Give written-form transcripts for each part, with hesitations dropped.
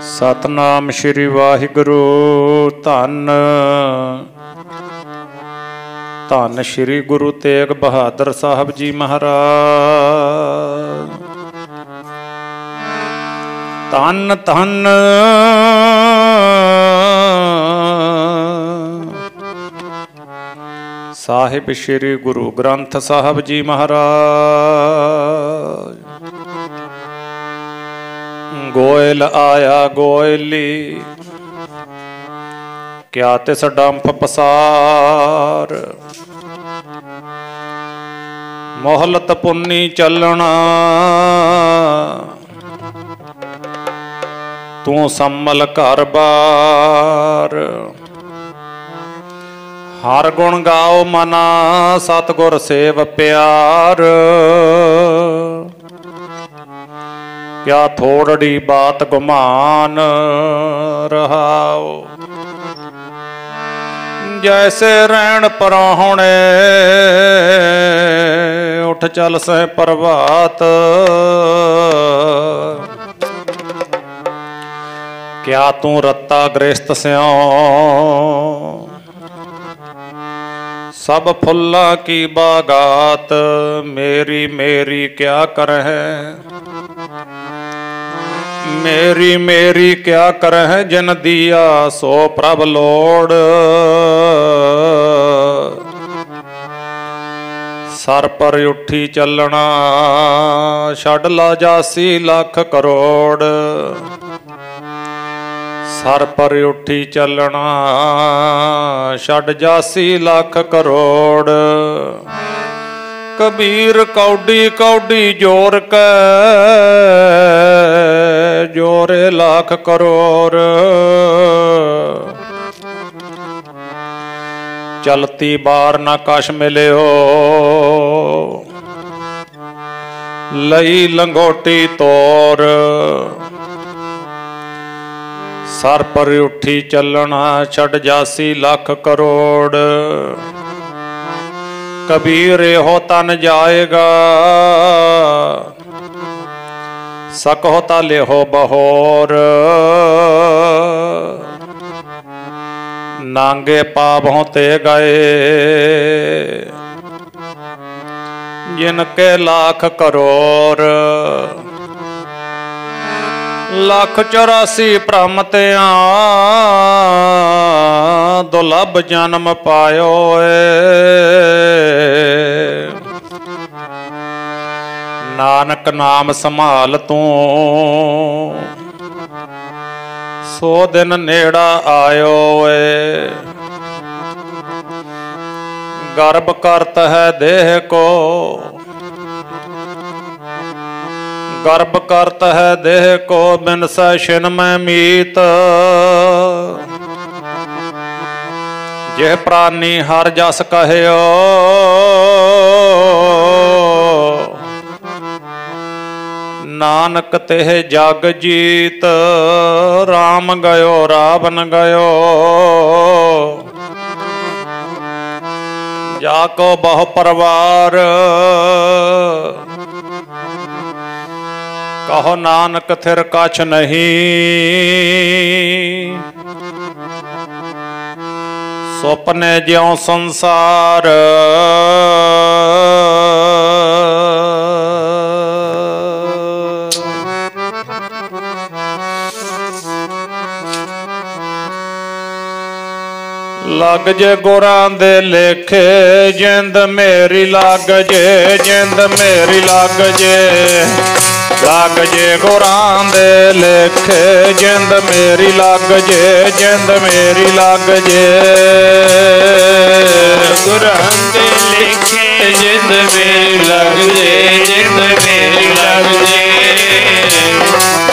सतनाम श्री वाहिगुरु। धन धन श्री गुरु तेग बहादुर साहब जी महाराज। धन धन साहिब श्री गुरु ग्रंथ साहब जी महाराज। गोयल आया गोयली, क्या तिस डंफ पसार। मोहलत पुन्नी चलना, तू सम्मल घर बार। हर गुण गाओ मना, सतगुर सेव प्यार। क्या थोड़ी बात गुमान रहाओ। जैसे रैन परौणे, उठ चल से प्रभात। क्या तू रत्ता गृहस्थ स्यों, सब फुल्ला की बागात। मेरी मेरी क्या कर है, मेरी मेरी क्या कर है। जिन दिया सो प्रभ लोड़। सर पर उठी चलना, छड़ ला जासी लाख करोड़। सर पर उठी चलना, छड़ जासी लाख करोड़। कबीर कौडी कौडी जोर कै, जोरे लाख करोड़। चलती बार न कश मिलियो, लई लंगोटी तोर। सर पर उठी चलना, छड़ जासी लाख करोड़। कबीर हो तन जाएगा, सक होता ले हो बहोर। नांगे पाप होते गए, जिनके लाख करोड़। लाख 84 भ्रमतियां, दुलभ जन्म पायो। नानक नाम संभाल तू, सो दिन नेड़ा आयो। गर्भ करत है देह को, गर्भ करत है देह को। बिन सैशन में मीत, जे प्राणी हर जस कहो। नानक तेह जग जीत, राम गयो रावण गयो। जाको बहु परवार, कहो नानक थिर कछ नहीं। सुपने ज्यों संसार, लग जे गुरां दे लेखे। जिंद मेरी लग जे, जिंद मेरी लग जे। लग जे गुरां दे लेखे, जिंद मेरी लग जे, जिंद मेरी लग जे। गुरां दे लेखे, जिंद मेरी लग जे, जिंद मेरी लग जे।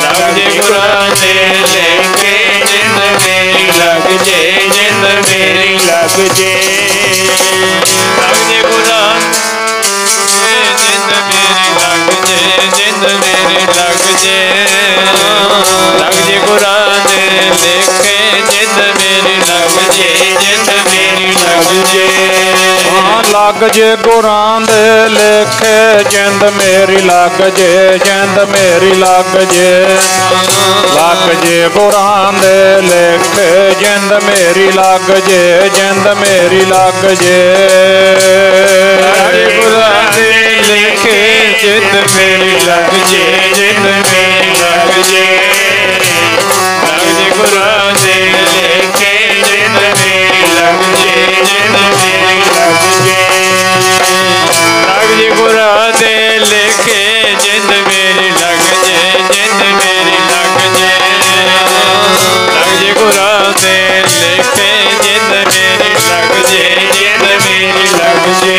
लग जे गुरां दे लेखे, जिंद मेरी लग जे, जिंद मेरी लग जे। लग जे गुरां जिंद मेरी लग जे, जिंद मेरी लग जे। लग जे गुरां दे लेखे, जिंद मेरी लग जे, जिंद मेरी लग जे। लग जे गुरां दे लेखे, जिंद मेरी लग जे जिंद मेरी लग जे गुरां दे लेखे जिंद मेरी लग जे जिंद मेरी लग जे गुरां दे लेखे जिंद मेरी लग जे जिंद मेरी लग जे गुरां दे लेखे जिंद मेरी लग जे जिंद मेरी लग जे गुरां दे लेखे जिंद मेरी लग जे जिंद मेरी लग जे गुरां दे लेखे जिंद मेरी लग जे जिंद मेरी लग जे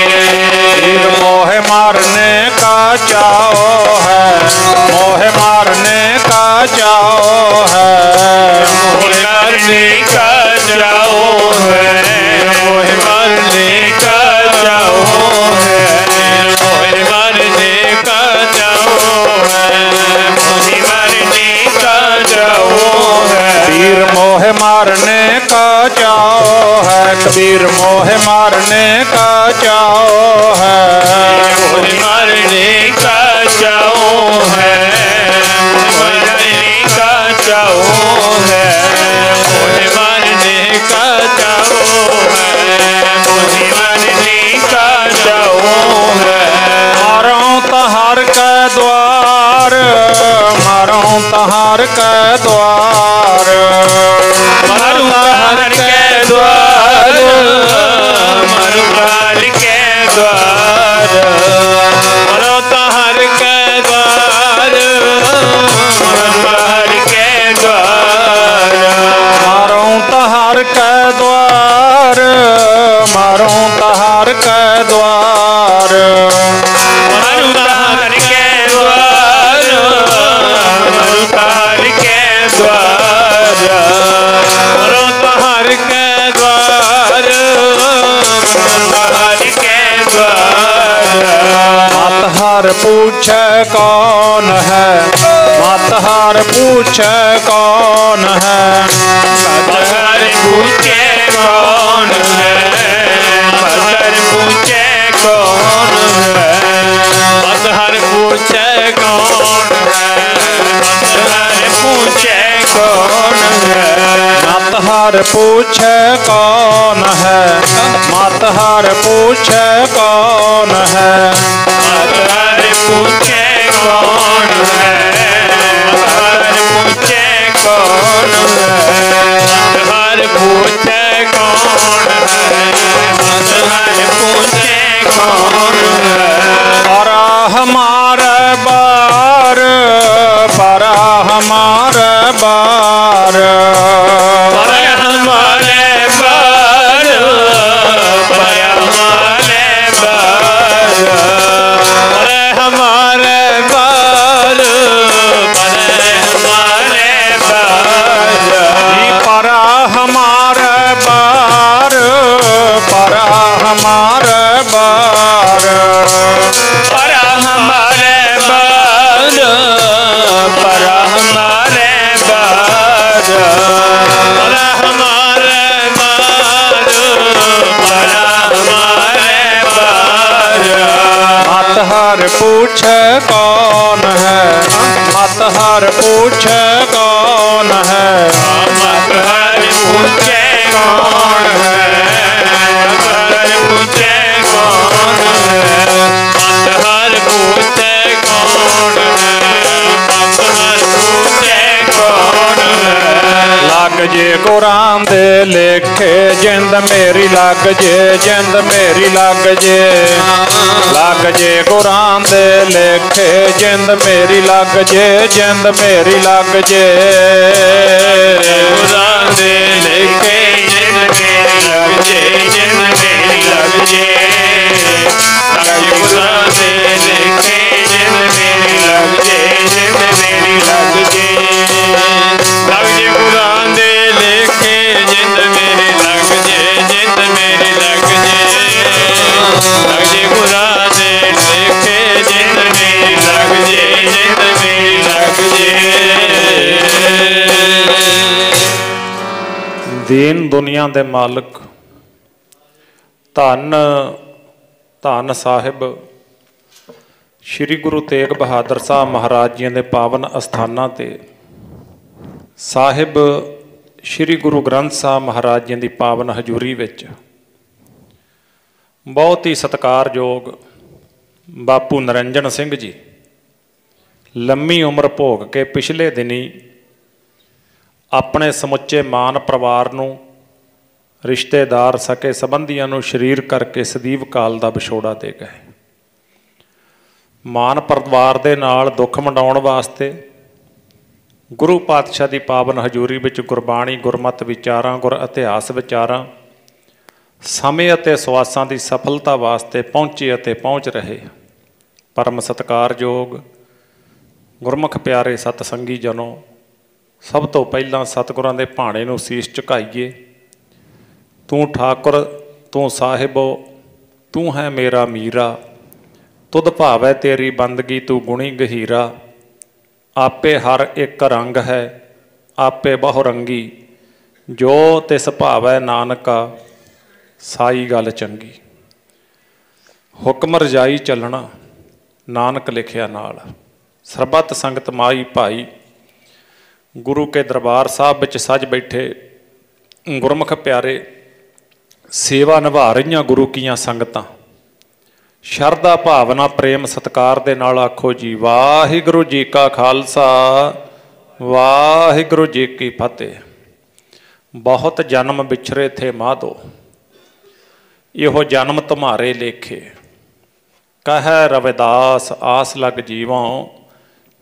मोह मारने का चाओ है मोह मारने का चाओ है मोह मारने का चाओ है मोह मारने का चाओ है मोह मारने का चाओ है मोह मारने का चाओ है कबीर मोह मारने का चाओ है कबीर मोह मारने का चाओ है मोह मारने का चाओ है मोह मारने का चाओ है मोह मारने का चाओ है मोह मारने का चाओ है मारो तहार के द्वार मारो तहार के द्वार मारू तहार के द्वार मारू तहार के द्वार मारो तहार के द्वार मारू तहार के द्वार मारो तहार के द्वार मारो तहार के द्वार मारू तहार के द्वार मारू तहार के द्वार मारो तहार के द्वार तहार के द्वार मतहार पूछे कौन है मतहार पूछे कौन है मतहार पूछे कौन है मतहार पूछे कौन है मतहार पूछे कौन है मतहार पूछे कौन है मतहार पूछे कौन है मतहार पूछे कौन है मतहार पूछे कौन है मतहार पूछे कौन है मतहार पूछे कौन है मतहार पूछे कौन है परा हमारे बार परा हमारे बार पर हमारे बार पर हमारे बार पर हमारे बार पर हमारे बार परा हमारे बार परा हमारे बार पर हमारे बार पर हमारे बार पर हमारे बार पर हमारे बार मतहार पूछे कौन है मतहार पूछे कौन है मतहार पूछे कौन है मतहार पूछे कौन है मतहार पूछे कौन है मतहार पूछे कौन है लग जे कुरान दे लेखे जिंद मेरी लग जे जिंद मेरी लग जे कुरान दे लेखे जिंद मेरी लग जे जिंद मेरी लग जे कुरान दे लेखे जिंद मेरी लग जे जिंद मेरी लग जे कुरान दे लेखे जिंद मेरी लग जे जिंद मेरी लग जे कुरान दे लेखे जिंद मेरी लग जे जिंद मेरी लग जे कुरान दे लेखे जिंद मेरी लग जे जिंद मेरी लग जे दीन दुनिया दे मालिक धन धन साहिब ਸ਼੍ਰੀ ਗੁਰੂ ਤੇਗ ਬਹਾਦਰ ਸਾਹਿਬ ਮਹਾਰਾਜ ਜੀ ਦੇ ਪਾਵਨ ਅਸਥਾਨਾਂ 'ਤੇ ਸਾਹਿਬ ਸ਼੍ਰੀ ਗੁਰੂ ਗ੍ਰੰਥ ਸਾਹਿਬ ਮਹਾਰਾਜ ਜੀ ਦੀ ਪਾਵਨ ਹਜ਼ੂਰੀ ਵਿੱਚ ਬਹੁਤ ਹੀ ਸਤਿਕਾਰਯੋਗ ਬਾਪੂ ਨਰਿੰਜਨ ਸਿੰਘ ਜੀ ਲੰਮੀ ਉਮਰ ਭੋਗ ਕੇ ਪਿਛਲੇ ਦਿਨੀ ਆਪਣੇ ਸਮੁੱਚੇ ਮਾਨ ਪਰਿਵਾਰ ਨੂੰ, ਰਿਸ਼ਤੇਦਾਰ, ਸਕੇ ਸੰਬੰਧੀਆਂ ਨੂੰ ਸਰੀਰ ਕਰਕੇ ਸਦੀਵ ਕਾਲ ਦਾ ਵਿਛੋੜਾ ਦੇ ਗਏ। ਮਾਨ ਪਰਿਵਾਰ ਦੇ ਨਾਲ ਦੁੱਖ ਵੰਡਾਉਣ ਵਾਸਤੇ ਗੁਰੂ ਪਾਤਸ਼ਾਹ ਦੀ ਪਾਵਨ ਹਜ਼ੂਰੀ ਵਿੱਚ ਗੁਰਬਾਣੀ, ਗੁਰਮਤਿ ਵਿਚਾਰਾਂ, ਗੁਰ ਇਤਿਹਾਸ ਵਿਚਾਰਾਂ, ਸਮੇਂ ਅਤੇ ਸਵਾਸਾਂ ਦੀ ਸਫਲਤਾ ਵਾਸਤੇ ਪਹੁੰਚੇ ਅਤੇ ਪਹੁੰਚ ਰਹੇ ਪਰਮ ਸਤਿਕਾਰਯੋਗ ਗੁਰਮੁਖ ਪਿਆਰੇ ਸਤਸੰਗੀ ਜਨੋ, ਸਭ ਤੋਂ ਪਹਿਲਾਂ ਸਤਿਗੁਰਾਂ ਦੇ ਭਾਣੇ ਨੂੰ ਸੀਸ ਝੁਕਾਈਏ। ਤੂੰ ਠਾਕੁਰ, ਤੂੰ ਸਾਹਿਬੋ, ਤੂੰ ਹੈ ਮੇਰਾ ਮੀਰਾ, ਤੁਧ ਭਾਵੈ ਤੇਰੀ ਬੰਦਗੀ, ਤੂੰ ਗੁਣੀ ਗਹੀਰਾ। ਆਪੇ ਹਰ ਇੱਕ ਰੰਗ ਹੈ, ਆਪੇ ਬਹੁ ਰੰਗੀ, ਜੋ ਤਿਸ ਭਾਵੈ ਨਾਨਕਾ, ਸਾਈ ਗੱਲ ਚੰਗੀ। ਹੁਕਮ ਰਜਾਈ ਚੱਲਣਾ, ਨਾਨਕ ਲਿਖਿਆ ਨਾਲ। ਸਰਬੱਤ ਸੰਗਤ ਮਾਈ ਭਾਈ, ਗੁਰੂ ਕੇ ਦਰਬਾਰ ਸਾਹਿਬ ਵਿੱਚ ਸੱਜ ਬੈਠੇ ਗੁਰਮੁਖ ਪਿਆਰੇ, ਸੇਵਾ ਨਿਭਾ ਰਹੀਆਂ ਗੁਰੂ ਕੀਆਂ ਸੰਗਤਾਂ, ਸ਼ਰਧਾ ਭਾਵਨਾ ਪ੍ਰੇਮ ਸਤਿਕਾਰ ਦੇ ਨਾਲ ਆਖੋ ਜੀ ਵਾਹਿਗੁਰੂ ਜੀ ਕਾ ਖਾਲਸਾ, ਵਾਹਿਗੁਰੂ ਜੀ ਕੀ ਫਤਿਹ। ਬਹੁਤ ਜਨਮ ਵਿਛਰੇ ਥੇ ਮਾਧੋ, ਇਹੋ ਜਨਮ ਤੁਮਾਰੇ ਲੇਖੇ। ਕਹਿ ਰਵਿਦਾਸ ਆਸ ਲਗ ਜੀਵੋਂ,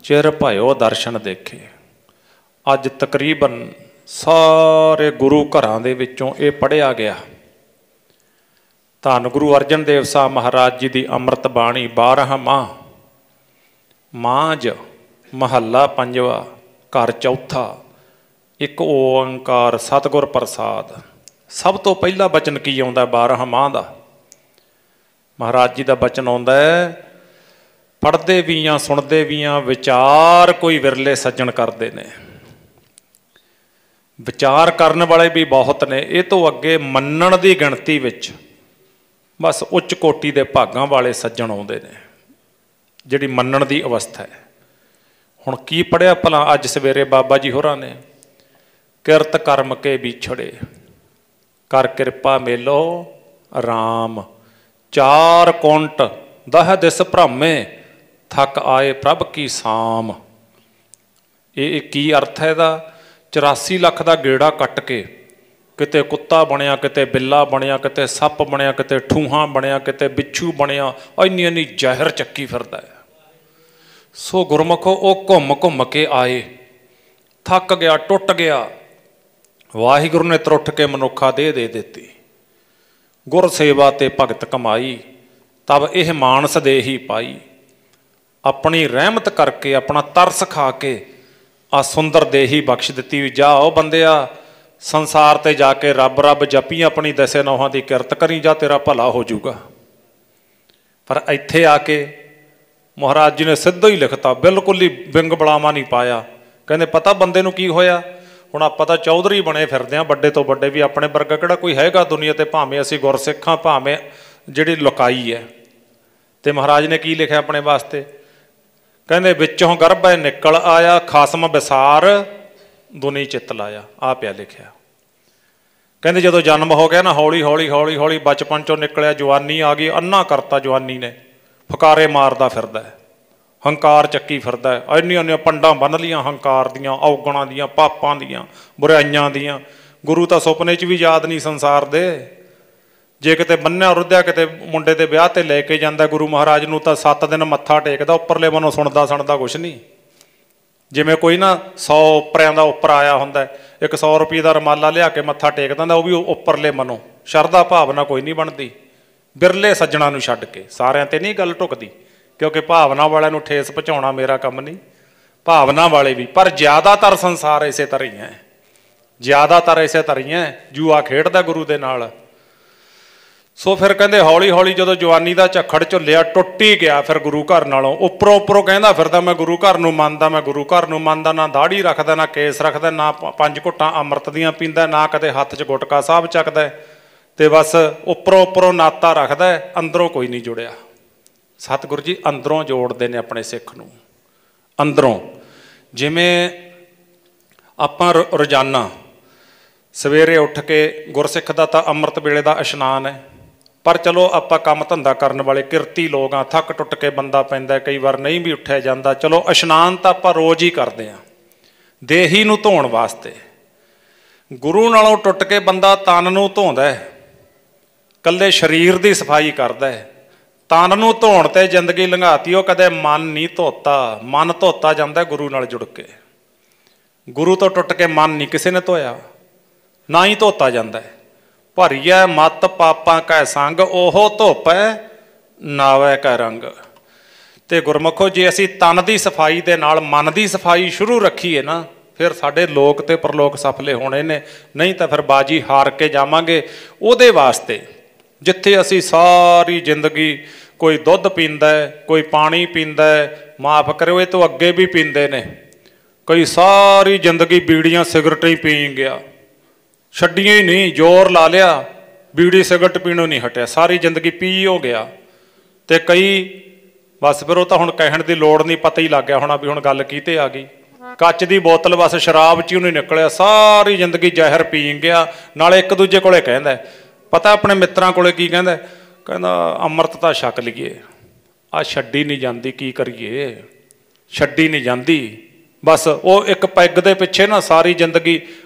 ਚਿਰ ਭਇਓ ਦਰਸ਼ਨ ਦੇਖੇ। ਅੱਜ ਤਕਰੀਬਨ ਸਾਰੇ ਗੁਰੂ ਘਰਾਂ ਦੇ ਵਿੱਚੋਂ ਇਹ ਪੜ੍ਹਿਆ ਗਿਆ। ਧੰਨ ਗੁਰੂ ਅਰਜਨ ਦੇਵ ਸਾਹਿਬ ਮਹਾਰਾਜ ਜੀ ਦੀ ਅੰਮ੍ਰਿਤ ਬਾਣੀ 12 ਮਾਹ, ਮਾਝ ਮਹੱਲਾ 5ਵਾਂ, ਘਰ ਚੌਥਾ, ਇੱਕ ਓੰਕਾਰ ਸਤਿਗੁਰ ਪ੍ਰਸਾਦ। ਸਭ ਤੋਂ ਪਹਿਲਾ ਬਚਨ ਕੀ ਆਉਂਦਾ 12 ਮਾਹ ਦਾ? ਮਹਾਰਾਜ ਜੀ ਦਾ ਬਚਨ ਆਉਂਦਾ ਹੈ, ਪੜ੍ਹਦੇ ਵੀ ਆ ਸੁਣਦੇ ਵੀ ਆ, ਵਿਚਾਰ ਕੋਈ ਵਿਰਲੇ ਸੱਜਣ ਕਰਦੇ ਨੇ। ਵਿਚਾਰ ਕਰਨ ਵਾਲੇ ਵੀ ਬਹੁਤ ਨੇ। ਇਹ ਤੋਂ ਅੱਗੇ ਮੰਨਣ ਦੀ ਗਿਣਤੀ ਵਿੱਚ ਬਸ ਉੱਚ ਕੋਟੀ ਦੇ ਭਾਗਾਂ ਵਾਲੇ ਸੱਜਣ ਆਉਂਦੇ ਨੇ, ਜਿਹੜੀ ਮੰਨਣ ਦੀ ਅਵਸਥਾ ਹੈ। ਹੁਣ ਕੀ ਪੜ੍ਹਿਆ ਭਲਾ ਅੱਜ ਸਵੇਰੇ ਬਾਬਾ ਜੀ ਹੋਰਾਂ ਨੇ? ਕਿਰਤ ਕਰਮ ਕੇ ਵਿਛੜੇ, ਕਰ ਕਿਰਪਾ ਮੇਲੋ ਰਾਮ। 4 ਕੁੰਟ 10 ਦਿਸ ਭ੍ਰਮੇ, ਥੱਕ ਆਏ ਪ੍ਰਭ ਕੀ ਸਾਮ। ਇਹ ਕੀ ਅਰਥ ਹੈ ਇਹਦਾ? 84 ਲੱਖ ਦਾ ਗੇੜਾ ਕੱਟ ਕੇ ਕਿਤੇ ਕੁੱਤਾ ਬਣਿਆ, ਕਿਤੇ ਬਿੱਲਾ ਬਣਿਆ, ਕਿਤੇ ਸੱਪ ਬਣਿਆ, ਕਿਤੇ ਠੂਹਾਂ ਬਣਿਆ, ਕਿਤੇ ਬਿੱਛੂ ਬਣਿਆ, ਇੰਨੀ ਇੰਨੀ ਜ਼ਹਿਰ ਚੱਕੀ ਫਿਰਦਾ ਹੈ। ਸੋ ਗੁਰਮੁਖੋ, ਉਹ ਘੁੰਮ ਘੁੰਮ ਕੇ ਆਏ, ਥੱਕ ਗਿਆ, ਟੁੱਟ ਗਿਆ। ਵਾਹਿਗੁਰੂ ਨੇ ਤਰੁੱਠ ਕੇ ਮਨੁੱਖਾ ਦੇ ਦਿੱਤੀ। ਗੁਰ ਸੇਵਾ ਤੇ ਭਗਤ ਕਮਾਈ, ਤਬ ਇਹ ਮਾਨਸ ਦੇ ਹੀ ਪਾਈ। ਆਪਣੀ ਰਹਿਮਤ ਕਰਕੇ, ਆਪਣਾ ਤਰਸ ਖਾ ਕੇ ਆ ਸੁੰਦਰ ਦੇਹੀ ਬਖਸ਼ ਦਿੱਤੀ। ਜਾਓ ਬੰਦਿਆ, ਸੰਸਾਰ ਤੇ ਜਾ ਕੇ ਰੱਬ ਰੱਬ ਜਪੀ, ਆਪਣੀ ਦਸੇ ਨੌਹਾਂ ਦੀ ਕਿਰਤ ਕਰੀ, ਜਾ ਤੇਰਾ ਭਲਾ ਹੋ ਜਾਊਗਾ। ਪਰ ਇੱਥੇ ਆ ਕੇ ਮਹਾਰਾਜ ਜੀ ਨੇ ਸਿੱਧਾ ਹੀ ਲਿਖਤਾ, ਬਿਲਕੁਲ ਹੀ ਵਿੰਗ ਬਲਾਵਾ ਨਹੀਂ ਪਾਇਆ। ਕਹਿੰਦੇ ਪਤਾ ਬੰਦੇ ਨੂੰ ਕੀ ਹੋਇਆ? ਹੁਣ ਆਪਾਂ ਤਾਂ ਚੌਧਰੀ ਬਣੇ ਫਿਰਦੇ ਹਾਂ, ਵੱਡੇ ਤੋਂ ਵੱਡੇ ਵੀ। ਆਪਣੇ ਵਰਗਾ ਕਿਹੜਾ ਕੋਈ ਹੈਗਾ ਦੁਨੀਆ ਤੇ? ਭਾਵੇਂ ਅਸੀਂ ਗੁਰਸਿੱਖਾਂ, ਭਾਵੇਂ ਜਿਹੜੀ ਲੁਕਾਈ ਹੈ। ਤੇ ਮਹਾਰਾਜ ਨੇ ਕੀ ਲਿਖਿਆ ਆਪਣੇ ਵਾਸਤੇ? ਕਹਿੰਦੇ ਵਿੱਚੋਂ ਗਰਭੈ ਨਿਕਲ ਆਇਆ, ਖਸਮ ਵਿਸਾਰ ਦੁਨੀ ਚਿੱਤ ਲਾਇਆ। ਆ ਪਿਆ ਲਿਖਿਆ। ਕਹਿੰਦੇ ਜਦੋਂ ਜਨਮ ਹੋ ਗਿਆ ਨਾ, ਹੌਲੀ ਹੌਲੀ ਹੌਲੀ ਹੌਲੀ ਬਚਪਨ ਚੋਂ ਨਿਕਲਿਆ, ਜਵਾਨੀ ਆ ਗਈ, ਅੰਨਾ ਕਰਤਾ ਜਵਾਨੀ ਨੇ। ਫਕਾਰੇ ਮਾਰਦਾ ਫਿਰਦਾ ਹੈ, ਹੰਕਾਰ ਚੱਕੀ ਫਿਰਦਾ ਹੈ। ਇੰਨੀਆਂ ਇੰਨੀਆਂ ਪੰਡਾਂ ਬੰਨ ਲੀਆਂ ਹੰਕਾਰ ਦੀਆਂ, ਔਗਣਾਂ ਦੀਆਂ, ਪਾਪਾਂ ਦੀਆਂ, ਬੁਰਾਈਆਂ ਦੀਆਂ। ਗੁਰੂ ਤਾਂ ਸੁਪਨੇ 'ਚ ਵੀ ਯਾਦ ਨਹੀਂ ਸੰਸਾਰ ਦੇ। ਜੇ ਕਿਤੇ ਬੰਨਿਆ ਰੁੱਧਿਆ ਕਿਤੇ ਮੁੰਡੇ ਦੇ ਵਿਆਹ 'ਤੇ ਲੈ ਕੇ ਜਾਂਦਾ ਗੁਰੂ ਮਹਾਰਾਜ ਨੂੰ, ਤਾਂ 7 ਦਿਨ ਮੱਥਾ ਟੇਕਦਾ, ਉੱਪਰਲੇ ਮਨੋਂ ਸੁਣਦਾ ਕੁਛ ਨਹੀਂ। ਜਿਵੇਂ ਕੋਈ ਨਾ 100 ਉੱਪਰਿਆਂ ਦਾ ਉੱਪਰ ਆਇਆ ਹੁੰਦਾ, ਇੱਕ 100 ਰੁਪਏ ਦਾ ਰੁਮਾਲਾ ਲਿਆ ਕੇ ਮੱਥਾ ਟੇਕ ਦਿੰਦਾ, ਉਹ ਵੀ ਉੱਪਰਲੇ ਮਨੋਂ। ਸ਼ਰਧਾ ਭਾਵਨਾ ਕੋਈ ਨਹੀਂ ਬਣਦੀ। ਬਿਰਲੇ ਸੱਜਣਾ ਨੂੰ ਛੱਡ ਕੇ ਸਾਰਿਆਂ 'ਤੇ ਨਹੀਂ ਗੱਲ ਢੁਕਦੀ, ਕਿਉਂਕਿ ਭਾਵਨਾ ਵਾਲਿਆਂ ਨੂੰ ਠੇਸ ਪਹੁੰਚਾਉਣਾ ਮੇਰਾ ਕੰਮ ਨਹੀਂ। ਭਾਵਨਾ ਵਾਲੇ ਵੀ, ਪਰ ਜ਼ਿਆਦਾਤਰ ਸੰਸਾਰ ਇਸੇ ਤਰ੍ਹਾਂ ਹੀ ਹੈ। ਜ਼ਿਆਦਾਤਰ ਇਸੇ ਤਰ੍ਹਾਂ ਹੀ ਹੈ, ਜੂਆ ਖੇਡਦਾ ਗੁਰੂ ਦੇ ਨਾਲ। ਸੋ ਫਿਰ ਕਹਿੰਦੇ ਹੌਲੀ ਹੌਲੀ ਜਦੋਂ ਜਵਾਨੀ ਦਾ ਝੱਖੜ ਝੁੱਲਿਆ, ਟੁੱਟ ਹੀ ਗਿਆ ਫਿਰ ਗੁਰੂ ਘਰ ਨਾਲੋਂ। ਉੱਪਰੋਂ ਉੱਪਰੋਂ ਕਹਿੰਦਾ ਫਿਰਦਾ ਮੈਂ ਗੁਰੂ ਘਰ ਨੂੰ ਮੰਨਦਾ, ਮੈਂ ਗੁਰੂ ਘਰ ਨੂੰ ਮੰਨਦਾ। ਨਾ ਦਾੜੀ ਰੱਖਦਾ, ਨਾ ਕੇਸ ਰੱਖਦਾ, ਨਾ 5 ਘੁੱਟਾਂ ਅੰਮ੍ਰਿਤ ਦੀਆਂ ਪੀਂਦਾ, ਨਾ ਕਦੇ ਹੱਥ 'ਚ ਗੁਟਕਾ ਸਾਹਿਬ ਚੱਕਦਾ। ਤੇ ਬਸ ਉੱਪਰੋਂ ਉੱਪਰੋਂ ਨਾਤਾ ਰੱਖਦਾ, ਅੰਦਰੋਂ ਕੋਈ ਨਹੀਂ ਜੁੜਿਆ। ਸਤਿਗੁਰੂ ਜੀ ਅੰਦਰੋਂ ਜੋੜਦੇ ਨੇ ਆਪਣੇ ਸਿੱਖ ਨੂੰ, ਅੰਦਰੋਂ। ਜਿਵੇਂ ਆਪਾਂ ਰੋਜ਼ਾਨਾ ਸਵੇਰੇ ਉੱਠ ਕੇ, ਗੁਰਸਿੱਖ ਦਾ ਤਾਂ ਅੰਮ੍ਰਿਤ ਵੇਲੇ ਦਾ ਇਸ਼ਨਾਨ ਹੈ, ਪਰ ਚਲੋ ਆਪਾਂ ਕੰਮ ਧੰਦਾ ਕਰਨ ਵਾਲੇ ਕਿਰਤੀ ਲੋਕ ਆ, ਥੱਕ ਟੁੱਟ ਕੇ ਬੰਦਾ ਪੈਂਦਾ, ਕਈ ਵਾਰ ਨਹੀਂ ਵੀ ਉੱਠਿਆ ਜਾਂਦਾ। ਚਲੋ ਇਸ਼ਨਾਨ ਤਾਂ ਆਪਾਂ ਰੋਜ਼ ਹੀ ਕਰਦੇ ਹਾਂ ਦੇਹੀ ਨੂੰ ਧੋਣ ਵਾਸਤੇ। ਗੁਰੂ ਨਾਲੋਂ ਟੁੱਟ ਕੇ ਬੰਦਾ ਤਨ ਨੂੰ ਧੋਂਦਾ ਹੈ, ਇਕੱਲੇ ਸਰੀਰ ਦੀ ਸਫਾਈ ਕਰਦਾ ਹੈ। ਤਨ ਨੂੰ ਧੋਣ ਤੇ ਜ਼ਿੰਦਗੀ ਲੰਘਾਤੀ, ਉਹ ਕਦੇ ਮਨ ਨਹੀਂ ਧੋਤਾ। ਮਨ ਧੋਤਾ ਜਾਂਦਾ ਗੁਰੂ ਨਾਲ ਜੁੜ ਕੇ। ਗੁਰੂ ਤੋਂ ਟੁੱਟ ਕੇ ਮਨ ਨਹੀਂ ਕਿਸੇ ਨੇ ਧੋਇਆ, ਨਾ ਹੀ ਧੋਤਾ ਜਾਂਦਾ ਹੈ। ਭਰੀਐ ਮਤ ਪਾਪਾਂ ਕੈ ਸੰਗ, ਉਹ ਧੋਪੈ ਨਾਵੈ ਕੈ ਰੰਗ। ਤੇ ਗੁਰਮੁਖੋ, ਜੇ ਅਸੀਂ ਤਨ ਦੀ ਸਫਾਈ ਦੇ ਨਾਲ ਮਨ ਦੀ ਸਫਾਈ ਸ਼ੁਰੂ ਰੱਖੀਏ ਨਾ, ਫਿਰ ਸਾਡੇ ਲੋਕ ਤੇ ਪਰਲੋਕ ਸਫਲੇ ਹੋਣੇ ਨੇ। ਨਹੀਂ ਤਾਂ ਫਿਰ ਬਾਜੀ ਹਾਰ ਕੇ ਜਾਵਾਂਗੇ। ਉਹਦੇ ਵਾਸਤੇ ਜਿੱਥੇ ਅਸੀਂ ਸਾਰੀ ਜ਼ਿੰਦਗੀ, ਕੋਈ ਦੁੱਧ ਪੀਂਦਾ, ਕੋਈ ਪਾਣੀ ਪੀਂਦਾ, ਮਾਫ ਕਰਿਓ ਇਹ ਤੋਂ ਅੱਗੇ ਵੀ ਪੀਂਦੇ ਨੇ, ਕਈ ਸਾਰੀ ਜ਼ਿੰਦਗੀ ਬੀੜੀਆਂ ਸਿਗਰਟਾਂ ਹੀ ਪੀ ਗਿਆ, ਛੱਡੀਆਂ ਹੀ ਨਹੀਂ, ਜ਼ੋਰ ਲਾ ਲਿਆ, ਬੀੜੀ ਸਿਗਰਟ ਪੀਣੋਂ ਨਹੀਂ ਹਟਿਆ, ਸਾਰੀ ਜ਼ਿੰਦਗੀ ਪੀ ਹੋ ਗਿਆ। ਤੇ ਕਈ ਬਸ ਫਿਰ ਉਹ ਤਾਂ ਹੁਣ ਕਹਿਣ ਦੀ ਲੋੜ ਨਹੀਂ, ਪਤਾ ਹੀ ਲੱਗ ਗਿਆ ਹੋਣਾ ਵੀ ਹੁਣ ਗੱਲ ਕਿਤੇ ਆ ਗਈ। ਕੱਚ ਦੀ ਬੋਤਲ ਬਸ ਸ਼ਰਾਬ 'ਚ ਹੀ ਉਹਨੇ ਨਿਕਲਿਆ, ਸਾਰੀ ਜ਼ਿੰਦਗੀ ਜ਼ਹਿਰ ਪੀ ਗਿਆ। ਨਾਲੇ ਇੱਕ ਦੂਜੇ ਕੋਲੇ ਕਹਿੰਦਾ, ਪਤਾ ਆਪਣੇ ਮਿੱਤਰਾਂ ਕੋਲੇ ਕੀ ਕਹਿੰਦਾ, ਕਹਿੰਦਾ ਅੰਮ੍ਰਿਤ ਤਾਂ ਛਕ ਲਈਏ, ਆਹ ਛੱਡੀ ਨਹੀਂ ਜਾਂਦੀ, ਕੀ ਕਰੀਏ, ਛੱਡੀ ਨਹੀਂ ਜਾਂਦੀ। ਬਸ ਉਹ ਇੱਕ ਪੈਗ ਦੇ ਪਿੱਛੇ ਨਾ ਸਾਰੀ ਜ਼ਿੰਦਗੀ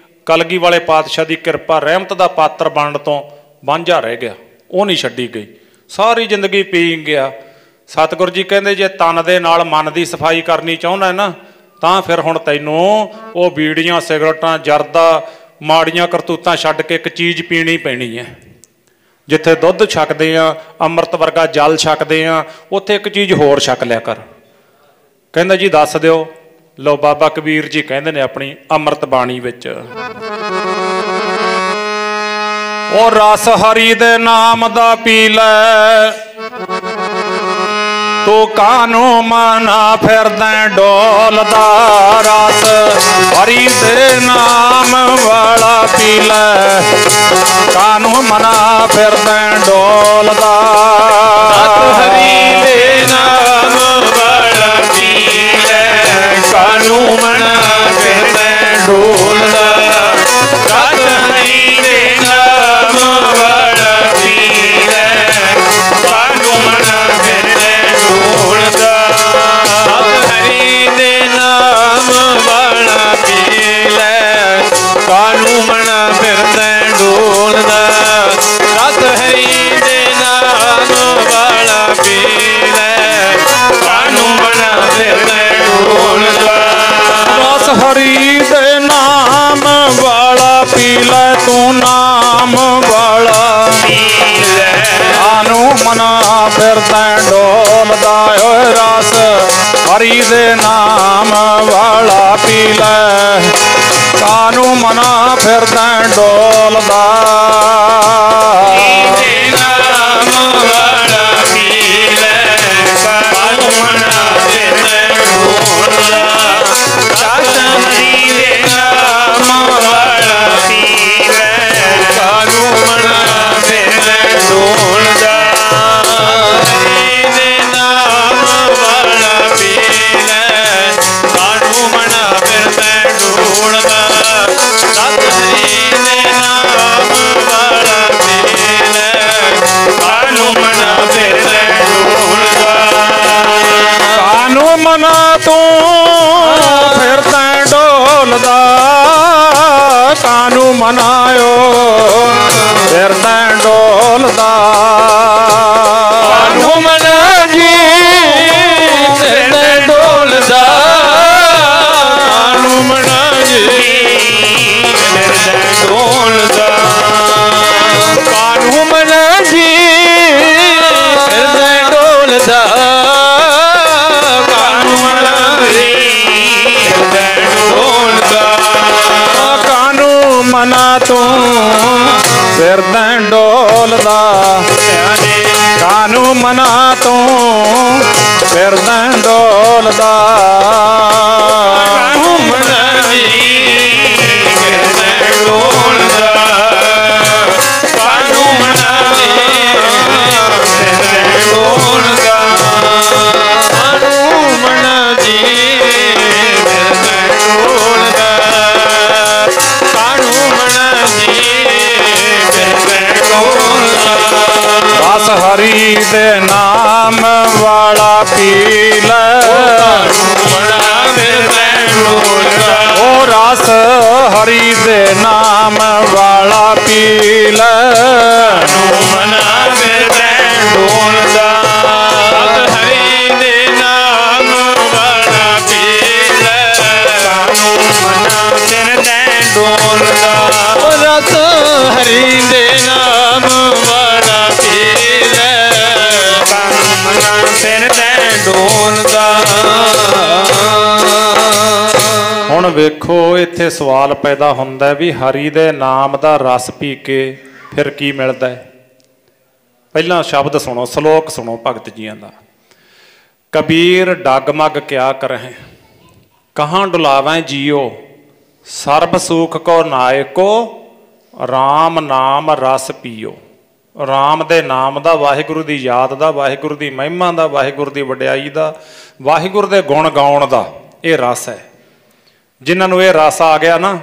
ਕਲਗੀ ਵਾਲੇ ਪਾਤਸ਼ਾਹ ਦੀ ਕਿਰਪਾ ਰਹਿਮਤ ਦਾ ਪਾਤਰ ਬਣਨ ਤੋਂ ਵਾਂਝਾ ਰਹਿ ਗਿਆ, ਉਹ ਨਹੀਂ ਛੱਡੀ ਗਈ, ਸਾਰੀ ਜ਼ਿੰਦਗੀ ਪੀ ਗਿਆ। ਸਤਿਗੁਰੂ ਜੀ ਕਹਿੰਦੇ ਜੇ ਤਨ ਦੇ ਨਾਲ ਮਨ ਦੀ ਸਫਾਈ ਕਰਨੀ ਚਾਹੁੰਦਾ ਨਾ, ਤਾਂ ਫਿਰ ਹੁਣ ਤੈਨੂੰ ਉਹ ਬੀੜੀਆਂ ਸਿਗਰਟਾਂ ਜਰਦਾ ਮਾੜੀਆਂ ਕਰਤੂਤਾਂ ਛੱਡ ਕੇ ਇੱਕ ਚੀਜ਼ ਪੀਣੀ ਪੈਣੀ ਹੈ। ਜਿੱਥੇ ਦੁੱਧ ਛਕਦੇ ਆ, ਅੰਮ੍ਰਿਤ ਵਰਗਾ ਜਲ ਛਕਦੇ ਆ, ਉੱਥੇ ਇੱਕ ਚੀਜ਼ ਹੋਰ ਛਕ ਲਿਆ ਕਰ। ਕਹਿੰਦਾ ਜੀ ਦੱਸ ਦਿਓ। ਲਓ ਬਾਬਾ ਕਬੀਰ ਜੀ ਕਹਿੰਦੇ ਨੇ ਆਪਣੀ ਅੰਮ੍ਰਿਤ ਬਾਣੀ ਵਿੱਚ, ਉਹ ਰਸ ਹਰੀ ਦੇ ਨਾਮ ਦਾ ਪੀ ਲੈ, ਤੂੰ ਕਾਨੂੰ ਮਨਾ ਫਿਰਦਾ ਡੋਲਦਾ, ਰਸ ਹਰੀ ਦੇ ਨਾਮ ਵਾਲਾ ਪੀ ਲੈ, ਕਾਨੂੰ ਮਨਾ ਫਿਰਦਾ ਡੋਲਦਾ, ਰਸ ਹਰੀ ਦੇ ਨਾਮ ਵਾਲਾ ਪੀ ਲੈ, ਕਾਨੂੰ ਮਨਾ ਫਿਰਦਾ ਡੋਲਦਾ, ਰਸ ਹਰੀ ਦੇ ਨਾਮ ਵਾਲਾ ਪੀ ਲੈ, ਕਾਨੂੰ ਮਨਾ ਫਿਰਦਾ ਡੋਲਦਾ, ਰਸ ਹਰੀ ਦੇ ਨਾਮ ਵਾਲਾ ਪੀ ਲੈ, ਕਾਨੂੰ ਮਨਾ ਫਿਰਦਾ ਡੋਲਦਾ, ਰਸ ਹਰੀ ਦੇ ਨਾਮ ਵਾਲਾ ਪੀ ਲੈ, ਕਾਨੂੰ ਮਨਾ ਫਿਰਦਾ ਡੋਲਦਾ, ਰਸ ਹਰੀ ਦੇ ਨਾਮ ਵਾਲਾ ਪੀ ਲੈ, ਤੂੰ ਨਾਮ ਵਾਲਾ ਪੀ ਲੈ, ਕਾਨੂੰ ਮਨਾ ਫਿਰਦਾ ਡੋਲਦਾ, ਓਏ ਰਸ ਹਰੀ ਦੇ ਨਾਮ ਵਾਲਾ ਪੀ ਲੈ, ਕਾਨੂੰ ਮਨਾ ਫਿਰਦਾ ਡੋਲਦਾ, ਦੇ ਨਾਮ ਵਾਲਾ ਪੀ ਲੈ, ਕਾਨੂੰ ਮਨਾ ਫਿਰਦਾ ਡੋਲਦਾ, ਰਸ ਹਰੀ ਦੇ ਨਾਮ ਵਾਲਾ ਪੀ ਲੈ, ਕਾਨੂੰ ਮਨਾ ਫਿਰਦਾ ਡੋਲਦਾ, ਹਰੀ ਦੇ ਨਾਮ ਵਾਲਾ ਪੀ ਲੈ, ਕਾਨੂੰ ਮਨਾ ਫਿਰਦਾ ਡੋਲਦਾ, ਰਸ ਹਰੀ ਦੇ ਨਾਮ ਵਾਲਾ ਪੀ ਲੈ, ਕਾਨੂੰ ਮਨਾ ਫਿਰਦਾ ਡੋਲਦਾ, ਕਾਨੂੰ ਮਨਾ ਤੂੰ ਫਿਰਦਾ ਡੋਲਦਾ, ਕਾਨੂੰ ਮਨਾਇਓ ਫਿਰਦਾ ਡੋਲਦਾ, ਕਾਨੂੰ ਮਨਾ ਜੀ ਫਿਰਦਾ ਡੋਲਦਾ, ਕਾਨੂੰ ਮਨਾ ਜੀ ਫਿਰਦਾ ਡੋਲਦਾ, ਕਾਨੂੰ ਮਨਾ ਜੀ ਫਿਰਦਾ ਡੋਲਦਾ, ਕਾਨੂੰ ਮਨਾ ਜੀ ਫਿਰਦਾ ਡੋਲਦਾ, ਕਾਨੂੰ ਮਨਾ ਤੂੰ ਫਿਰਦਾ ਡੋਲਦਾ, ਕਾਨੂੰ ਮਨਾ ਤੂੰ ਫਿਰਦਾ ਡੋਲਦਾ, ਕਾਨੂੰ ਮਨਾ ਜੀ ਫਿਰਦਾ ਡੋਲਦਾ, ਕਾਨੂੰ ਮਨਾ ਜੀ ਫਿਰਦਾ ਡੋਲਦਾ, हरि दे नाम वाला पी ले ओ रस हरि दे नाम वाला पी ले रस हरि दे नाम वाला पी ले सिर ते डोलदा। ਹੁਣ ਵੇਖੋ ਇੱਥੇ ਸਵਾਲ ਪੈਦਾ ਹੁੰਦਾ ਵੀ ਹਰੀ ਦੇ ਨਾਮ ਦਾ ਰਸ ਪੀ ਕੇ ਫਿਰ ਕੀ ਮਿਲਦਾ ਹੈ। ਪਹਿਲਾਂ ਸ਼ਬਦ ਸੁਣੋ, ਸ਼ਲੋਕ ਸੁਣੋ ਭਗਤ ਜੀਆਂ ਦਾ। ਕਬੀਰ ਡਗਮਗ ਕਿਆ ਕਰਹਿ ਕਹਾਂ ਡੁਲਾਵੈਂ ਜੀਓ ਸਰਬ ਸੁਖ ਕੋ ਨਾਇਕੋ ਰਾਮ ਨਾਮ ਰਸ ਪੀਓ। ਰਾਮ ਦੇ ਨਾਮ ਦਾ, ਵਾਹਿਗੁਰੂ ਦੀ ਯਾਦ ਦਾ, ਵਾਹਿਗੁਰੂ ਦੀ ਮਹਿਮਾ ਦਾ, ਵਾਹਿਗੁਰੂ ਦੀ ਵਡਿਆਈ ਦਾ, ਵਾਹਿਗੁਰੂ ਦੇ ਗੁਣ ਗਾਉਣ ਦਾ ਇਹ ਰਸ ਹੈ। ਜਿਨ੍ਹਾਂ ਨੂੰ ਇਹ ਰਸ ਆ ਗਿਆ ਨਾ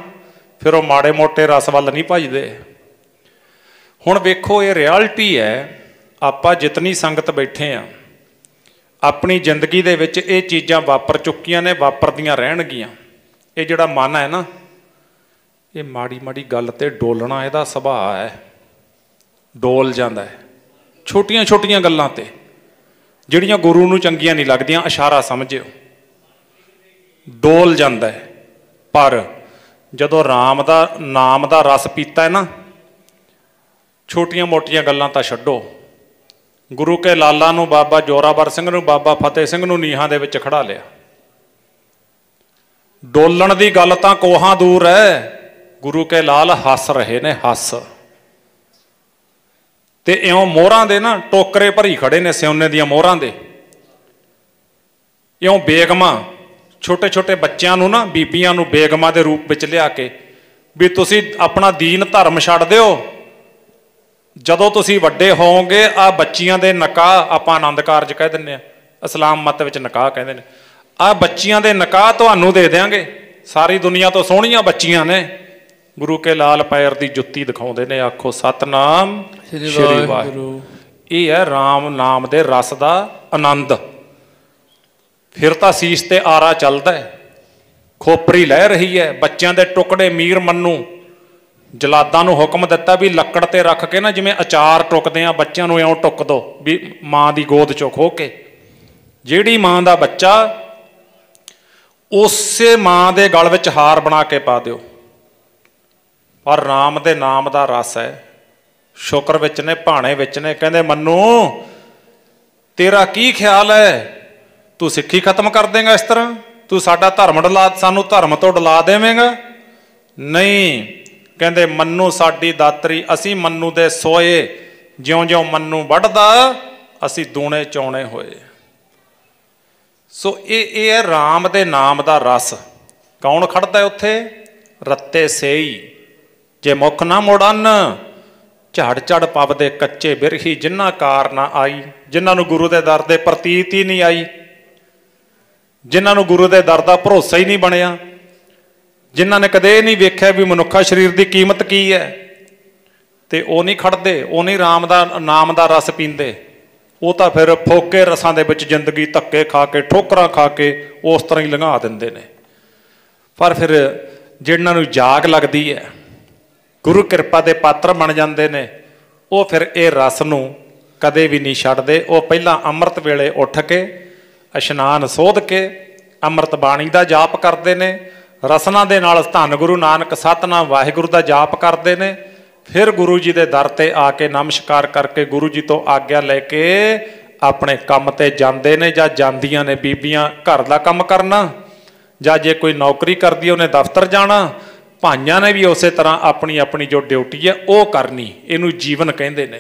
ਫਿਰ ਉਹ ਮਾੜੇ ਮੋਟੇ ਰਸ ਵੱਲ ਨਹੀਂ ਭੱਜਦੇ। ਹੁਣ ਵੇਖੋ ਇਹ ਰਿਐਲਿਟੀ ਹੈ। ਆਪਾਂ ਜਿਤਨੀ ਸੰਗਤ ਬੈਠੇ ਆ ਆਪਣੀ ਜ਼ਿੰਦਗੀ ਦੇ ਵਿੱਚ ਇਹ ਚੀਜ਼ਾਂ ਵਾਪਰ ਚੁੱਕੀਆਂ ਨੇ, ਵਾਪਰਦੀਆਂ ਰਹਿਣਗੀਆਂ। ਇਹ ਜਿਹੜਾ ਮਨ ਹੈ ਨਾ ਇਹ ਮਾੜੀ ਮਾੜੀ ਗੱਲ ਤੇ ਡੋਲਣਾ ਇਹਦਾ ਸੁਭਾਅ ਹੈ, ਡੋਲ ਜਾਂਦਾ ਹੈ। ਛੋਟੀਆਂ ਛੋਟੀਆਂ ਗੱਲਾਂ ਤੇ ਜਿਹੜੀਆਂ ਗੁਰੂ ਨੂੰ ਚੰਗੀਆਂ ਨਹੀਂ ਲੱਗਦੀਆਂ ਇਸ਼ਾਰਾ ਸਮਝਿਓ, ਡੋਲ ਜਾਂਦਾ ਹੈ। ਪਰ ਜਦੋਂ ਰਾਮ ਦਾ ਨਾਮ ਦਾ ਰਸ ਪੀਤਾ ਹੈ ਨਾ, ਛੋਟੀਆਂ ਮੋਟੀਆਂ ਗੱਲਾਂ ਤਾਂ ਛੱਡੋ। ਗੁਰੂ ਕੇ ਲਾਲਾਂ ਨੂੰ, ਬਾਬਾ ਜੋਰਾਵਰ ਸਿੰਘ ਨੂੰ, ਬਾਬਾ ਫਤਿਹ ਸਿੰਘ ਨੂੰ ਨੀਹਾਂ ਦੇ ਵਿੱਚ ਖੜਾ ਲਿਆ। ਡੋਲਣ ਦੀ ਗੱਲ ਤਾਂ ਕੋਹਾਂ ਦੂਰ ਹੈ। ਗੁਰੂ ਕੇ ਲਾਲ ਹੱਸ ਰਹੇ ਨੇ, ਹੱਸ ਤੇ ਇਉਂ ਮੋਹਰਾਂ ਦੇ ਨਾ ਟੋਕਰੇ ਭਰੀ ਖੜੇ ਨੇ, ਸਿਉਨੇ ਦੀਆਂ ਮੋਹਰਾਂ ਦੇ। ਇਉਂ ਬੇਗਮਾਂ ਛੋਟੇ ਛੋਟੇ ਬੱਚਿਆਂ ਨੂੰ ਨਾ, ਬੀਬੀਆਂ ਨੂੰ ਬੇਗਮਾਂ ਦੇ ਰੂਪ ਵਿੱਚ ਲਿਆ ਕੇ ਵੀ ਤੁਸੀਂ ਆਪਣਾ ਦੀਨ ਧਰਮ ਛੱਡ ਦਿਓ, ਜਦੋਂ ਤੁਸੀਂ ਵੱਡੇ ਹੋਵੋਗੇ ਆ ਬੱਚੀਆਂ ਦੇ ਨਿਕਾਹ, ਆਪਾਂ ਆਨੰਦ ਕਾਰਜ ਕਹਿ ਦਿੰਦੇ ਆ, ਇਸਲਾਮ ਮਤ ਵਿੱਚ ਨਿਕਾਹ ਕਹਿੰਦੇ ਨੇ, ਆ ਬੱਚੀਆਂ ਦੇ ਨਿਕਾਹ ਤੁਹਾਨੂੰ ਦੇ ਦਿਆਂਗੇ। ਸਾਰੀ ਦੁਨੀਆ ਤੋਂ ਸੋਹਣੀਆਂ ਬੱਚੀਆਂ ਨੇ। ਗੁਰੂ ਕੇ ਲਾਲ ਪੈਰ ਦੀ ਜੁੱਤੀ ਦਿਖਾਉਂਦੇ ਨੇ, ਆਖੋ ਸਤਨਾਮ ਸ਼੍ਰੀ ਵਾਹਿਗੁਰੂ। ਇਹ ਹੈ ਰਾਮ ਨਾਮ ਦੇ ਰਸ ਦਾ ਆਨੰਦ। ਫਿਰ ਤਾਂ ਸੀਸ ਤੇ ਆਰਾ ਚੱਲਦਾ ਹੈ, ਖੋਪਰੀ ਲਹਿ ਰਹੀ ਹੈ। ਬੱਚਿਆਂ ਦੇ ਟੁਕੜੇ ਮੀਰ ਮੰਨੂ ਜਲਾਦਾਂ ਨੂੰ ਹੁਕਮ ਦਿੱਤਾ ਵੀ ਲੱਕੜ ਤੇ ਰੱਖ ਕੇ ਨਾ, ਜਿਵੇਂ ਅਚਾਰ ਟੁਕਦੇ ਆ ਬੱਚਿਆਂ ਨੂੰ, ਇਉਂ ਟੁੱਕ ਦੋ ਵੀ ਮਾਂ ਦੀ ਗੋਦ ਚੋਂ ਖੋਹ ਕੇ। ਜਿਹੜੀ ਮਾਂ ਦਾ ਬੱਚਾ ਉਸੇ ਮਾਂ ਦੇ ਗਲ ਵਿੱਚ ਹਾਰ ਬਣਾ ਕੇ ਪਾ ਦਿਓ। ਪਰ ਰਾਮ ਦੇ ਨਾਮ ਦਾ ਰਸ ਹੈ, ਸ਼ੁਕਰ ਵਿੱਚ ਨੇ, ਭਾਣੇ ਵਿੱਚ ਨੇ। ਕਹਿੰਦੇ ਮੰਨੂ ਤੇਰਾ ਕੀ ਖਿਆਲ ਹੈ, ਤੂੰ ਸਿੱਖੀ ਖਤਮ ਕਰ ਦੇਂਗਾ ਇਸ ਤਰ੍ਹਾਂ? ਤੂੰ ਸਾਡਾ ਧਰਮ ਡਲਾ, ਸਾਨੂੰ ਧਰਮ ਤੋਂ ਡਲਾ ਦੇਵੇਂਗਾ? ਨਹੀਂ, ਕਹਿੰਦੇ ਮੰਨੂ ਸਾਡੀ ਦਾਤਰੀ, ਅਸੀਂ ਮੰਨੂ ਦੇ ਸੋਏ, ਜਿਉਂ-ਜਿਉਂ ਮੰਨੂ ਵੱਢਦਾ ਅਸੀਂ ਦੂਣੇ ਚੌਣੇ ਹੋਏ। ਸੋ ਇਹ ਹੈ ਰਾਮ ਦੇ ਨਾਮ ਦਾ ਰਸ। ਕੌਣ ਖੜਦਾ ਉੱਥੇ? ਰੱਤੇ ਸੇਈ ਜੇ ਮੁੱਖ ਨਾ ਮੋੜਨ, ਝੜ ਝੜ ਪਵਦੇ ਕੱਚੇ ਬਿਰਹੀ, ਜਿਨ੍ਹਾਂ ਕਾਰ ਨਾ ਆਈ, ਜਿਨ੍ਹਾਂ ਨੂੰ ਗੁਰੂ ਦੇ ਦਰ ਦੇ ਪ੍ਰਤੀਤ ਹੀ ਨਹੀਂ ਆਈ, ਜਿਨ੍ਹਾਂ ਨੂੰ ਗੁਰੂ ਦੇ ਦਰ ਦਾ ਭਰੋਸਾ ਹੀ ਨਹੀਂ ਬਣਿਆ, ਜਿਨ੍ਹਾਂ ਨੇ ਕਦੇ ਨਹੀਂ ਵੇਖਿਆ ਵੀ ਮਨੁੱਖਾ ਸਰੀਰ ਦੀ ਕੀਮਤ ਕੀ ਹੈ, ਤੇ ਉਹ ਨਹੀਂ ਖੜਦੇ, ਉਹ ਨਹੀਂ ਰਾਮ ਦਾ ਨਾਮ ਦਾ ਰਸ ਪੀਂਦੇ। ਉਹ ਤਾਂ ਫਿਰ ਫੋਕੇ ਰਸਾਂ ਦੇ ਵਿੱਚ ਜ਼ਿੰਦਗੀ ਧੱਕੇ ਖਾ ਕੇ, ਠੋਕਰਾਂ ਖਾ ਕੇ ਉਸ ਤਰ੍ਹਾਂ ਹੀ ਲੰਘਾ ਦਿੰਦੇ ਨੇ। ਪਰ ਫਿਰ ਜਿਹਨਾਂ ਨੂੰ ਜਾਗ ਲੱਗਦੀ ਹੈ, ਗੁਰੂ ਕਿਰਪਾ ਦੇ ਪਾਤਰ ਬਣ ਜਾਂਦੇ ਨੇ, ਉਹ ਫਿਰ ਇਹ ਰਸ ਨੂੰ ਕਦੇ ਵੀ ਨਹੀਂ ਛੱਡਦੇ। ਉਹ ਪਹਿਲਾਂ ਅੰਮ੍ਰਿਤ ਵੇਲੇ ਉੱਠ ਕੇ ਇਸ਼ਨਾਨ ਸੋਧ ਕੇ ਅੰਮ੍ਰਿਤ ਬਾਣੀ ਦਾ ਜਾਪ ਕਰਦੇ ਨੇ, ਰਸਨਾ ਦੇ ਨਾਲ ਧੰਨ ਗੁਰੂ ਨਾਨਕ ਸਤਿਨਾਮ ਵਾਹਿਗੁਰੂ ਦਾ ਜਾਪ ਕਰਦੇ ਨੇ। ਫਿਰ ਗੁਰੂ ਜੀ ਦੇ ਦਰ ਤੇ ਆ ਕੇ ਨਮਸਕਾਰ ਕਰਕੇ ਗੁਰੂ ਜੀ ਤੋਂ ਆਗਿਆ ਲੈ ਕੇ ਆਪਣੇ ਕੰਮ ਤੇ ਜਾਂਦੇ ਨੇ, ਜਾਂ ਜਾਂਦੀਆਂ ਨੇ ਬੀਬੀਆਂ ਘਰ ਦਾ ਕੰਮ ਕਰਨਾ, ਜਾਂ ਜੇ ਕੋਈ ਨੌਕਰੀ ਕਰਦੀ ਉਹਨੇ ਦਫ਼ਤਰ ਜਾਣਾ। ਭਾਈਆਂ ਨੇ ਵੀ ਉਸੇ ਤਰ੍ਹਾਂ ਆਪਣੀ ਆਪਣੀ ਜੋ ਡਿਊਟੀ ਹੈ ਉਹ ਕਰਨੀ। ਇਹਨੂੰ ਜੀਵਨ ਕਹਿੰਦੇ ਨੇ,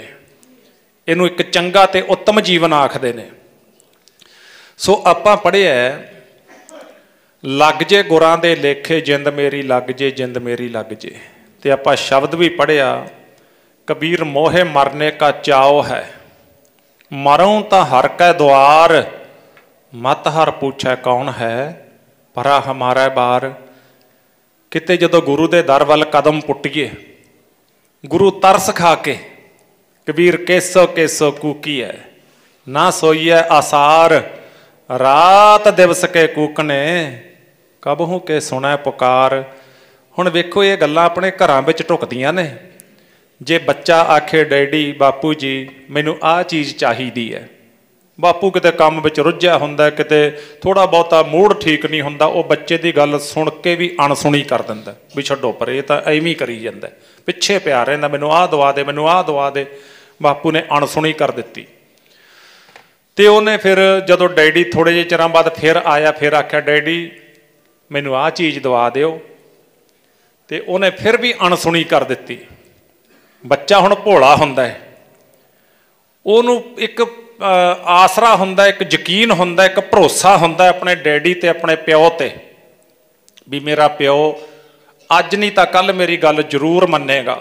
ਇਹਨੂੰ ਇੱਕ ਚੰਗਾ ਤੇ ਉੱਤਮ ਜੀਵਨ ਆਖਦੇ ਨੇ। ਸੋ ਆਪਾਂ ਪੜ੍ਹਿਆ ਲੱਗ ਜੇ ਗੁਰਾਂ ਦੇ ਲੇਖੇ, ਜਿੰਦ ਮੇਰੀ ਲੱਗ ਜੇ, ਜਿੰਦ ਮੇਰੀ ਲੱਗ ਜੇ। ਤੇ ਆਪਾਂ ਸ਼ਬਦ ਵੀ ਪੜ੍ਹਿਆ, ਕਬੀਰ ਮੋਹੇ ਮਰਨੇ ਕਾ ਚਾਓ ਹੈ, ਮਰੂੰ ਤਾਂ ਹਰ ਕੈ ਦੁਆਰ, ਮਤ ਹਰ ਪੁੱਛੈ ਕੌਣ ਹੈ, ਭਰਾ ਹਮਾਰਾ ਬਾਰ। ਕਿਤੇ ਜਦੋਂ ਗੁਰੂ ਦੇ ਦਰ ਵੱਲ ਕਦਮ ਪੁੱਟੀਏ, ਗੁਰੂ ਤਰਸ ਖਾ ਕੇ कबीर केसो केसो कूकी है, ना सोईए आसार, रात दिवस के कूकने, कबहू के सुनै पुकार। हुण वेखो ये गल्लां अपने घरां विच ढुकदियां ने। जे बच्चा आखे डैडी बापू जी मैनू आ चीज़ चाहिदी है, बापू किते काम विच रुझिया हुंदा, किते थोड़ा बहुता मूड ठीक नहीं हुंदा, वो बच्चे की गल सुन के भी अणसुणी कर दिंदा भी छड्डो पर ये तां एवें ही करी जांदा, पिछे पिया रहिंदा मैनू आ दवा दे मैनू आ दवा दे। बापू ने अणसुणी कर दित्ती ते उहने फिर जदों डैडी थोड़े जे चिरां बाद फिर आया, फिर आख्या डैडी मैनू आ चीज़ दवा दिओ, ते उहने फिर भी अणसुणी कर दित्ती। बच्चा हुण भोला हुंदा है, उहनूं एक आसरा हुंदा, एक यकीन हुंदा, एक भरोसा हुंदा अपने डैडी ते अपने प्यो ते भी मेरा प्यो अज नहीं तां कल मेरी गल जरूर मन्नेगा।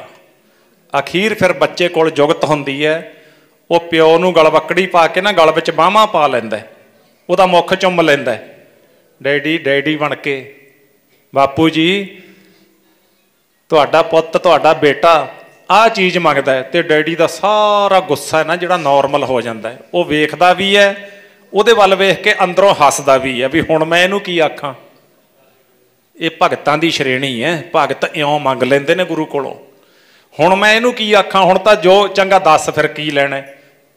अखीर फिर बच्चे कोल जुगत हुंदी है, वो प्यो नूं गलवकड़ी पा के ना गल विच बाहां पा लैंदा, उहदा मुख चुम लैंदा, डैडी डैडी बन के बापू जी तुहाडा पुत्त तुहाडा बेटा आ चीज़ मंगदा है। ते डैडी का सारा गुस्सा है ना जिहड़ा नॉर्मल हो जाता है, वो वेखदा भी है, उहदे वल वेख के अंदरों हसदा भी है भी हुण मैं इहनूं की आखां। ये भगतां दी श्रेणी है, भगत इउं मंग लैंदे ने गुरु कोलों, हुण मैं इहनूं की आखां, हुण तां जो चंगा दस फिर की लैणा।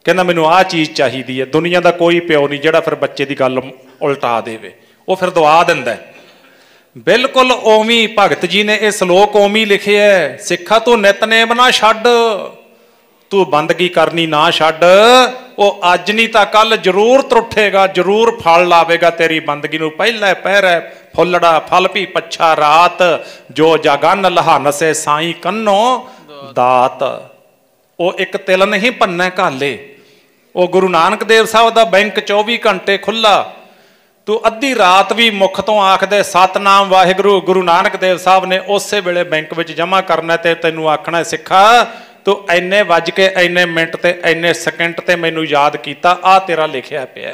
कहंदा मैनूं आ चीज़ चाहिदी है। दुनिया का कोई प्यो नहीं जिहड़ा फिर बच्चे की गल उल्टा देवे, वो फिर दवा दिंदा है। बिल्कुल ओवी भगत जी ने यह सलोक ओवी लिखे है, सिखा तू नितनेम ना छड्ड, तू बंदगी करनी ना छड्ड, वो अज नहीं तां कल जरूर त्रुठेगा, जरूर फल लावेगा तेरी बंदगी नूं। पहले पैर फुलड़ा फल भी पच्छा रात, जो जागन लहान से साई कन्नो दात। वो एक तिल नहीं भन्ने घाले। वो गुरु नानक देव साहब का बैंक 24 घंटे खुला, तू अद्धी रात भी मुख तो आखदे सतनाम वाहिगुरू, गुरु नानक देव साहब ने उस वेले बैंक में जमा करना, ते तैनू आखना सिखा तू इन्ने वज के इन्ने मिनट ते इन्ने सेकंड ते मैनू याद किया, आ तेरा लिखिया पिया।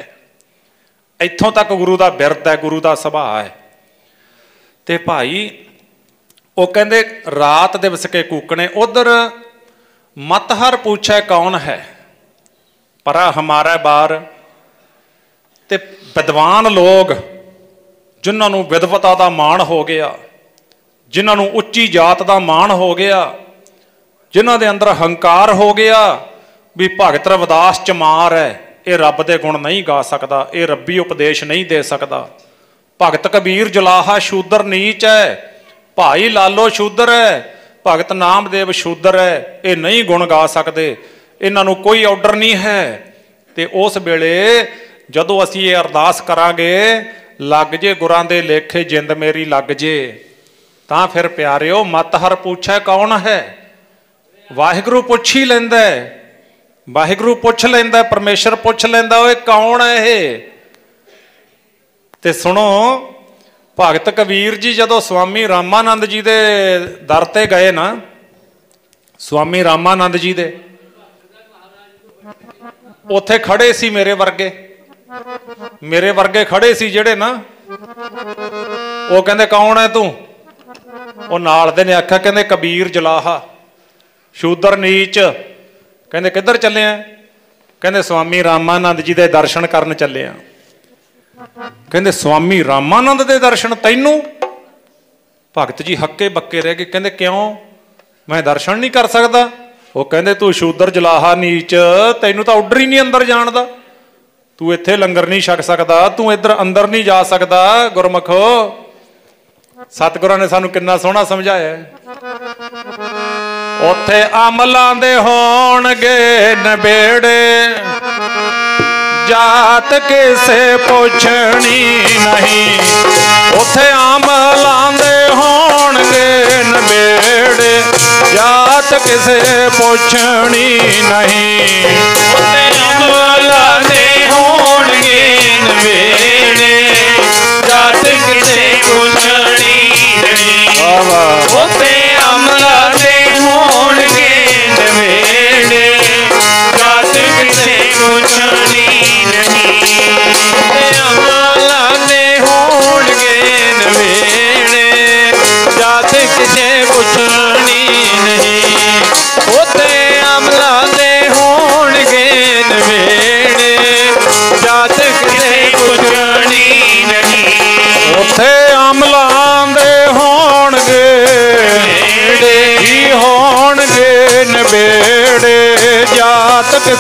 इत्थों तक गुरु का बिरद है, गुरु का सुभाव है। ते भाई वो कहते रात दिवस के कूकने, उधर मतहर पूछे कौन है, परा हमारा बार। ते विद्वान लोग जिन्होंने विद्वता का मान हो गया, जिन्होंने उच्ची जात का मान हो गया, जिन्हों के अंदर हंकार हो गया भी भगत रविदास चमार है, ये रब के गुण नहीं गा सकता, ये रब्बी उपदेश नहीं दे सकता। भगत कबीर जलाहा शूदर नीच है, भाई लालो शूदर है, भगत नामदेव शूदर है, ये नहीं गुण गा सकते, इन्हों कोई ऑर्डर नहीं है। तो उस वेले जदों असीं ये अरदास करांगे, लग जे गुरां दे लेखे जिंद मेरी लग जे, तां फिर प्यारिओ मतहर पूछे कौन है, वाहिगुरू पुछ ही लैंदा है, वाहिगुरू पुछ लैंदा, परमेश्वर पुछ लैंदा ओए कौन है ये। ते सुनो भगत कबीर जी जदों स्वामी रामानंद जी दे दर ते गए ना, स्वामी रामानंद जी दे उत्थे खड़े सी मेरे वर्गे खड़े सी जेड़े ना, वो कहंदे कौन है तू, वो नाल दे ने आख्या कहंदे कबीर जलाहा शूदर नीच। कहंदे किधर चले हैं, कहंदे स्वामी रामानंद जी दे दर्शन करन चले हैं। कहंदे स्वामी रामानंद दे दर्शन तैनू? भगत जी हक्के बक्के रह गए, कहंदे क्यों मैं दर्शन नहीं कर सकता? वो कहंदे तू शूदर जलाहा नीच, तैनू तो ऑर्डर ही नहीं अंदर जाण दा, तू इत्थे लंगर नहीं छक सकता, तू इधर अंदर नहीं जा सकता। गुरमुखो सतगुरां ने सानू किन्ना सोहना समझाया। उत्थे अमलां दे होणगे नबेड़े, जात किसे पुछनी नहीं, उत्थे अमलां दे होणगे नबेड़े, जात किसे पुछनी नहीं। उत्थे अमलां दे होणगे नबेड़े, जात किसे पुछनी नहीं। उत्थे अमलां दे होणगे नबेड़े, जात किसे पुछनी नहीं। उत्थे अमलां दे होणगे नबेड़े, जात किसे पुछनी नहीं। उत्थे अमलां दे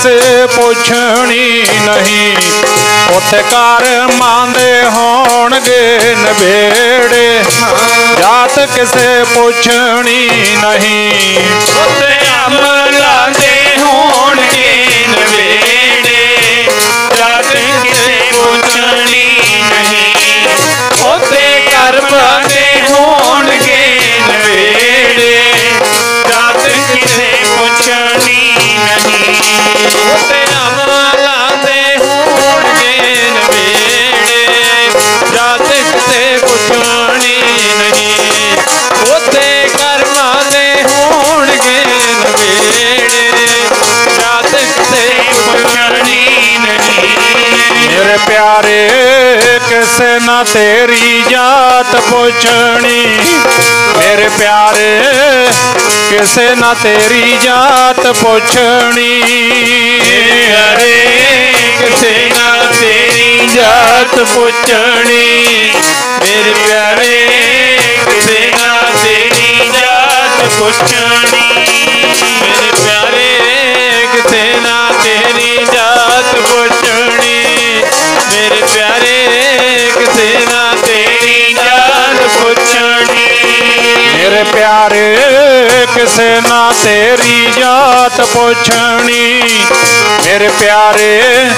ਕਿਸੇ ਪੁੱਛਣੀ ਨਹੀਂ। ਉੱਥੇ ਕਰਮਾਂ ਦੇ ਹੋਣਗੇ ਨਵੇੜੇ, ਜਾਤ ਕਿਸੇ ਪੁੱਛਣੀ ਨਹੀਂ। ਉੱਥੇ ਅਮਲਾਂ ਦੇ ਹੋਣਗੇ ਨਵੇੜੇ, ਜਾਤ ਕਿਸੇ ਪੁੱਛਣੀ ਨਹੀਂ। ਉੱਥੇ ਕਰਮਾਂ ਦੇ ਹੋਣਗੇ ਨਵੇੜੇ, ਜਾਤ ਕਿਸੇ ਪੁੱਛਣੀ ਨਹੀਂ। ਉੱਥੇ ਅਮਲਾਂ ਦੇ ਹੋਣਗੇ ਨਵੇੜੇ, ਜਾਤ ਕਿਸੇ ਪੁੱਛਣੀ ਨਹੀਂ। ਉੱਥੇ ਕਰਮਾਂ ਦੇ ਹੋਣਗੇ ਨਵੇੜੇ, ਜਾਤ ਕਿਸੇ ਪੁੱਛਣੀ ਨਹੀਂ। ਮੇਰੇ ਪਿਆਰੇ ਕਿਸੇ ਨਾ ਤੇਰੀ ਜਾਤ ਪੁੱਛਣੀ, ਮੇਰੇ ਪਿਆਰੇ ਕਿਸੇ ਨਾ ਤੇਰੀ ਜਾਤ ਪੁੱਛਣੀ। ਪਿਆਰੇ ਕਿਸੇ ਨਾ ਤੇਰੀ ਜਾਤ ਪੁੱਛਣੀ, ਮੇਰੇ ਪਿਆਰੇ ਕਿਸੇ ਨਾ ਤੇਰੀ ਜਾਤ ਪੁੱਛਣੀ। ਮੇਰੇ ਪਿਆਰੇ ਕਿਸੇ ਨਾ ਤੇਰੀ ਜਾਤ ਪੁੱਛਣੀ, ਮੇਰੇ ਪਿਆਰੇ ਕਿਸੇ ਨਾ ਤੇਰੀ ਜਾਤ ਪੁੱਛਣੀ। ਮੇਰੇ ਪਿਆਰੇ ਕਿਸੇ ਨਾ ਤੇਰੀ ਜਾਤ ਪੁੱਛਣੀ, ਮੇਰੇ ਪਿਆਰੇ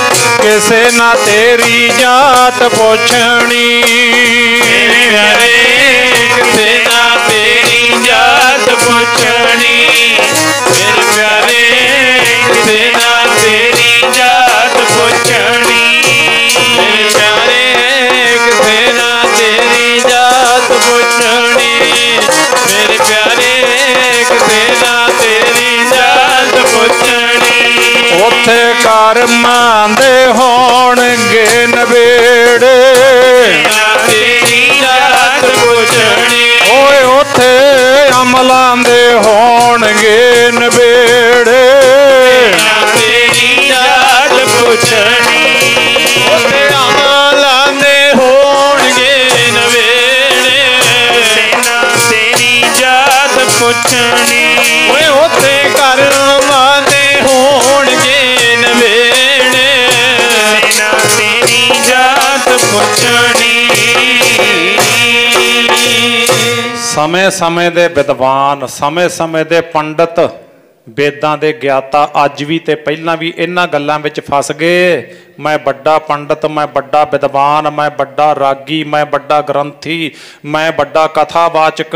ਕਿਸੇ ਨਾ ਤੇਰੀ ਜਾਤ ਪੁੱਛਣੀ। ਮੇਰੇ ਪਿਆਰੇ ਕਿਸੇ ਨਾ ਤੇਰੀ ਜਾਤ ਪੁੱਛਣੀ, ਮੇਰੇ ਪਿਆਰੇ ਕਿਸੇ ਨਾ ਤੇਰੀ ਜਾਤ ਪੁੱਛਣੀ। ਮੇਰੇ ਪਿਆਰੇ ਕਿਸੇ ਨਾ ਤੇਰੀ ਜਾਤ ਪੁੱਛਣੀ, ਮੇਰੇ ਪਿਆਰੇ ਕਿਸੇ ਨਾ ਤੇਰੀ ਜਾਤ ਪੁੱਛਣੀ। ਉੱਥੇ ਕਰਮਾਂ ਦੇ ਹੋਣਗੇ ਨਵੇੜੇ, ਤੇਰੀ ਜਾਤ ਪੁੱਛਣੀ। ਓਏ ਉੱਥੇ ਅਮਲਾਂ ਦੇ ਹੋਣਗੇ ਨਵੇੜੇ, ਤੇਰੀ ਜਾਤ ਪੁੱਛਣੀ। ਉੱਥੇ ਅਮਲਾਂ ਦੇ ਹੋਣਗੇ ਨਵੇੜੇ, ਤੇਰੀ ਜਾਤ ਪੁੱਛਣੀ। ਓਏ ਉੱਥੇ ਕਰਮਾਂ ਦੇ ਹੋਣਗੇ ਨਵੇੜੇ, ਤੇਰੀ ਜਾਤ ਪੁੱਛਣੀ। ਸਮੇਂ ਸਮੇਂ ਦੇ ਵਿਦਵਾਨ, ਸਮੇਂ ਸਮੇਂ ਦੇ ਪੰਡਤ, ਵੇਦਾਂ ਦੇ ਗਿਆਤਾ ਅੱਜ ਵੀ ਤੇ ਪਹਿਲਾਂ ਵੀ ਇਹਨਾਂ ਗੱਲਾਂ ਵਿੱਚ ਫਸ ਗਏ। ਮੈਂ ਵੱਡਾ ਪੰਡਤ, ਮੈਂ ਵੱਡਾ ਵਿਦਵਾਨ, ਮੈਂ ਵੱਡਾ ਰਾਗੀ, ਮੈਂ ਵੱਡਾ ਗ੍ਰੰਥੀ, ਮੈਂ ਵੱਡਾ ਕਥਾਵਾਚਕ,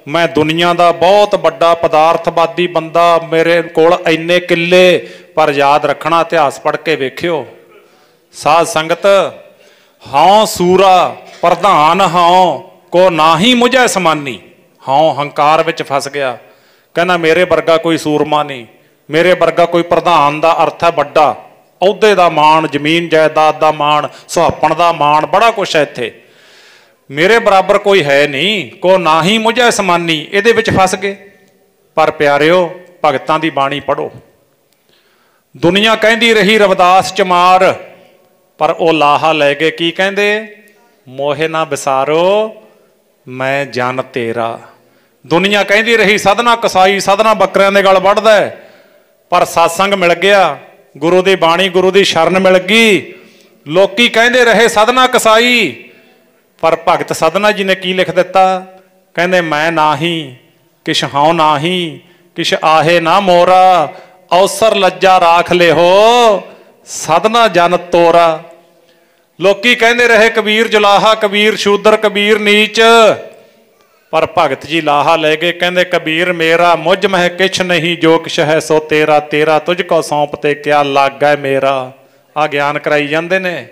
ਮੈਂ ਦੁਨੀਆ ਦਾ ਬਹੁਤ ਵੱਡਾ ਪਦਾਰਥਵਾਦੀ ਬੰਦਾ, ਮੇਰੇ ਕੋਲ ਇੰਨੇ ਕਿੱਲੇ। ਪਰ ਯਾਦ ਰੱਖਣਾ, ਇਤਿਹਾਸ ਪੜ੍ਹ ਕੇ ਵੇਖਿਓ ਸਾਧ ਸੰਗਤ, ਹਉ ਸੂਰਾ ਪ੍ਰਧਾਨ ਹਉ ਕੋ ਨਾਹੀ ਮੁਝੈ ਸਮਾਨੀ। ਹਉ ਹੰਕਾਰ ਵਿੱਚ ਫਸ ਗਿਆ, ਕਹਿੰਦਾ ਮੇਰੇ ਵਰਗਾ ਕੋਈ ਸੂਰਮਾ ਨਹੀਂ, ਮੇਰੇ ਵਰਗਾ ਕੋਈ ਪ੍ਰਧਾਨ ਦਾ ਅਰਥ ਹੈ ਵੱਡਾ, ਅਹੁਦੇ ਦਾ ਮਾਣ, ਜ਼ਮੀਨ ਜਾਇਦਾਦ ਦਾ ਮਾਣ, ਸੁਹਾਪਣ ਦਾ ਮਾਣ, ਬੜਾ ਕੁਛ ਹੈ ਇੱਥੇ, ਮੇਰੇ ਬਰਾਬਰ ਕੋਈ ਹੈ ਨਹੀਂ। ਕੋ ਨਾਹੀ ਮੁਝੈ ਸਮਾਨੀ, ਇਹਦੇ ਵਿੱਚ ਫਸ ਗਏ। ਪਰ ਪਿਆਰਿਓ, ਭਗਤਾਂ ਦੀ ਬਾਣੀ ਪੜ੍ਹੋ। ਦੁਨੀਆ ਕਹਿੰਦੀ ਰਹੀ ਰਵਿਦਾਸ ਚਮਾਰ, ਪਰ ਉਹ ਲਾਹਾ ਲੈ ਗਏ। ਕੀ ਕਹਿੰਦੇ? ਮੋਹਿ ਨਾ ਵਿਸਾਰੋ ਮੈਂ ਜਨ ਤੇਰਾ। ਦੁਨੀਆ ਕਹਿੰਦੀ ਰਹੀ ਸਾਧਨਾ ਕਸਾਈ, ਸਾਧਨਾ ਬੱਕਰਿਆਂ ਦੇ ਗਲ ਵੱਢਦਾ, ਪਰ ਸਤਸੰਗ ਮਿਲ ਗਿਆ, ਗੁਰੂ ਦੀ ਬਾਣੀ, ਗੁਰੂ ਦੀ ਸ਼ਰਨ ਮਿਲ ਗਈ। ਲੋਕੀ ਕਹਿੰਦੇ ਰਹੇ ਸਾਧਨਾ ਕਸਾਈ, ਪਰ ਭਗਤ ਸਾਧਨਾ ਜੀ ਨੇ ਕੀ ਲਿਖ ਦਿੱਤਾ? ਕਹਿੰਦੇ ਮੈਂ ਨਾਹੀ ਕਿਛ ਹਉ ਨਾਹੀ, ਕਿਛ ਆਹੇ ਨਾ ਮੋਰਾ, ਅਵਸਰ ਲੱਜਾ ਰਾਖ ਲਿਹੋ ਸਾਧਨਾ ਜਨ ਤੋਰਾ। ਲੋਕੀ ਕਹਿੰਦੇ ਰਹੇ ਕਬੀਰ ਜੁਲਾਹਾ, ਕਬੀਰ ਸ਼ੂਦਰ, ਕਬੀਰ ਨੀਚ, ਪਰ ਭਗਤ ਜੀ ਲਾਹਾ ਲੈ ਗਏ। ਕਹਿੰਦੇ ਕਬੀਰ ਮੇਰਾ ਮੁਝ ਮਹਿ ਕਿਛ ਨਹੀਂ, ਜੋ ਕਿਛ ਹੈ ਸੋ ਤੇਰਾ, ਤੇਰਾ ਤੁਝ ਕੋ ਸੌਂਪ ਤੇ ਕਿਆ ਲਾਗੈ ਮੇਰਾ। ਆ ਗਿਆਨ ਕਰਾਈ ਜਾਂਦੇ ਨੇ।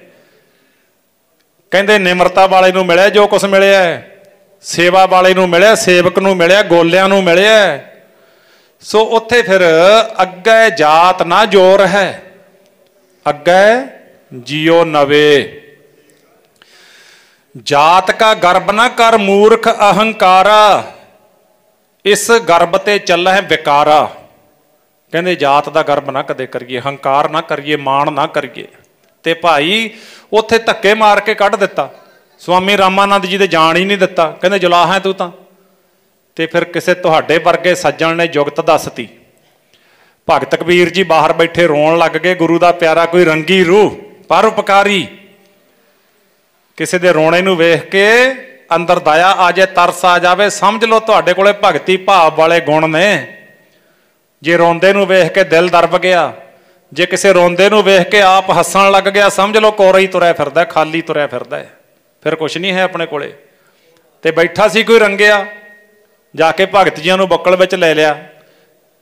ਕਹਿੰਦੇ ਨਿਮਰਤਾ ਵਾਲੇ ਨੂੰ ਮਿਲਿਆ ਜੋ ਕੁਛ ਮਿਲਿਆ, ਸੇਵਾ ਵਾਲੇ ਨੂੰ ਮਿਲਿਆ, ਸੇਵਕ ਨੂੰ ਮਿਲਿਆ, ਗੋਲਿਆਂ ਨੂੰ ਮਿਲਿਆ। ਸੋ ਉੱਥੇ ਫਿਰ ਅੱਗੇ ਜਾਤ ਨਾ ਜੋਰ ਹੈ, ਅੱਗੇ ਜਿਉ ਨਵੇ। ਜਾਤ ਕਾ ਗਰਬ ਨਾ ਕਰ ਮੂਰਖ ਅਹੰਕਾਰਾ, ਇਸ ਗਰਬ ਤੇ ਚੱਲਾ ਹੈ ਵਿਕਾਰਾ। ਕਹਿੰਦੇ ਜਾਤ ਦਾ ਗਰਬ ਨਾ ਕਦੇ ਕਰੀਏ, ਹੰਕਾਰ ਨਾ ਕਰੀਏ, ਮਾਣ ਨਾ ਕਰੀਏ। ਤੇ ਭਾਈ ਉੱਥੇ ਧੱਕੇ ਮਾਰ ਕੇ ਕੱਢ ਦਿੱਤਾ। ਸਵਾਮੀ ਰਾਮਾਨੰਦ ਜੀ ਦੇ ਜਾਣ ਹੀ ਨਹੀਂ ਦਿੱਤਾ। ਕਹਿੰਦੇ ਜੁਲਾਹਾ ਤੂੰ ਤਾਂ। ਤੇ ਫਿਰ ਕਿਸੇ ਤੁਹਾਡੇ ਵਰਗੇ ਸੱਜਣ ਨੇ ਜੁਗਤ ਦੱਸਤੀ, ਭਗਤ ਕਬੀਰ ਜੀ ਬਾਹਰ ਬੈਠੇ ਰੋਣ ਲੱਗ ਗਏ। ਗੁਰੂ ਦਾ ਪਿਆਰਾ ਕੋਈ ਰੰਗੀ ਰੂਹ ਪਰਉਪਕਾਰੀ, ਕਿਸੇ ਦੇ ਰੋਣੇ ਨੂੰ ਵੇਖ ਕੇ ਅੰਦਰ ਦਇਆ ਆ ਜਾਏ, ਤਰਸ ਆ ਜਾਵੇ, ਸਮਝ ਲਓ ਤੁਹਾਡੇ ਕੋਲੇ ਭਗਤੀ ਭਾਵ ਵਾਲੇ ਗੁਣ ਨੇ। ਜੇ ਰੋਂਦੇ ਨੂੰ ਵੇਖ ਕੇ ਦਿਲ ਦਰਬ ਗਿਆ, ਜੇ ਕਿਸੇ ਰੋਂਦੇ ਨੂੰ ਵੇਖ ਕੇ ਆਪ ਹੱਸਣ ਲੱਗ ਗਿਆ, ਸਮਝ ਲਓ ਕੋਰਾ ਹੀ ਤੁਰਿਆ ਫਿਰਦਾ, ਖਾਲੀ ਤੁਰਿਆ ਫਿਰਦਾ, ਫਿਰ ਕੁਛ ਨਹੀਂ ਹੈ ਆਪਣੇ ਕੋਲੇ। ਤੇ ਬੈਠਾ ਸੀ ਕੋਈ ਰੰਗਿਆ, ਜਾ ਕੇ ਭਗਤ ਜੀਆਂ ਨੂੰ ਬੁੱਕਲ ਵਿੱਚ ਲੈ ਲਿਆ।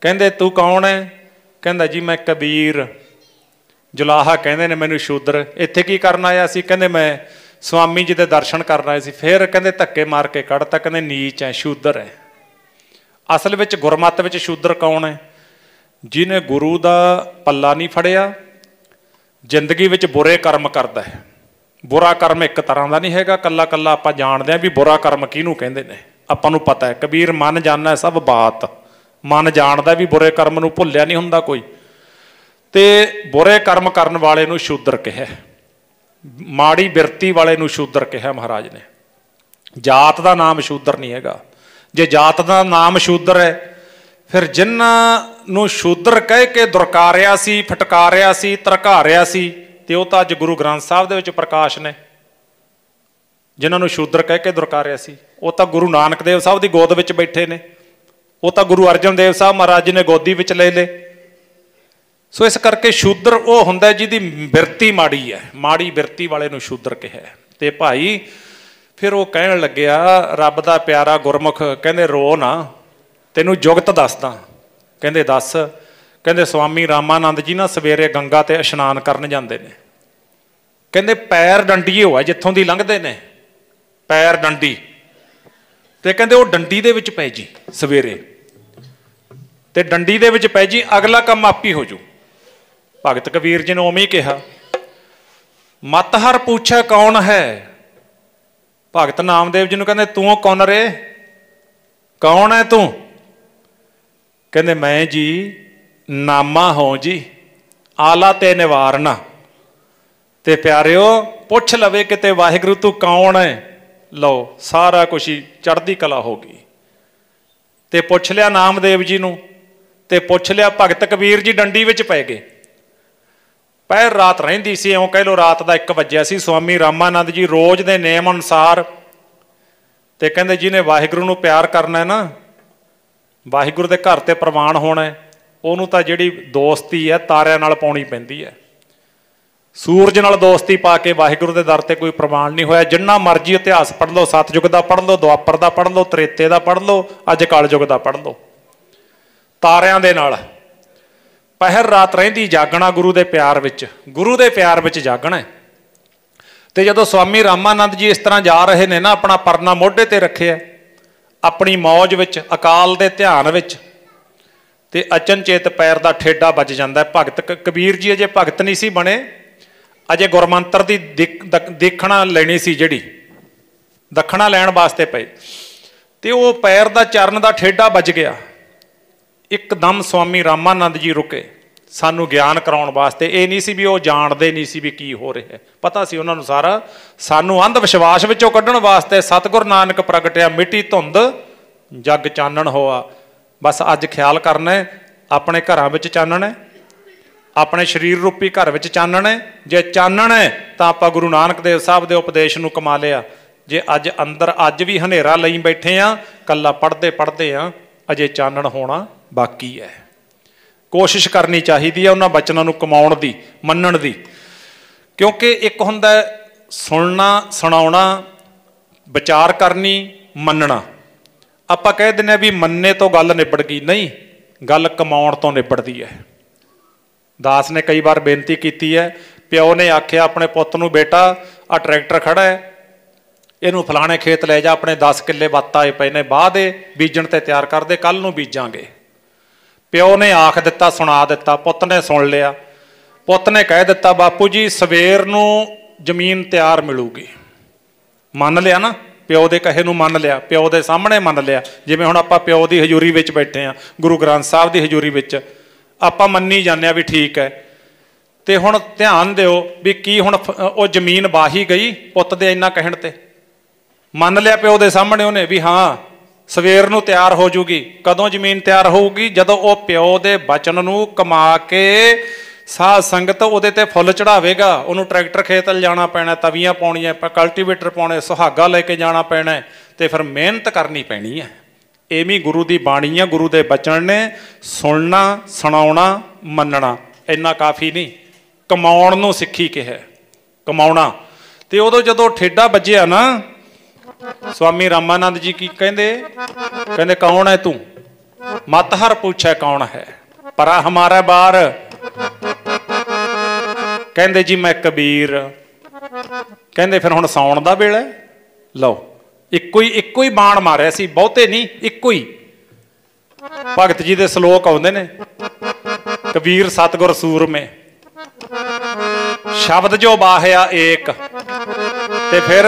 ਕਹਿੰਦੇ ਤੂੰ ਕੌਣ ਹੈ? ਕਹਿੰਦਾ ਜੀ ਮੈਂ ਕਬੀਰ। ਜੁਲਾਹਾ ਕਹਿੰਦੇ ਨੇ ਮੈਨੂੰ ਸ਼ੂਦਰ। ਇੱਥੇ ਕੀ ਕਰਨ ਆਇਆ ਸੀ? ਕਹਿੰਦੇ ਮੈਂ ਸਵਾਮੀ ਜੀ ਦੇ ਦਰਸ਼ਨ ਕਰਨ ਆਏ ਸੀ। ਫਿਰ ਕਹਿੰਦੇ ਧੱਕੇ ਮਾਰ ਕੇ ਕੱਢਤਾ, ਕਹਿੰਦੇ ਨੀਚ ਹੈ, ਸ਼ੂਦਰ ਹੈ। ਅਸਲ ਵਿੱਚ ਗੁਰਮੱਤ ਵਿੱਚ ਸ਼ੂਦਰ ਕੌਣ ਹੈ? ਜਿਹਨੇ ਗੁਰੂ ਦਾ ਪੱਲਾ ਨਹੀਂ ਫੜਿਆ, ਜ਼ਿੰਦਗੀ ਵਿੱਚ ਬੁਰੇ ਕਰਮ ਕਰਦਾ ਹੈ। ਬੁਰਾ ਕਰਮ ਇੱਕ ਤਰ੍ਹਾਂ ਦਾ ਨਹੀਂ ਹੈਗਾ, ਕੱਲਾ ਕੱਲਾ ਆਪਾਂ ਜਾਣਦੇ ਹਾਂ ਵੀ ਬੁਰਾ ਕਰਮ ਕਿਹਨੂੰ ਕਹਿੰਦੇ ਨੇ, ਆਪਾਂ ਨੂੰ ਪਤਾ ਹੈ। ਕਬੀਰ ਮਨ ਜਾਣਦਾ ਸਭ ਬਾਤ, ਮਨ ਜਾਣਦਾ ਵੀ ਬੁਰੇ ਕਰਮ ਨੂੰ ਭੁੱਲਿਆ ਨਹੀਂ ਹੁੰਦਾ ਕੋਈ। ਤੇ ਬੁਰੇ ਕਰਮ ਕਰਨ ਵਾਲੇ ਨੂੰ ਸ਼ੂਦਰ ਕਿਹਾ, ਮਾੜੀ ਬਿਰਤੀ ਵਾਲੇ ਨੂੰ ਸ਼ੂਦਰ ਕਿਹਾ ਮਹਾਰਾਜ ਨੇ। ਜਾਤ ਦਾ ਨਾਮ ਸ਼ੂਦਰ ਨਹੀਂ ਹੈਗਾ। ਜੇ ਜਾਤ ਦਾ ਨਾਮ ਸ਼ੂਦਰ ਹੈ, ਫਿਰ ਜਿਨ੍ਹਾਂ ਨੂੰ ਸ਼ੂਦਰ ਕਹਿ ਕੇ ਦੁਰਕਾਰਿਆ ਸੀ, ਫਟਕਾਰਿਆ ਸੀ, ਧਰਕਾਰਿਆ ਸੀ, ਤੇ ਉਹ ਤਾਂ ਅੱਜ ਗੁਰੂ ਗ੍ਰੰਥ ਸਾਹਿਬ ਦੇ ਵਿੱਚ ਪ੍ਰਕਾਸ਼ ਨੇ। ਜਿਨ੍ਹਾਂ ਨੂੰ ਸ਼ੂਦਰ ਕਹਿ ਕੇ ਦੁਰਕਾਰਿਆ ਸੀ, ਉਹ ਤਾਂ ਗੁਰੂ ਨਾਨਕ ਦੇਵ ਸਾਹਿਬ ਦੀ ਗੋਦ ਵਿੱਚ ਬੈਠੇ ਨੇ, ਉਹ ਤਾਂ ਗੁਰੂ ਅਰਜਨ ਦੇਵ ਸਾਹਿਬ ਮਹਾਰਾਜ ਜੀ ਨੇ ਗੋਦੀ ਵਿੱਚ ਲੈ ਲਏ। ਸੋ ਇਸ ਕਰਕੇ ਸ਼ੂਦਰ ਉਹ ਹੁੰਦਾ ਜਿਹਦੀ ਬਿਰਤੀ ਮਾੜੀ ਹੈ, ਮਾੜੀ ਬਿਰਤੀ ਵਾਲੇ ਨੂੰ ਸ਼ੂਦਰ ਕਿਹਾ। ਤੇ ਭਾਈ ਫਿਰ ਉਹ ਕਹਿਣ ਲੱਗਿਆ, ਰੱਬ ਦਾ ਪਿਆਰਾ ਗੁਰਮੁਖ, ਕਹਿੰਦੇ ਰੋ ਨਾ, ਤੈਨੂੰ ਜੁਗਤ ਦੱਸਦਾ। ਕਹਿੰਦੇ ਦੱਸ। ਕਹਿੰਦੇ ਸਵਾਮੀ ਰਾਮਾਨੰਦ ਜੀ ਨਾ ਸਵੇਰੇ ਗੰਗਾ ਤੇ ਇਸ਼ਨਾਨ ਕਰਨ ਜਾਂਦੇ ਨੇ। ਕਹਿੰਦੇ ਪੈਰ ਡੰਡੀਏ ਹੋਆ ਜਿੱਥੋਂ ਦੀ ਲੰਘਦੇ ਨੇ, ਪੈਰ ਡੰਡੀ, ਤੇ ਕਹਿੰਦੇ ਉਹ ਡੰਡੀ ਦੇ ਵਿੱਚ ਪੈ ਜੀ ਸਵੇਰੇ, ਤੇ ਡੰਡੀ ਦੇ ਵਿੱਚ ਪੈ ਜੀ, ਅਗਲਾ ਕੰਮ ਆਪੀ ਹੋ ਜੂ। ਭਗਤ ਕਬੀਰ ਜੀ ਨੇ ਉਵੇਂ ਹੀ ਕਿਹਾ। ਮਤ ਹਰ ਪੁੱਛੇ ਕੌਣ ਹੈ? ਭਗਤ ਨਾਮਦੇਵ ਜੀ ਨੂੰ ਕਹਿੰਦੇ ਤੂੰ ਕੌਣ ਰੇ? ਕੌਣ ਹੈ ਤੂੰ? ਕਹਿੰਦੇ ਮੈਂ ਜੀ ਨਾਮਾ ਹੋ ਜੀ, ਆਲਾ ਤੇ ਨਿਵਾਰਨਾ। ਤੇ ਪਿਆਰਿਓ ਪੁੱਛ ਲਵੇ ਕਿਤੇ ਵਾਹਿਗੁਰੂ ਤੂੰ ਕੌਣ ਹੈ, ਲਓ ਸਾਰਾ ਕੁਛ ਹੀ ਚੜ੍ਹਦੀ ਕਲਾ ਹੋ ਗਈ। ਤੇ ਪੁੱਛ ਲਿਆ ਨਾਮਦੇਵ ਜੀ ਨੂੰ, ਤੇ ਪੁੱਛ ਲਿਆ ਭਗਤ ਕਬੀਰ ਜੀ ਡੰਡੀ ਵਿੱਚ ਪੈ ਗਏ। ਪਹਿਰ ਰਾਤ ਰਹਿੰਦੀ ਸੀ, ਇਉਂ ਕਹਿ ਲਓ ਰਾਤ ਦਾ 1 ਵਜਿਆ ਸੀ। ਸਵਾਮੀ ਰਾਮਾਨੰਦ ਜੀ ਰੋਜ਼ ਦੇ ਨੇਮ ਅਨੁਸਾਰ, ਤੇ ਕਹਿੰਦੇ ਜਿਹਨੇ ਵਾਹਿਗੁਰੂ ਨੂੰ ਪਿਆਰ ਕਰਨਾ ਹੈ ਨਾ, ਵਾਹਿਗੁਰੂ ਦੇ ਘਰ ਤੇ ਪ੍ਰਵਾਨ ਹੋਣਾ ਹੈ, ਉਹਨੂੰ ਤਾਂ ਜਿਹੜੀ ਦੋਸਤੀ ਹੈ ਤਾਰਿਆਂ ਨਾਲ ਪਾਉਣੀ ਪੈਂਦੀ ਹੈ। ਸੂਰਜ ਨਾਲ ਦੋਸਤੀ ਪਾ ਕੇ ਵਾਹਿਗੁਰੂ ਦੇ ਦਰ ਤੇ ਕੋਈ ਪ੍ਰਵਾਨ ਨਹੀਂ ਹੋਇਆ। ਜਿੰਨਾ ਮਰਜ਼ੀ ਇਤਿਹਾਸ ਪੜ੍ਹ ਲਓ, ਸਤਯੁਗ ਦਾ ਪੜ੍ਹ ਲਓ, ਦੁਆਪਰ ਦਾ ਪੜ੍ਹ ਲਓ, ਤ੍ਰੇਤੇ ਦਾ ਪੜ੍ਹ ਲਓ, ਅੱਜ ਕਲਯੁਗ ਦਾ ਪੜ੍ਹ ਲਓ, ਤਾਰਿਆਂ ਦੇ ਨਾਲ ਪਹਿਰ ਰਾਤ ਰਹਿੰਦੀ ਜਾਗਣਾ ਗੁਰੂ ਦੇ ਪਿਆਰ ਵਿੱਚ, ਗੁਰੂ ਦੇ ਪਿਆਰ ਵਿੱਚ ਜਾਗਣਾ। ਤੇ ਜਦੋਂ ਸਵਾਮੀ ਰਾਮਾਨੰਦ ਜੀ ਇਸ ਤਰ੍ਹਾਂ ਜਾ ਰਹੇ ਨੇ ਨਾ, ਆਪਣਾ ਪਰਨਾ ਮੋਢੇ ਤੇ ਰੱਖਿਆ, ਆਪਣੀ ਮੌਜ ਵਿੱਚ, ਅਕਾਲ ਦੇ ਧਿਆਨ ਵਿੱਚ, ਤੇ ਅਚਨਚੇਤ ਪੈਰ ਦਾ ਠੇਡਾ ਵੱਜ ਜਾਂਦਾ। ਭਗਤ ਕਬੀਰ ਜੀ ਅਜੇ ਭਗਤ ਨਹੀਂ ਸੀ ਬਣੇ, ਅਜੇ ਗੁਰਮੰਤਰ ਦੀ ਦੇਖਣਾ ਲੈਣੀ ਸੀ, ਜਿਹੜੀ ਦੱਖਣਾ ਲੈਣ ਵਾਸਤੇ ਪਏ, ਤੇ ਉਹ ਪੈਰ ਦਾ ਚਰਨ ਦਾ ਠੇਡਾ ਵੱਜ ਗਿਆ। ਇੱਕਦਮ ਸਵਾਮੀ ਰਾਮਾਨੰਦ ਜੀ ਰੁਕੇ ਸਾਨੂੰ ਗਿਆਨ ਕਰਾਉਣ ਵਾਸਤੇ। ਇਹ ਨਹੀਂ ਸੀ ਵੀ ਉਹ ਜਾਣਦੇ ਨਹੀਂ ਸੀ ਵੀ ਕੀ ਹੋ ਰਿਹਾ, ਪਤਾ ਸੀ ਉਹਨਾਂ ਨੂੰ ਸਾਰਾ। ਸਾਨੂੰ ਅੰਧ ਵਿਸ਼ਵਾਸ ਵਿੱਚੋਂ ਕੱਢਣ ਵਾਸਤੇ ਸਤਿਗੁਰ ਨਾਨਕ ਪ੍ਰਗਟਿਆ, ਮਿੱਟੀ ਧੁੰਦ ਜਗ ਚਾਨਣ ਹੋਆ। ਬਸ ਅੱਜ ਖਿਆਲ ਕਰਨਾ ਹੈ, ਆਪਣੇ ਘਰਾਂ ਵਿੱਚ ਚਾਨਣ ਹੈ, ਆਪਣੇ ਸਰੀਰ ਰੂਪੀ ਘਰ ਵਿੱਚ ਚਾਨਣ ਹੈ। ਜੇ ਚਾਨਣ ਹੈ ਤਾਂ ਆਪਾਂ ਗੁਰੂ ਨਾਨਕ ਦੇਵ ਸਾਹਿਬ ਦੇ ਉਪਦੇਸ਼ ਨੂੰ ਕਮਾ ਲਿਆ। ਜੇ ਅੱਜ ਅੰਦਰ ਅੱਜ ਵੀ ਹਨੇਰਾ ਲਈ ਬੈਠੇ ਆ, ਕੱਲਾ ਪੜ੍ਹਦੇ ਪੜ੍ਹਦੇ ਆ, ਅਜੇ ਚਾਨਣ ਹੋਣਾ ਬਾਕੀ ਹੈ। ਕੋਸ਼ਿਸ਼ ਕਰਨੀ ਚਾਹੀਦੀ ਹੈ ਉਹਨਾਂ ਬਚਨਾਂ ਨੂੰ ਕਮਾਉਣ ਦੀ, ਮੰਨਣ ਦੀ। ਕਿਉਂਕਿ ਇੱਕ ਹੁੰਦਾ ਸੁਣਨਾ, ਸੁਣਾਉਣਾ, ਵਿਚਾਰ ਕਰਨੀ, ਮੰਨਣਾ। ਆਪਾਂ ਕਹਿ ਦਿੰਦੇ ਹਾਂ ਵੀ ਮੰਨੇ ਤੋਂ ਗੱਲ ਨਿਬੜ ਗਈ, ਨਹੀਂ, ਗੱਲ ਕਮਾਉਣ ਤੋਂ ਨਿਬੜਦੀ ਹੈ। ਦਾਸ ਨੇ ਕਈ ਵਾਰ ਬੇਨਤੀ ਕੀਤੀ ਹੈ, ਪਿਓ ਨੇ ਆਖਿਆ ਆਪਣੇ ਪੁੱਤ ਨੂੰ, ਬੇਟਾ ਆਹ ਟਰੈਕਟਰ ਖੜਾ ਹੈ, ਇਹਨੂੰ ਫਲਾਣੇ ਖੇਤ ਲੈ ਜਾ, ਆਪਣੇ 10 ਕਿੱਲੇ ਵੱਤ ਆਏ ਪਏ ਨੇ, ਬਾਅਦ ਦੇ ਬੀਜਣ ਤੇ ਤਿਆਰ ਕਰਦੇ, ਕੱਲ੍ਹ ਨੂੰ ਬੀਜਾਂਗੇ। ਪਿਓ ਨੇ ਆਖ ਦਿੱਤਾ, ਸੁਣਾ ਦਿੱਤਾ, ਪੁੱਤ ਨੇ ਸੁਣ ਲਿਆ। ਪੁੱਤ ਨੇ ਕਹਿ ਦਿੱਤਾ, ਬਾਪੂ ਜੀ ਸਵੇਰ ਨੂੰ ਜ਼ਮੀਨ ਤਿਆਰ ਮਿਲੂਗੀ। ਮੰਨ ਲਿਆ ਨਾ, ਪਿਓ ਦੇ ਕਹੇ ਨੂੰ ਮੰਨ ਲਿਆ, ਪਿਓ ਦੇ ਸਾਹਮਣੇ ਮੰਨ ਲਿਆ। ਜਿਵੇਂ ਹੁਣ ਆਪਾਂ ਪਿਓ ਦੀ ਹਜ਼ੂਰੀ ਵਿੱਚ ਬੈਠੇ ਹਾਂ, ਗੁਰੂ ਗ੍ਰੰਥ ਸਾਹਿਬ ਦੀ ਹਜ਼ੂਰੀ ਵਿੱਚ, ਆਪਾਂ ਮੰਨੀ ਜਾਂਦੇ ਹਾਂ ਵੀ ਠੀਕ ਹੈ। ਤੇ ਹੁਣ ਧਿਆਨ ਦਿਓ ਵੀ ਕੀ ਹੁਣ ਉਹ ਜ਼ਮੀਨ ਵਾਹੀ ਗਈ ਪੁੱਤ ਦੇ ਇੰਨਾ ਕਹਿਣ ਤੇ? ਮੰਨ ਲਿਆ ਪਿਓ ਦੇ ਸਾਹਮਣੇ ਉਹਨੇ ਵੀ ਹਾਂ ਸਵੇਰ ਨੂੰ ਤਿਆਰ ਹੋ ਜੂਗੀ। ਕਦੋਂ ਜ਼ਮੀਨ ਤਿਆਰ ਹੋਊਗੀ? ਜਦੋਂ ਉਹ ਪਿਓ ਦੇ ਬਚਨ ਨੂੰ ਕਮਾ ਕੇ ਸਾਧ ਸੰਗਤ ਉਹਦੇ ਤੇ ਫੁੱਲ ਚੜਾਵੇਗਾ। ਉਹਨੂੰ ਟਰੈਕਟਰ ਖੇਤ ਲਿਜਾਣਾ ਪੈਣਾ, ਤਵੀਆਂ ਪਾਉਣੀਆਂ, ਕਲਟੀਵੇਟਰ ਪਾਉਣੇ, ਸੁਹਾਗਾ ਲੈ ਕੇ ਜਾਣਾ ਪੈਣਾ, ਤੇ ਫਿਰ ਮਿਹਨਤ ਕਰਨੀ ਪੈਣੀ ਹੈ। ਐਵੇਂ ਗੁਰੂ ਦੀ ਬਾਣੀ ਆ, ਗੁਰੂ ਦੇ ਬਚਨ ਨੇ। ਸੁਣਨਾ, ਸੁਣਾਉਣਾ, ਮੰਨਣਾ ਇੰਨਾ ਕਾਫੀ ਨਹੀਂ। ਕਮਾਉਣ ਨੂੰ ਸਿੱਖੀ ਕਿਹਾ, ਕਮਾਉਣਾ। ਤੇ ਉਦੋਂ ਜਦੋਂ ਠੇਡਾ ਵੱਜਿਆ ਨਾ, स्वामी रामानंद जी की कहते कौन है तू? मत हर पूछे कौन है, परा हमारा बार। कहते जी मैं कबीर। कहते फिर हुण सौण दा वेला, लो इक्को ही बाण मारिया सी, बहुते नहीं, इक्को ही। भगत जी दे सलोक आउंदे ने, कबीर सतगुर सूर में शब्द जो बाहिया एक। ते फिर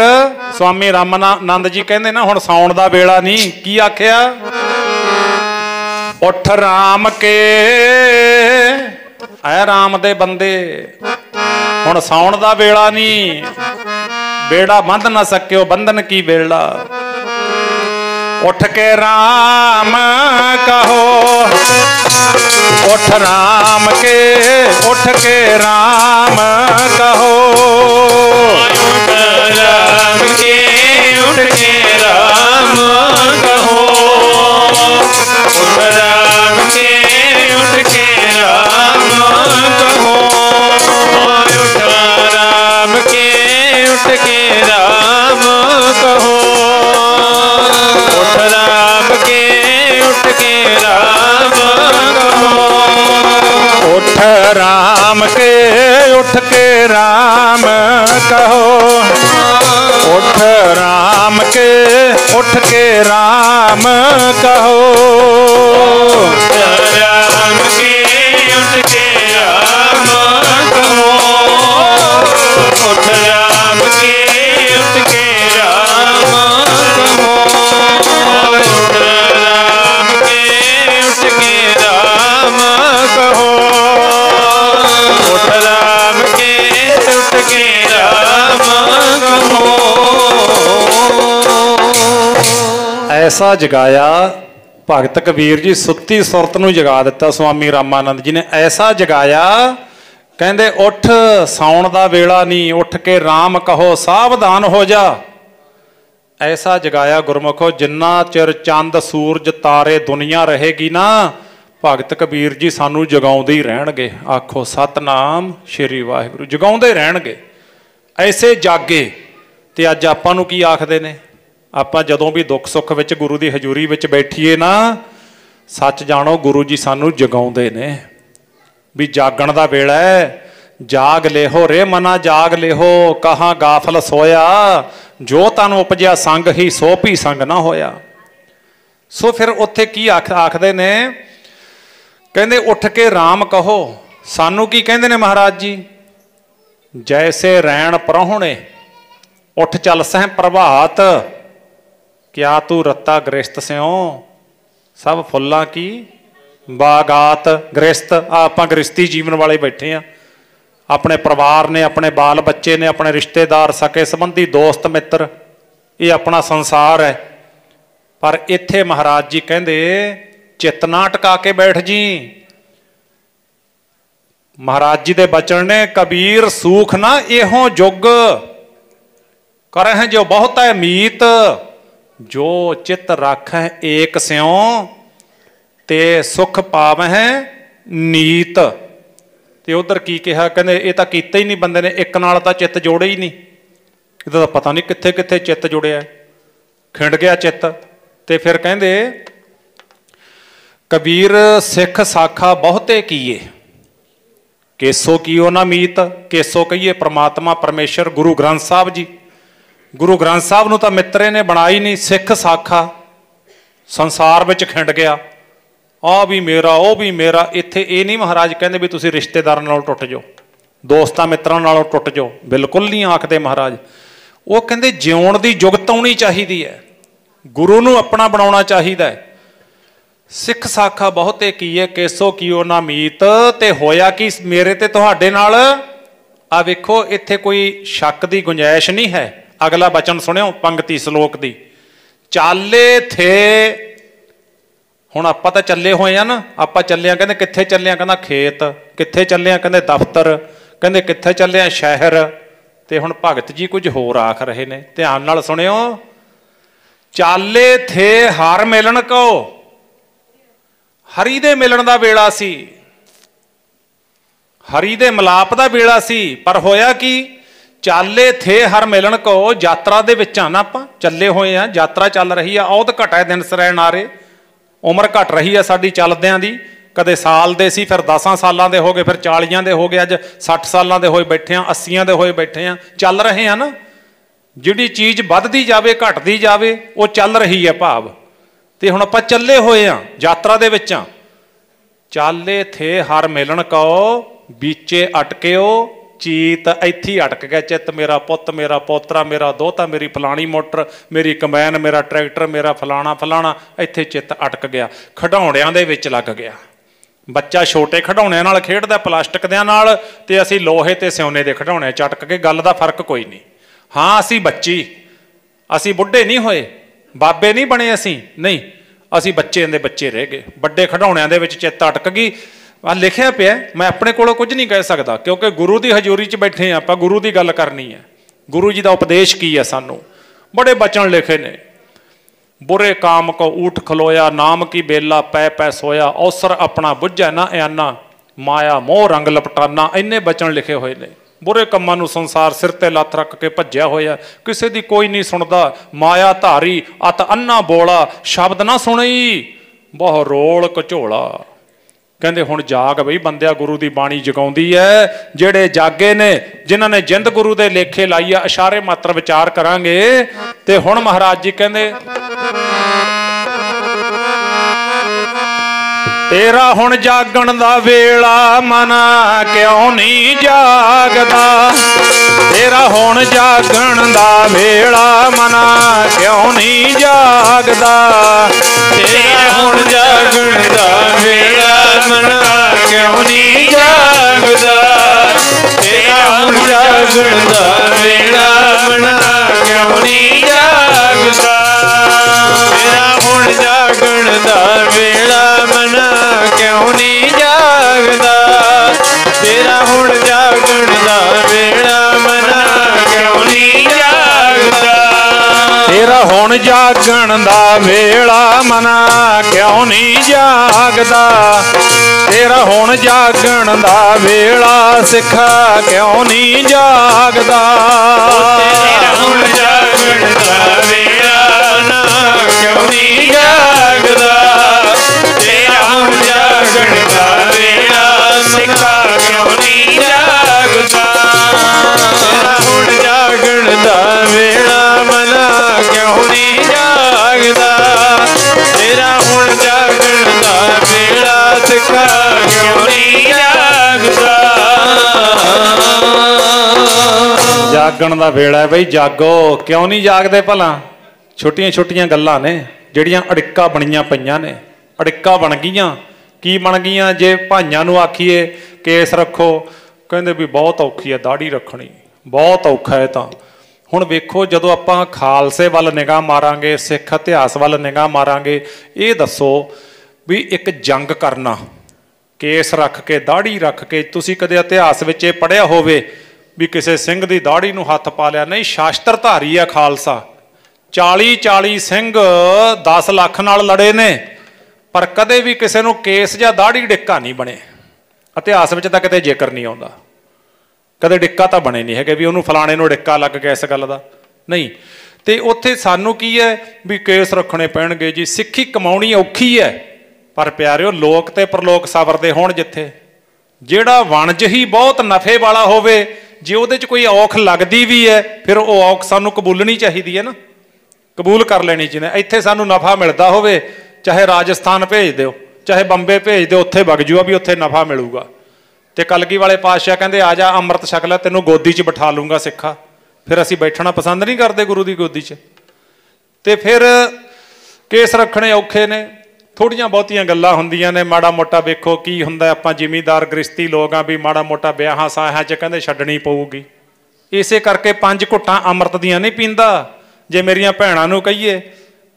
स्वामी रामानंद जी कहते ना हुण सौण दा वेला नहीं, की आख्या? उठ राम के, ऐ राम दे बंदे हुण सौण दा वेला नहीं, बेड़ा बंध ना सक्यो बंधन की बेड़ा। उठ के राम कहो, उठ राम के, उठ के राम कहो। उठ राम के, उठ के राम कहो। उठ राम के, उठ के राम कहो। उठ राम के, उठ के राम कहो। उठ राम के, उठ के राम कहो। उठ राम के, उठ के राम कहो। उठ राम के, उठ के राम कहो। उठ राम के, उठ के राम कहो। उठ राम के, उठ के राम कहो। उठ राम के, उठ के राम कहो। उठ राम के, उठ के राम कहो। ऐसा जगाया भगत कबीर जी, सुत्ती सुरत नूं जगा दिता स्वामी रामानंद जी ने। ऐसा जगाया, कहंदे उठ सौण दा वेला नहीं, उठ के राम कहो सावधान हो जा। ऐसा जगाया गुरमुखो, जिन्ना चिर चंद सूरज तारे दुनिया रहेगी ना, भगत कबीर जी सानू जगाउंदे ही रहणगे। आखो सतनाम श्री वाहिगुरू, जगाउंदे रहणगे। ऐसे जागे। ते अज आपां नूं की आखदे ने? आपां जदों भी दुख सुख विच गुरु की हजूरी विच बैठीए ना, सच जाणो गुरु जी सानू जगाउंदे ने भी जागण दा वेला है। जाग लेहो रे मना जाग लेहो, कहाँ गाफल सोया, जो तन उपजिया संग ही सो भी संग ना होया। सो फिर उत्थे की आखदे ने? कहंदे उठ के राम कहो। सानू की कहंदे ने महाराज जी? जैसे रैण प्रहुणे उठ चल सह प्रभात, क्या तू रत्ता गृहस्थ स्यों सब फुल्लां की बागात। गृहस्थ आपां गृहस्थी जीवन वाले बैठे हैं, अपने परिवार ने, अपने बाल बच्चे ने, अपने रिश्तेदार, सके संबंधी, दोस्त मित्र, ये अपना संसार है। पर इत्थे महाराज जी कहंदे चित ना टका के बैठ जी। महाराज जी दे बचन ने, कबीर सूख ना एहों जुग, करह जो बहुत है मीत, जो चित रख एक स्यों ते सुख पावह नीत। ते उधर की कहा? कहते ये तो किया ही नहीं बंदे ने, एक नाल तां चित जोड़े ही नहीं। इहदा तां पता नहीं कित्थे कित्थे चित जुड़िया, खिंड गया चित। ते फिर कहते कबीर सिख साखा बहुते कीए, केसो कीओ ना मीत। केसो कहिए परमात्मा परमेश्वर गुरु ग्रंथ साहब जी। गुरु ग्रंथ साहब नूं तां मित्रे ने बना ही नहीं। सिख साखा संसार विच खिंड गया, आ भी मेरा ओ भी मेरा। इत्थे ये नहीं महाराज कहंदे भी तुसीं रिश्तेदारां नालों टुट जाओ, दोस्तां मित्रां नालों टुट जाओ, बिल्कुल नहीं आखदे महाराज। वो कहंदे जिउण दी जुगत आउणी चाहीदी है, गुरु नूं अपना बनाउणा चाहीदा है। सिख साखा बहुते कीए, केसो कीओ ना मीत। ते होया कि मेरे ते तुहाडे नाल? आ वेखो इत्थे कोई शक की गुंजाइश नहीं है। अगला बचन सुनियो पंक्ति श्लोक दी। ਚਾਲੇ ਥੇ। ਹੁਣ ਆਪਾਂ ਤਾਂ ਚੱਲੇ ਹੋਏ ਆ ਨਾ, ਆਪਾਂ ਚੱਲੇ ਆ, ਕਹਿੰਦੇ ਕਿੱਥੇ ਚੱਲੇ ਆ, ਕਹਿੰਦਾ ਖੇਤ। ਕਿੱਥੇ ਚੱਲੇ ਆ, ਕਹਿੰਦੇ ਦਫ਼ਤਰ। ਕਹਿੰਦੇ ਕਿੱਥੇ ਚੱਲੇ ਆ, ਸ਼ਹਿਰ। ਤੇ ਹੁਣ ਭਗਤ ਜੀ ਕੁਝ ਹੋਰ ਆਖ ਰਹੇ ਨੇ, ਧਿਆਨ ਨਾਲ ਸੁਣਿਓ। ਚਾਲੇ ਥੇ ਹਰ ਮਿਲਣ ਕੋ, ਹਰੀ ਦੇ ਮਿਲਣ ਦਾ ਵੇਲਾ ਸੀ, ਹਰੀ ਦੇ ਮਿਲਾਪ ਦਾ ਵੇਲਾ ਸੀ। ਪਰ ਹੋਇਆ ਕੀ, ਚਾਲੇ ਥੇ ਹਰ ਮਿਲਣ ਕੋ। ਯਾਤਰਾ ਦੇ ਵਿੱਚ ਆ ਨਾ, ਆਪਾਂ ਚੱਲੇ ਹੋਏ ਆ, ਯਾਤਰਾ ਚੱਲ ਰਹੀ ਆ। ਔਦ ਘਟਾ ਦਿਨ ਸਰੈ ਨਾਰੇ, ਉਮਰ ਘਟ ਰਹੀ ਆ ਸਾਡੀ ਚੱਲਦਿਆਂ ਦੀ। ਕਦੇ ਸਾਲ ਦੇ ਸੀ, ਫਿਰ 10 ਸਾਲਾਂ ਦੇ ਹੋ ਗਏ, ਫਿਰ 40 ਦੇ ਹੋ ਗਏ, ਅੱਜ 60 ਸਾਲਾਂ ਦੇ ਹੋਏ ਬੈਠੇ ਆ, 80 ਦੇ ਹੋਏ ਬੈਠੇ ਆ। ਚੱਲ ਰਹੇ ਆ ਨਾ, ਜਿਹੜੀ ਚੀਜ਼ ਵੱਧਦੀ ਜਾਵੇ ਘਟਦੀ ਜਾਵੇ ਉਹ ਚੱਲ ਰਹੀ ਹੈ ਭਾਵ। ਤੇ ਹੁਣ ਆਪਾਂ ਚੱਲੇ ਹੋਏ ਆ, ਯਾਤਰਾ ਦੇ ਵਿੱਚ ਆ। ਚਾਲੇ ਥੇ ਹਰ ਮਿਲਣ ਕਉ, ਬੀਚੇ ਅਟਕਿਓ ਚੀਤ। ਇੱਥੇ ਹੀ ਅਟਕ ਗਿਆ ਚਿੱਤ, ਮੇਰਾ ਪੁੱਤ, ਮੇਰਾ ਪੋਤਰਾ, ਮੇਰਾ ਦੋਹਤਾ, ਮੇਰੀ ਫਲਾਣੀ ਮੋਟਰ, ਮੇਰੀ ਕੰਬਾਈਨ, ਮੇਰਾ ਟਰੈਕਟਰ, ਮੇਰਾ ਫਲਾਣਾ ਫਲਾਣਾ। ਇੱਥੇ ਚਿੱਤ ਅਟਕ ਗਿਆ, ਖਿਡੌਣਿਆਂ ਦੇ ਵਿੱਚ ਲੱਗ ਗਿਆ। ਬੱਚਾ ਛੋਟੇ ਖਿਡੌਣਿਆਂ ਨਾਲ ਖੇਡਦਾ, ਪਲਾਸਟਿਕ ਦਿਆਂ ਨਾਲ, ਤੇ ਅਸੀਂ ਲੋਹੇ ਤੇ ਸਿਉਨੇ ਦੇ ਖਿਡੌਣੇ ਚ ਅਟਕ ਕੇ। ਗੱਲ ਦਾ ਫਰਕ ਕੋਈ ਨਹੀਂ। ਹਾਂ ਅਸੀਂ ਬੱਚੀ, ਅਸੀਂ ਬੁੱਢੇ ਨਹੀਂ ਹੋਏ, ਬਾਬੇ ਨਹੀਂ ਬਣੇ ਅਸੀਂ, ਨਹੀਂ, ਅਸੀਂ ਬੱਚੇ ਦੇ ਬੱਚੇ ਰਹਿ ਗਏ। ਵੱਡੇ ਖਿਡੌਣਿਆਂ ਦੇ ਵਿੱਚ ਚਿੱਤ ਅਟਕ ਗਈ। ਆ ਲਿਖਿਆ ਪਿਆ, ਮੈਂ ਆਪਣੇ ਕੋਲੋਂ ਕੁਝ ਨਹੀਂ ਕਹਿ ਸਕਦਾ, ਕਿਉਂਕਿ ਗੁਰੂ ਦੀ ਹਜ਼ੂਰੀ 'ਚ ਬੈਠੇ ਆ ਆਪਾਂ, ਗੁਰੂ ਦੀ ਗੱਲ ਕਰਨੀ ਹੈ। ਗੁਰੂ ਜੀ ਦਾ ਉਪਦੇਸ਼ ਕੀ ਹੈ ਸਾਨੂੰ, ਬੜੇ ਬਚਨ ਲਿਖੇ ਨੇ। ਬੁਰੇ ਕਾਮ ਕੋ ਊਠ ਖਲੋਇਆ, ਨਾਮ ਕੀ ਬੇਲਾ ਪੈ ਪੈ ਸੋਇਆ, ਔਸਰ ਆਪਣਾ ਬੁੱਝੈ ਨਾ ਇਆਨਾ, ਮਾਇਆ ਮੋਹ ਰੰਗ ਲਪਟਾਨਾ। ਇੰਨੇ ਬਚਨ ਲਿਖੇ ਹੋਏ ਨੇ। ਬੁਰੇ ਕੰਮਾਂ ਨੂੰ ਸੰਸਾਰ ਸਿਰ ਤੇ ਲੱਤ ਰੱਖ ਕੇ ਭੱਜਿਆ ਹੋਇਆ, ਕਿਸੇ ਦੀ ਕੋਈ ਨਹੀਂ ਸੁਣਦਾ। ਮਾਇਆ ਧਾਰੀ ਅਤ ਅੰਨਾ ਬੋਲਾ, ਸ਼ਬਦ ਨਾ ਸੁਣੀ ਬਹੁ ਰੋਲ ਘਚੋਲਾ। ਕਹਿੰਦੇ ਹੁਣ ਜਾਗ ਬਈ ਬੰਦਿਆ, ਗੁਰੂ ਦੀ ਬਾਣੀ ਜਗਾਉਂਦੀ ਹੈ। ਜਿਹੜੇ ਜਾਗੇ ਨੇ, ਜਿਨ੍ਹਾਂ ਨੇ ਜਿੰਦ ਗੁਰੂ ਦੇ ਲੇਖੇ ਲਾਈ ਆ, ਇਸ਼ਾਰੇ ਮਾਤਰ ਵਿਚਾਰ ਕਰਾਂਗੇ। ਤੇ ਹੁਣ ਮਹਾਰਾਜ ਜੀ ਕਹਿੰਦੇ, ਤੇਰਾ ਹੁਣ ਜਾਗਣ ਦਾ ਵੇਲਾ, ਮਨ ਕਿਉਂ ਨਹੀਂ ਜਾਗਦਾ। ਤੇਰਾ ਹੁਣ ਜਾਗਣ ਦਾ ਵੇਲਾ, ਮਨ ਕਿਉਂ ਨਹੀਂ ਜਾਗਦਾ। ਤੇਰਾ ਹੁਣ ਜਾਗਣ ਦਾ ਵੇਲਾ, ਮਨ ਕਿਉਂ ਨਹੀਂ ਜਾਗਦਾ। ਤੇਰਾ ਹੁਣ ਜਾਗਣ ਦਾ ਵੇਲਾ, ਮਨ ਕਿਉਂ ਨਹੀਂ ਜਾਗਦਾ। ਤੇਰਾ ਹੁਣ ਜਾਗਣ ਦਾ ਵੇਲਾ, ਮਨ ਕਿਉਂ ਨਹੀਂ ਜਾਗਦਾ। ਤੇਰਾ ਹੁਣ ਜਾਗਣ ਦਾ ਵੇਲਾ, ਮਨ ਕਿਉਂ ਨਹੀਂ ਜਾਗਦਾ। ਤੇਰਾ ਹੁਣ ਜਾਗਣ ਦਾ ਵੇਲਾ, ਮਨ ਕਿਉਂ ਨਹੀਂ ਜਾਗਦਾ। ਤੇਰਾ ਹੁਣ ਜਾਗਣ ਦਾ ਵੇਲਾ, ਸਿੱਖਾ ਕਿਉਂ ਨਹੀਂ ਜਾਗਦਾ। ਤੇਰਾ ਹੁਣ ਜਾਗਣ ਦਾ ਵੇਲਾ, ਮਨ ਕਿਉਂ ਨਹੀਂ ਜਾਗਦਾ। ਤੇਰਾ ਹੁਣ ਜਾਗਣ ਦਾ ਵੇਲਾ, ਸਿੱਖਾ ਕਿਉਂ ਨਹੀਂ ਜਾਗਦਾ। ਤੇਰਾ ਹੁਣ ਜਾਗਣ ਦਾ ਵੇਲਾ, ਮਨ ਕਿਉਂ ਨਹੀਂ ਜਾਗਦਾ। ਤੇਰਾ ਹੁਣ ਜਾਗਣ ਦਾ ਵੇਲਾ, ਸਿੱਖਾ ਕਿਉਂ ਨਹੀਂ ਜਾਗਦਾ। ਜਾਗਣ ਦਾ ਵੇਲਾ ਹੈ ਬਈ, ਜਾਗੋ। ਕਿਉਂ ਨਹੀਂ ਜਾਗਦੇ ਭਲਾ? ਛੋਟੀਆਂ ਛੋਟੀਆਂ ਗੱਲਾਂ ਨੇ ਜਿਹੜੀਆਂ ਅੜਿੱਕਾ ਬਣੀਆਂ ਪਈਆਂ ਨੇ। ਅੜਿੱਕਾ ਬਣ ਗਈਆਂ। ਕੀ ਬਣ ਗਈਆਂ? ਜੇ ਭਾਈਆਂ ਨੂੰ ਆਖੀਏ ਕੇਸ ਰੱਖੋ, ਕਹਿੰਦੇ ਵੀ ਬਹੁਤ ਔਖੀ ਹੈ ਦਾੜੀ ਰੱਖਣੀ, ਬਹੁਤ ਔਖਾ ਹੈ। ਤਾਂ ਹੁਣ ਵੇਖੋ, ਜਦੋਂ ਆਪਾਂ ਖਾਲਸੇ ਵੱਲ ਨਿਗਾਹ ਮਾਰਾਂਗੇ, ਸਿੱਖ ਇਤਿਹਾਸ ਵੱਲ ਨਿਗਾਹ ਮਾਰਾਂਗੇ, ਇਹ ਦੱਸੋ ਵੀ ਇੱਕ ਜੰਗ ਕਰਨਾ ਕੇਸ ਰੱਖ ਕੇ, ਦਾੜੀ ਰੱਖ ਕੇ, ਤੁਸੀਂ ਕਦੇ ਇਤਿਹਾਸ ਵਿੱਚ ਇਹ ਪੜ੍ਹਿਆ ਹੋਵੇ ਵੀ ਕਿਸੇ ਸਿੰਘ ਦੀ ਦਾੜੀ ਨੂੰ ਹੱਥ ਪਾ ਲਿਆ? ਨਹੀਂ, ਸ਼ਾਸਤਰਧਾਰੀ ਆ ਖਾਲਸਾ। 40 ਸਿੰਘ 10 ਲੱਖ ਨਾਲ ਲੜੇ ਨੇ, ਪਰ ਕਦੇ ਵੀ ਕਿਸੇ ਨੂੰ ਕੇਸ ਜਾਂ ਦਾੜੀ ਡਿੱਕਾ ਨਹੀਂ ਬਣੇ। ਇਤਿਹਾਸ ਵਿੱਚ ਤਾਂ ਕਿਤੇ ਜ਼ਿਕਰ ਨਹੀਂ ਆਉਂਦਾ, ਕਦੇ ਡਿੱਕਾ ਤਾਂ ਬਣੇ ਨਹੀਂ ਹੈਗੇ ਵੀ ਉਹਨੂੰ ਫਲਾਣੇ ਨੂੰ ਡਿੱਕਾ ਲੱਗ ਗਿਆ ਇਸ ਗੱਲ ਦਾ, ਨਹੀਂ। ਤੇ ਉੱਥੇ ਸਾਨੂੰ ਕੀ ਹੈ ਵੀ ਕੇਸ ਰੱਖਣੇ ਪੈਣਗੇ ਜੀ। ਸਿੱਖੀ ਕਮਾਉਣੀ ਔਖੀ ਹੈ, ਪਰ ਪਿਆਰਿਓ ਲੋਕ ਤੇ ਪਰਲੋਕ ਸਵਰਦੇ ਹੋਣ ਜਿੱਥੇ। ਜਿਹੜਾ ਵਣਜ ਹੀ ਬਹੁਤ ਨਫੇ ਵਾਲਾ ਹੋਵੇ, ਜੇ ਉਹਦੇ 'ਚ ਕੋਈ ਔਖ ਲੱਗਦੀ ਵੀ ਹੈ, ਫਿਰ ਉਹ ਔਖ ਸਾਨੂੰ ਕਬੂਲਣੀ ਚਾਹੀਦੀ ਹੈ ਨਾ, ਕਬੂਲ ਕਰ ਲੈਣੀ ਚਾਹੀਦੀ। ਇੱਥੇ ਸਾਨੂੰ ਨਫਾ ਮਿਲਦਾ ਹੋਵੇ, ਚਾਹੇ ਰਾਜਸਥਾਨ ਭੇਜ ਦਿਓ, ਚਾਹੇ ਬੰਬੇ ਭੇਜ ਦਿਓ, ਉੱਥੇ ਵਗ ਜੂਆ ਵੀ ਉੱਥੇ ਨਫਾ ਮਿਲੂਗਾ। ਤੇ ਕਲਗੀ ਵਾਲੇ ਪਾਤਸ਼ਾਹ ਕਹਿੰਦੇ ਆ ਜਾ ਅੰਮ੍ਰਿਤ ਛਕ ਲੈ, ਤੈਨੂੰ ਗੋਦੀ 'ਚ ਬਿਠਾ ਲੂੰਗਾ ਸਿੱਖਾ। ਫਿਰ ਅਸੀਂ ਬੈਠਣਾ ਪਸੰਦ ਨਹੀਂ ਕਰਦੇ ਗੁਰੂ ਦੀ ਗੋਦੀ 'ਚ। ਤੇ ਫਿਰ ਕੇਸ ਰੱਖਣੇ ਔਖੇ ਨੇ। ਥੋੜ੍ਹੀਆਂ ਬਹੁਤੀਆਂ ਗੱਲਾਂ ਹੁੰਦੀਆਂ ਨੇ, ਮਾੜਾ ਮੋਟਾ ਵੇਖੋ ਕੀ ਹੁੰਦਾ। ਆਪਾਂ ਜ਼ਿਮੀਂਦਾਰ ਗ੍ਰਸਤੀ ਲੋਕ ਆ, ਵੀ ਮਾੜਾ ਮੋਟਾ ਵਿਆਹਾਂ ਸਾਹਾਂ 'ਚ ਕਹਿੰਦੇ ਛੱਡਣੀ ਪਊਗੀ। ਇਸੇ ਕਰਕੇ 5 ਘੁੱਟਾਂ ਅੰਮ੍ਰਿਤ ਦੀਆਂ ਨਹੀਂ ਪੀਂਦਾ। ਜੇ ਮੇਰੀਆਂ ਭੈਣਾਂ ਨੂੰ ਕਹੀਏ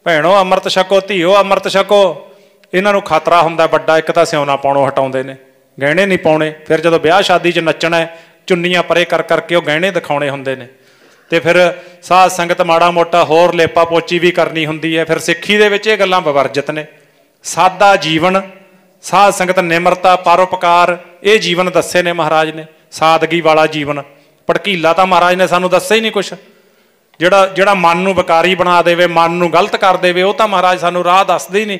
ਭੈਣੋ ਅੰਮ੍ਰਿਤ ਛਕੋ, ਧੀਓ ਅੰਮ੍ਰਿਤ ਛਕੋ। ਇਹਨਾਂ ਨੂੰ ਖਤਰਾ ਹੁੰਦਾ ਵੱਡਾ, ਇੱਕ ਤਾਂ ਸਿਉਣਾ ਪਾਉਣੋਂ ਹਟਾਉਂਦੇ ਨੇ, ਗਹਿਣੇ ਨਹੀਂ ਪਾਉਣੇ। ਫਿਰ ਜਦੋਂ ਵਿਆਹ ਸ਼ਾਦੀ 'ਚ ਨੱਚਣਾ, ਚੁੰਨੀਆਂ ਪਰੇ ਕਰ ਕਰਕੇ ਉਹ ਗਹਿਣੇ ਦਿਖਾਉਣੇ ਹੁੰਦੇ ਨੇ। ਤੇ ਫਿਰ ਸਾਧ ਸੰਗਤ ਮਾੜਾ ਮੋਟਾ ਹੋਰ ਲੇਪਾ ਪੋਚੀ ਵੀ ਕਰਨੀ ਹੁੰਦੀ ਹੈ। ਫਿਰ ਸਿੱਖੀ ਦੇ ਵਿੱਚ ਇਹ ਗੱਲਾਂ ਵਰਜਿਤ ਨੇ। ਸਾਦਾ ਜੀਵਨ, ਸਾਧ ਸੰਗਤ, ਨਿਮਰਤਾ, ਪਰਉਪਕਾਰ, ਇਹ ਜੀਵਨ ਦੱਸੇ ਨੇ ਮਹਾਰਾਜ ਨੇ। ਸਾਦਗੀ ਵਾਲਾ ਜੀਵਨ। ਭੜਕੀਲਾ ਤਾਂ ਮਹਾਰਾਜ ਨੇ ਸਾਨੂੰ ਦੱਸਿਆ ਹੀ ਨਹੀਂ ਕੁਛ। ਜਿਹੜਾ ਮਨ ਨੂੰ ਵਿਕਾਰੀ ਬਣਾ ਦੇਵੇ, ਮਨ ਨੂੰ ਗਲਤ ਕਰ ਦੇਵੇ, ਉਹ ਤਾਂ ਮਹਾਰਾਜ ਸਾਨੂੰ ਰਾਹ ਦੱਸਦੇ ਹੀ ਨਹੀਂ।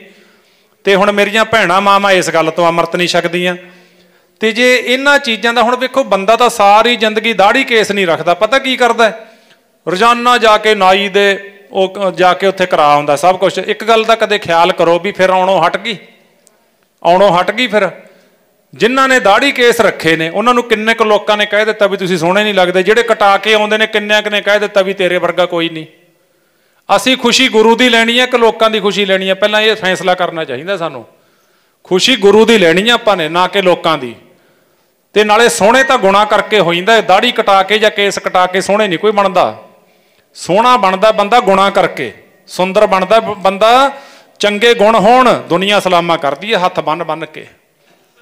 ਤੇ ਹੁਣ ਮੇਰੀਆਂ ਭੈਣਾਂ ਮਾਵਾਂ ਇਸ ਗੱਲ ਤੋਂ ਅੰਮ੍ਰਿਤ ਨਹੀਂ ਛਕਦੀਆਂ। ਤੇ ਜੇ ਇਹਨਾਂ ਚੀਜ਼ਾਂ ਦਾ, ਹੁਣ ਵੇਖੋ ਬੰਦਾ ਤਾਂ ਸਾਰੀ ਜ਼ਿੰਦਗੀ ਦਾੜੀ ਕੇਸ ਨਹੀਂ ਰੱਖਦਾ, ਪਤਾ ਕੀ ਕਰਦਾ, ਰੋਜ਼ਾਨਾ ਜਾ ਕੇ ਨਾਈ ਦੇ ਉਹ ਜਾ ਕੇ ਉੱਥੇ ਕਰਾ ਆਉਂਦਾ ਸਭ ਕੁਛ। ਇੱਕ ਗੱਲ ਦਾ ਕਦੇ ਖਿਆਲ ਕਰੋ ਵੀ ਫਿਰ ਆਉਣੋਂ ਹਟ ਗਈ, ਆਉਣੋਂ ਹਟ ਗਈ। ਫਿਰ ਜਿਨ੍ਹਾਂ ਨੇ ਦਾੜੀ ਕੇਸ ਰੱਖੇ ਨੇ ਉਹਨਾਂ ਨੂੰ ਕਿੰਨੇ ਕੁ ਲੋਕਾਂ ਨੇ ਕਹਿ ਦਿੱਤਾ ਵੀ ਤੁਸੀਂ ਸੋਹਣੇ ਨਹੀਂ ਲੱਗਦੇ। ਜਿਹੜੇ ਕਟਾ ਕੇ ਆਉਂਦੇ ਨੇ ਕਿੰਨਿਆਂ ਕੁ ਨੇ ਕਹਿ ਦਿੱਤਾ ਵੀ ਤੇਰੇ ਵਰਗਾ ਕੋਈ ਨਹੀਂ। ਅਸੀਂ ਖੁਸ਼ੀ ਗੁਰੂ ਦੀ ਲੈਣੀ ਹੈ ਕਿ ਲੋਕਾਂ ਦੀ ਖੁਸ਼ੀ ਲੈਣੀ ਹੈ? ਪਹਿਲਾਂ ਇਹ ਫੈਸਲਾ ਕਰਨਾ ਚਾਹੀਦਾ ਸਾਨੂੰ। ਖੁਸ਼ੀ ਗੁਰੂ ਦੀ ਲੈਣੀ ਹੈ ਆਪਾਂ ਨੇ, ਨਾ ਕਿ ਲੋਕਾਂ ਦੀ। ਤੇ ਨਾਲੇ ਸੋਹਣੇ ਤਾਂ ਗੁਣਾ ਕਰਕੇ ਹੋ ਜਾਂਦਾ। ਦਾੜੀ ਕਟਾ ਕੇ ਜਾਂ ਕੇਸ ਕਟਾ ਕੇ ਸੋਹਣੇ ਨਹੀਂ ਕੋਈ ਬਣਦਾ। ਸੋਹਣਾ ਬਣਦਾ ਬੰਦਾ ਗੁਣਾ ਕਰਕੇ, ਸੁੰਦਰ ਬਣਦਾ ਬੰਦਾ ਚੰਗੇ ਗੁਣ ਹੋਣ। ਦੁਨੀਆ ਸਲਾਮਾਂ ਕਰਦੀ ਹੈ ਹੱਥ ਬੰਨ ਬੰਨ ਕੇ।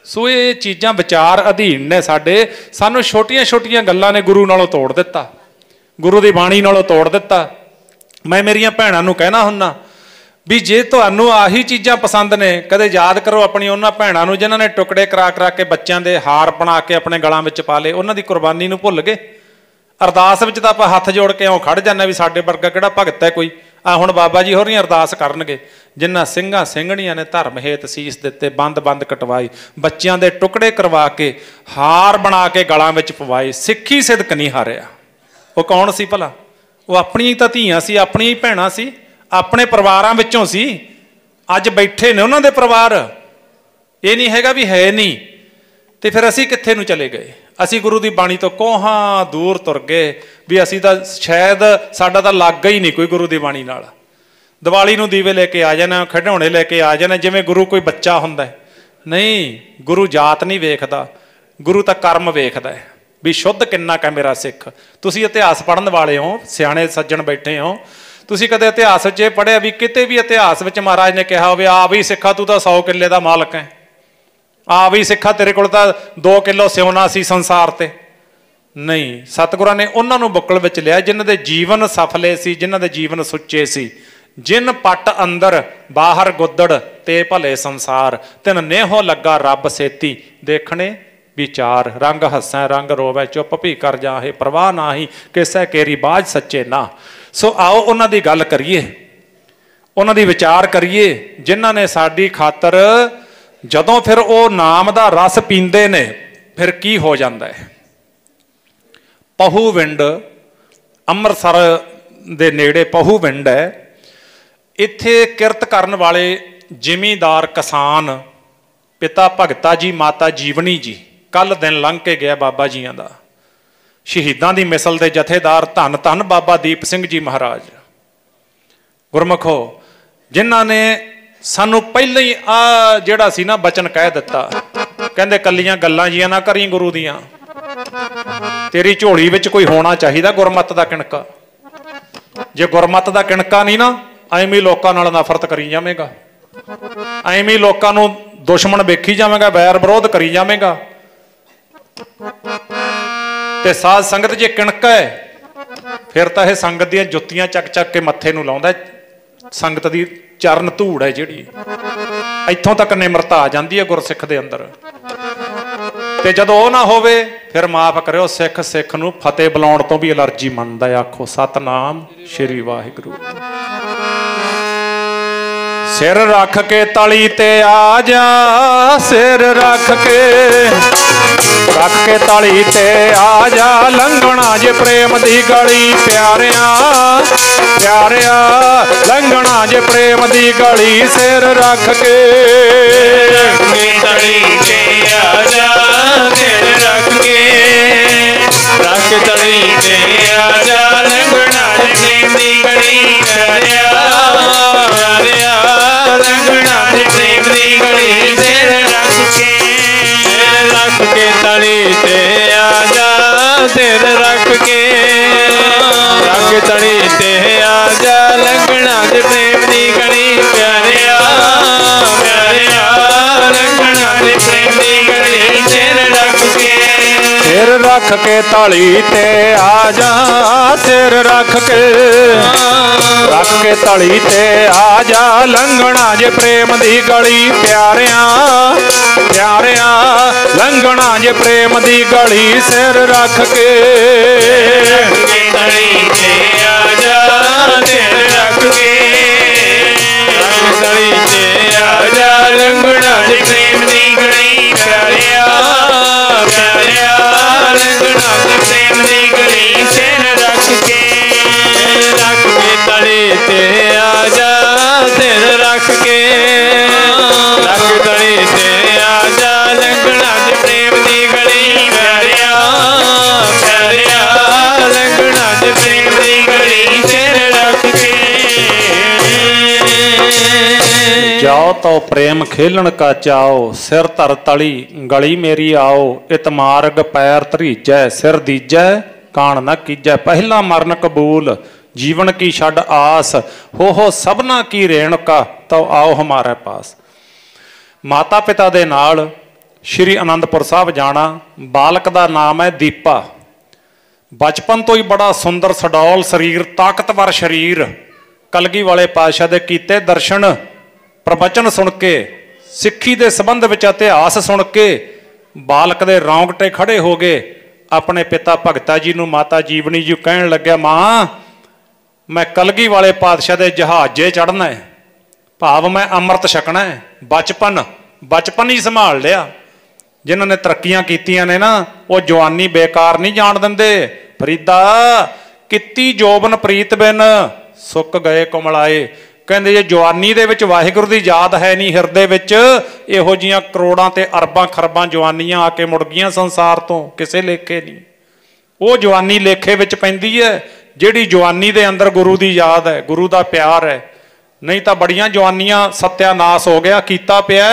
ਸੋ ਇਹ ਚੀਜ਼ਾਂ ਵਿਚਾਰ ਅਧੀਨ ਨੇ ਸਾਡੇ। ਸਾਨੂੰ ਛੋਟੀਆਂ ਛੋਟੀਆਂ ਗੱਲਾਂ ਨੇ ਗੁਰੂ ਨਾਲੋਂ ਤੋੜ ਦਿੱਤਾ, ਗੁਰੂ ਦੀ ਬਾਣੀ ਨਾਲੋਂ ਤੋੜ ਦਿੱਤਾ। ਮੈਂ ਮੇਰੀਆਂ ਭੈਣਾਂ ਨੂੰ ਕਹਿਣਾ ਹੁੰਦਾ ਵੀ ਜੇ ਤੁਹਾਨੂੰ ਆਹੀ ਚੀਜ਼ਾਂ ਪਸੰਦ ਨੇ, ਕਦੇ ਯਾਦ ਕਰੋ ਆਪਣੀ ਉਹਨਾਂ ਭੈਣਾਂ ਨੂੰ ਜਿਨ੍ਹਾਂ ਨੇ ਟੁਕੜੇ ਕਰਾ ਕਰਾ ਕੇ ਬੱਚਿਆਂ ਦੇ ਹਾਰ ਬਣਾ ਕੇ ਆਪਣੇ ਗਲਾਂ ਵਿੱਚ ਪਾ ਲਏ। ਉਹਨਾਂ ਦੀ ਕੁਰਬਾਨੀ ਨੂੰ ਭੁੱਲ ਗਏ। ਅਰਦਾਸ ਵਿੱਚ ਤਾਂ ਆਪਾਂ ਹੱਥ ਜੋੜ ਕੇ ਇਉਂ ਖੜ ਜਾਂਦੇ ਵੀ ਸਾਡੇ ਵਰਗਾ ਕਿਹੜਾ ਭਗਤ ਹੈ ਕੋਈ। ਹੁਣ ਬਾਬਾ ਜੀ ਹੋਰੀਆਂ ਅਰਦਾਸ ਕਰਨਗੇ, ਜਿਨ੍ਹਾਂ ਸਿੰਘਾਂ ਸਿੰਘਣੀਆਂ ਨੇ ਧਰਮ ਹੇਤ ਸੀਸ ਦਿੱਤੇ, ਬੰਦ ਬੰਦ ਕਟਵਾਈ, ਬੱਚਿਆਂ ਦੇ ਟੁਕੜੇ ਕਰਵਾ ਕੇ ਹਾਰ ਬਣਾ ਕੇ ਗਲਾਂ ਵਿੱਚ ਪਵਾਏ, ਸਿੱਖੀ ਸਿਦਕ ਨਹੀਂ ਹਾਰਿਆ। ਉਹ ਕੌਣ ਸੀ ਭਲਾ? ਉਹ ਆਪਣੀਆਂ ਹੀ ਤਾਂ ਧੀਆਂ ਸੀ, ਆਪਣੀਆਂ ਹੀ ਭੈਣਾਂ ਸੀ, ਆਪਣੇ ਪਰਿਵਾਰਾਂ ਵਿੱਚੋਂ ਸੀ। ਅੱਜ ਬੈਠੇ ਨੇ ਉਹਨਾਂ ਦੇ ਪਰਿਵਾਰ, ਇਹ ਨਹੀਂ ਹੈਗਾ ਵੀ ਹੈ ਨਹੀਂ। ਤੇ ਫਿਰ ਅਸੀਂ ਕਿੱਥੇ ਨੂੰ ਚਲੇ ਗਏ? ਅਸੀਂ ਗੁਰੂ ਦੀ ਬਾਣੀ ਤੋਂ ਕੋਹਾਂ ਦੂਰ ਤੁਰ ਗਏ ਵੀ ਅਸੀਂ ਤਾਂ ਸ਼ਾਇਦ ਸਾਡਾ ਤਾਂ ਲੱਗਾ ਹੀ ਨਹੀਂ ਕੋਈ ਗੁਰੂ ਦੀ ਬਾਣੀ ਨਾਲ। ਦੀਵਾਲੀ ਨੂੰ ਦੀਵੇ ਲੈ ਕੇ ਆ ਜਾਣਾ, ਖਿਡੌਣੇ ਲੈ ਕੇ ਆ ਜਾਣਾ, ਜਿਵੇਂ ਗੁਰੂ ਕੋਈ ਬੱਚਾ ਹੁੰਦਾ। ਨਹੀਂ, ਗੁਰੂ ਜਾਤ ਨਹੀਂ ਵੇਖਦਾ, ਗੁਰੂ ਤਾਂ ਕਰਮ ਵੇਖਦਾ ਹੈ ਵੀ ਸ਼ੁੱਧ ਕਿੰਨਾ ਕੁ ਮੇਰਾ ਸਿੱਖ। ਤੁਸੀਂ ਇਤਿਹਾਸ ਪੜ੍ਹਨ ਵਾਲੇ ਹੋ, ਸਿਆਣੇ ਸੱਜਣ ਬੈਠੇ ਹੋ, ਤੁਸੀਂ ਕਦੇ ਇਤਿਹਾਸ 'ਚ ਇਹ ਪੜ੍ਹਿਆ ਵੀ ਕਿਤੇ ਵੀ ਇਤਿਹਾਸ ਵਿੱਚ ਮਹਾਰਾਜ ਨੇ ਕਿਹਾ ਹੋਵੇ ਆ ਵੀ ਸਿੱਖਾ ਤੂੰ ਤਾਂ 100 ਕਿੱਲੇ ਦਾ ਮਾਲਕ ਹੈ, ਆ ਵੀ ਸਿੱਖਾ ਤੇਰੇ ਕੋਲ ਤਾਂ 2 ਕਿੱਲੋ ਸਿਉਣਾ ਸੀ ਸੰਸਾਰ ਤੇ? ਨਹੀਂ, ਸਤਿਗੁਰਾਂ ਨੇ ਉਹਨਾਂ ਨੂੰ ਬੁੱਕਲ ਵਿੱਚ ਲਿਆ ਜਿਨ੍ਹਾਂ ਦੇ ਜੀਵਨ ਸਫਲੇ ਸੀ, ਜਿਨ੍ਹਾਂ ਦੇ ਜੀਵਨ ਸੁੱਚੇ ਸੀ। ਜਿਨ ਪੱਟ ਅੰਦਰ ਬਾਹਰ ਗੁੱਦੜ ਤੇ ਭਲੇ ਸੰਸਾਰ, ਤਿਨ ਨੇਹੋ ਲੱਗਾ ਰੱਬ ਸੇਤੀ ਦੇਖਣੇ ਵਿਚਾਰ। ਰੰਗ ਹੱਸੈ ਰੰਗ ਰੋਵੈ ਚੁੱਪ ਵੀ ਕਰ ਜਾਹੇ, ਪ੍ਰਵਾਹ ਨਾਹੀ ਕਿਸੈ ਕੇਰੀ ਬਾਝ ਸੱਚੇ ਨਾ। ਸੋ ਆਓ ਉਹਨਾਂ ਦੀ ਗੱਲ ਕਰੀਏ, ਉਹਨਾਂ ਦੀ ਵਿਚਾਰ ਕਰੀਏ ਜਿਨ੍ਹਾਂ ਨੇ ਸਾਡੀ ਖਾਤਰ, ਜਦੋਂ ਫਿਰ ਉਹ ਨਾਮ ਦਾ ਰਸ ਪੀਂਦੇ ਨੇ ਫਿਰ ਕੀ ਹੋ ਜਾਂਦਾ ਹੈ। ਪਹੂਵਿੰਡ ਅੰਮ੍ਰਿਤਸਰ ਦੇ ਨੇੜੇ ਪਹੂਵਿੰਡ ਹੈ। ਇੱਥੇ ਕਿਰਤ ਕਰਨ ਵਾਲੇ ਜ਼ਿਮੀਂਦਾਰ ਕਿਸਾਨ ਪਿਤਾ ਭਗਤਾ ਜੀ, ਮਾਤਾ ਜੀਵਨੀ ਜੀ, ਕੱਲ ਦਿਨ ਲੰਘ ਕੇ ਗਿਆ ਬਾਬਾ ਜੀਆਂ ਦਾ। ਸ਼ਹੀਦਾਂ ਦੀ ਮਿਸਲ ਦੇ ਜਥੇਦਾਰ ਧੰਨ ਧੰਨ ਬਾਬਾ ਦੀਪ ਸਿੰਘ ਜੀ ਮਹਾਰਾਜ, ਗੁਰਮੁਖੋ, ਜਿਨ੍ਹਾਂ ਨੇ ਸਾਨੂੰ ਪਹਿਲਾਂ ਹੀ ਆ ਜਿਹੜਾ ਸੀ ਨਾ ਬਚਨ ਕਹਿ ਦਿੱਤਾ, ਕਹਿੰਦੇ ਕੱਲੀਆਂ ਗੱਲਾਂ ਜੀਆਂ ਨਾ ਕਰੀ ਗੁਰੂ ਦੀਆਂ, ਤੇਰੀ ਝੋਲੀ ਵਿੱਚ ਕੋਈ ਹੋਣਾ ਚਾਹੀਦਾ ਗੁਰਮੱਤ ਦਾ ਕਿਣਕਾ। ਜੇ ਗੁਰਮੱਤ ਦਾ ਕਿਣਕਾ ਨਹੀਂ ਨਾ, ਐਵੇਂ ਲੋਕਾਂ ਨਾਲ ਨਫ਼ਰਤ ਕਰੀ ਜਾਵੇਗਾ, ਐਵੇਂ ਲੋਕਾਂ ਨੂੰ ਦੁਸ਼ਮਣ ਵੇਖੀ ਜਾਵੇਗਾ, ਵੈਰ ਵਿਰੋਧ ਕਰੀ ਜਾਵੇਗਾ। ਤੇ ਸਾਧ ਸੰਗਤ ਜੇ ਕਿਣਕਾ ਹੈ ਫਿਰ ਤਾਂ ਇਹ ਸੰਗਤ ਦੀਆਂ ਜੁੱਤੀਆਂ ਚੱਕ ਚੱਕ ਕੇ ਮੱਥੇ ਨੂੰ ਲਾਉਂਦਾ। ਸੰਗਤ ਦੀ ਚਰਨ ਧੂੜ ਹੈ ਜਿਹੜੀ, ਇੱਥੋਂ ਤੱਕ ਨਿਮਰਤਾ ਆ ਜਾਂਦੀ ਹੈ ਗੁਰਸਿੱਖ ਦੇ ਅੰਦਰ। ਤੇ ਜਦੋਂ ਉਹ ਨਾ ਹੋਵੇ ਫਿਰ ਮਾਫ ਕਰਿਓ, ਸਿੱਖ ਸਿੱਖ ਨੂੰ ਫਤਿਹ ਬੁਲਾਉਣ ਤੋਂ ਵੀ ਐਲਰਜੀ ਮੰਨਦਾ ਹੈ। ਆਖੋ ਸਤਨਾਮ ਸ਼੍ਰੀ ਵਾਹਿਗੁਰੂ। ਸਿਰ ਰੱਖ ਕੇ ਤਲੀ ਤੇ ਆ ਜਾ, ਸਿਰ ਰੱਖ ਕੇ ਤਲੀ ਤੇ ਆ ਜਾ, ਲੰਘਣਾ ਜੇ ਪ੍ਰੇਮ ਦੀ ਗਲੀ ਪਿਆਰਿਆਂ ਪਿਆਰਿਆ, ਲੰਘਣਾ ਜੇ ਪ੍ਰੇਮ ਦੀ ਗਲੀ। ਸਿਰ ਰੱਖ ਕੇ ਤਲੀ ਤੇ ਆ ਜਾ, ਸਿਰ ਰੱਖ ਤਲੀ ਤੇ ਆ ਜਾ, ਲੰਘਣਾ ਜੇ ਪ੍ਰੇਮ ਦੀ ਗਲੀ ਪਿਆਰਿਆ ਪਿਆਰਿਆ, ਲੰਘਣਾ ਜੇ ਪ੍ਰੇਮ ਦੀ ਗਲੀ। ਸਿਰ ਰੱਖ ਕੇ ਤਲੀ ਤੇ ਆ ਜਾ, ਸਿਰ ਰੱਖ ਤਲੀ ਤੇ ਆ ਜਾ, ਲੰਘਣਾ ਜੇ ਪ੍ਰੇਮ ਦੀ रख के तली ते आ जा, सिर रख के तली ते आ जा, लंघना जे प्रेम दी गली प्यारिया प्यारिया, लंघना जे प्रेम दी गली सिर रख के तली ते आ जा, सिर रख के तली ते आ जा, लंघना जे प्रेम दी गली प्यारिया प्यारिया, लंघना जे प्रेम दी गली सिर रख के तली ते आ जा, सिर रख के तली ते आ जा, लंघना जे प्रेम दी गली प्यारिया प्यारिया, लंघना जे प्रेम दी गली सिर रख के। जाओ तो प्रेम खेलन का चाओ, सिर धर तली गली मेरी आओ, इत मार्ग पैर धरीजै, सिर दीजै कान न कीजै, पहला मरण कबूल जीवन की छड़ आस, हो सबना की रेणुका तो आओ हमारे पास। माता पिता दे नाल श्री आनंदपुर साहब जाना। बालक का नाम है दीपा। बचपन तो ही बड़ा सुंदर सडौल शरीर, ताकतवर शरीर। कलगी वाले पातशाह दे कीते दर्शन प्रवचन सुन के, सिक्खी दे संबंध विच इतिहास सुन के बालक दे रौंगटे खड़े हो गए। अपने पिता भगता जी नूं माता जीवनी जी कहण लग्या, मां मैं कलगी वाले पातशाह दे जहाजे चढ़ना है, भाव मैं अमृत छकना है। बचपन ही संभाल लिया। जिन्हां ने तरक्कियां कीतियां ने ना, वो जवानी बेकार नहीं जान दिंदे। फरीदा कित्ती जोबन प्रीत बिन सुक गए कुमलाए। कहंदे जे जवानी दे विच वाहिगुरू दी याद है नहीं हिरदे विच, इहो जिहियां करोड़ां ते अरबां खरबां जवानियां आके मुड़ गईयां संसार तो, किसे लेखे नहीं। वो जवानी लेखे विच पैंदी है जिहड़ी जवानी दे अंदर गुरु दी याद है, गुरु दा प्यार है। नहीं तो बड़ियां जवानियां सत्यानाश हो गया कीता पिया।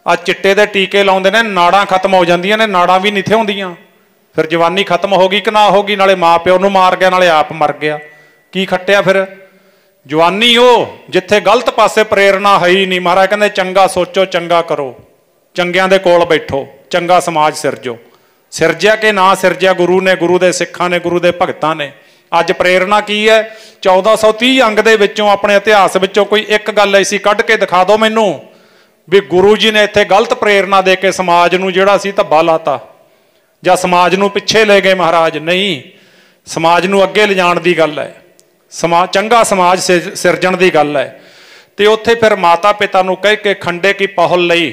आ चिट्टे दे टीके लाउंदे ने, नाड़ां खत्म हो जांदियां ने, नाड़ां भी नहीं थे होंदियां। फिर जवानी खत्म होगी कि ना होगी, नाले माँ प्यो नूं मार गया नाले आप मर गया। की खट्टिया फिर जवानी हो जिथे गलत पासे प्रेरणा है ही नहीं। महाराज कहंदे चंगा सोचो चंगा करो, चंगियां दे कोल बैठो, चंगा समाज सिरजो। सिरजिया के ना सिरजिया गुरु ने, गुरु दे सिखां ने, गुरु दे भगतां ने। अज प्रेरणा की है? 1430 अंग दे विचों अपने इतिहास विचों कोई एक गल ऐसी कढ़ के दिखा दो मैनू भी गुरु जी ने इत्थे गलत प्रेरणा दे के समाज नूं जिहड़ा सी धब्बा लाता जां समाज नूं पिछे ले गए। महाराज नहीं, समाज नूं अगे लिजाण दी गल है, चंगा समाज सिरजण दी गल है। ते उत्थे फिर माता पिता नूं कह के खंडे की पहुल लई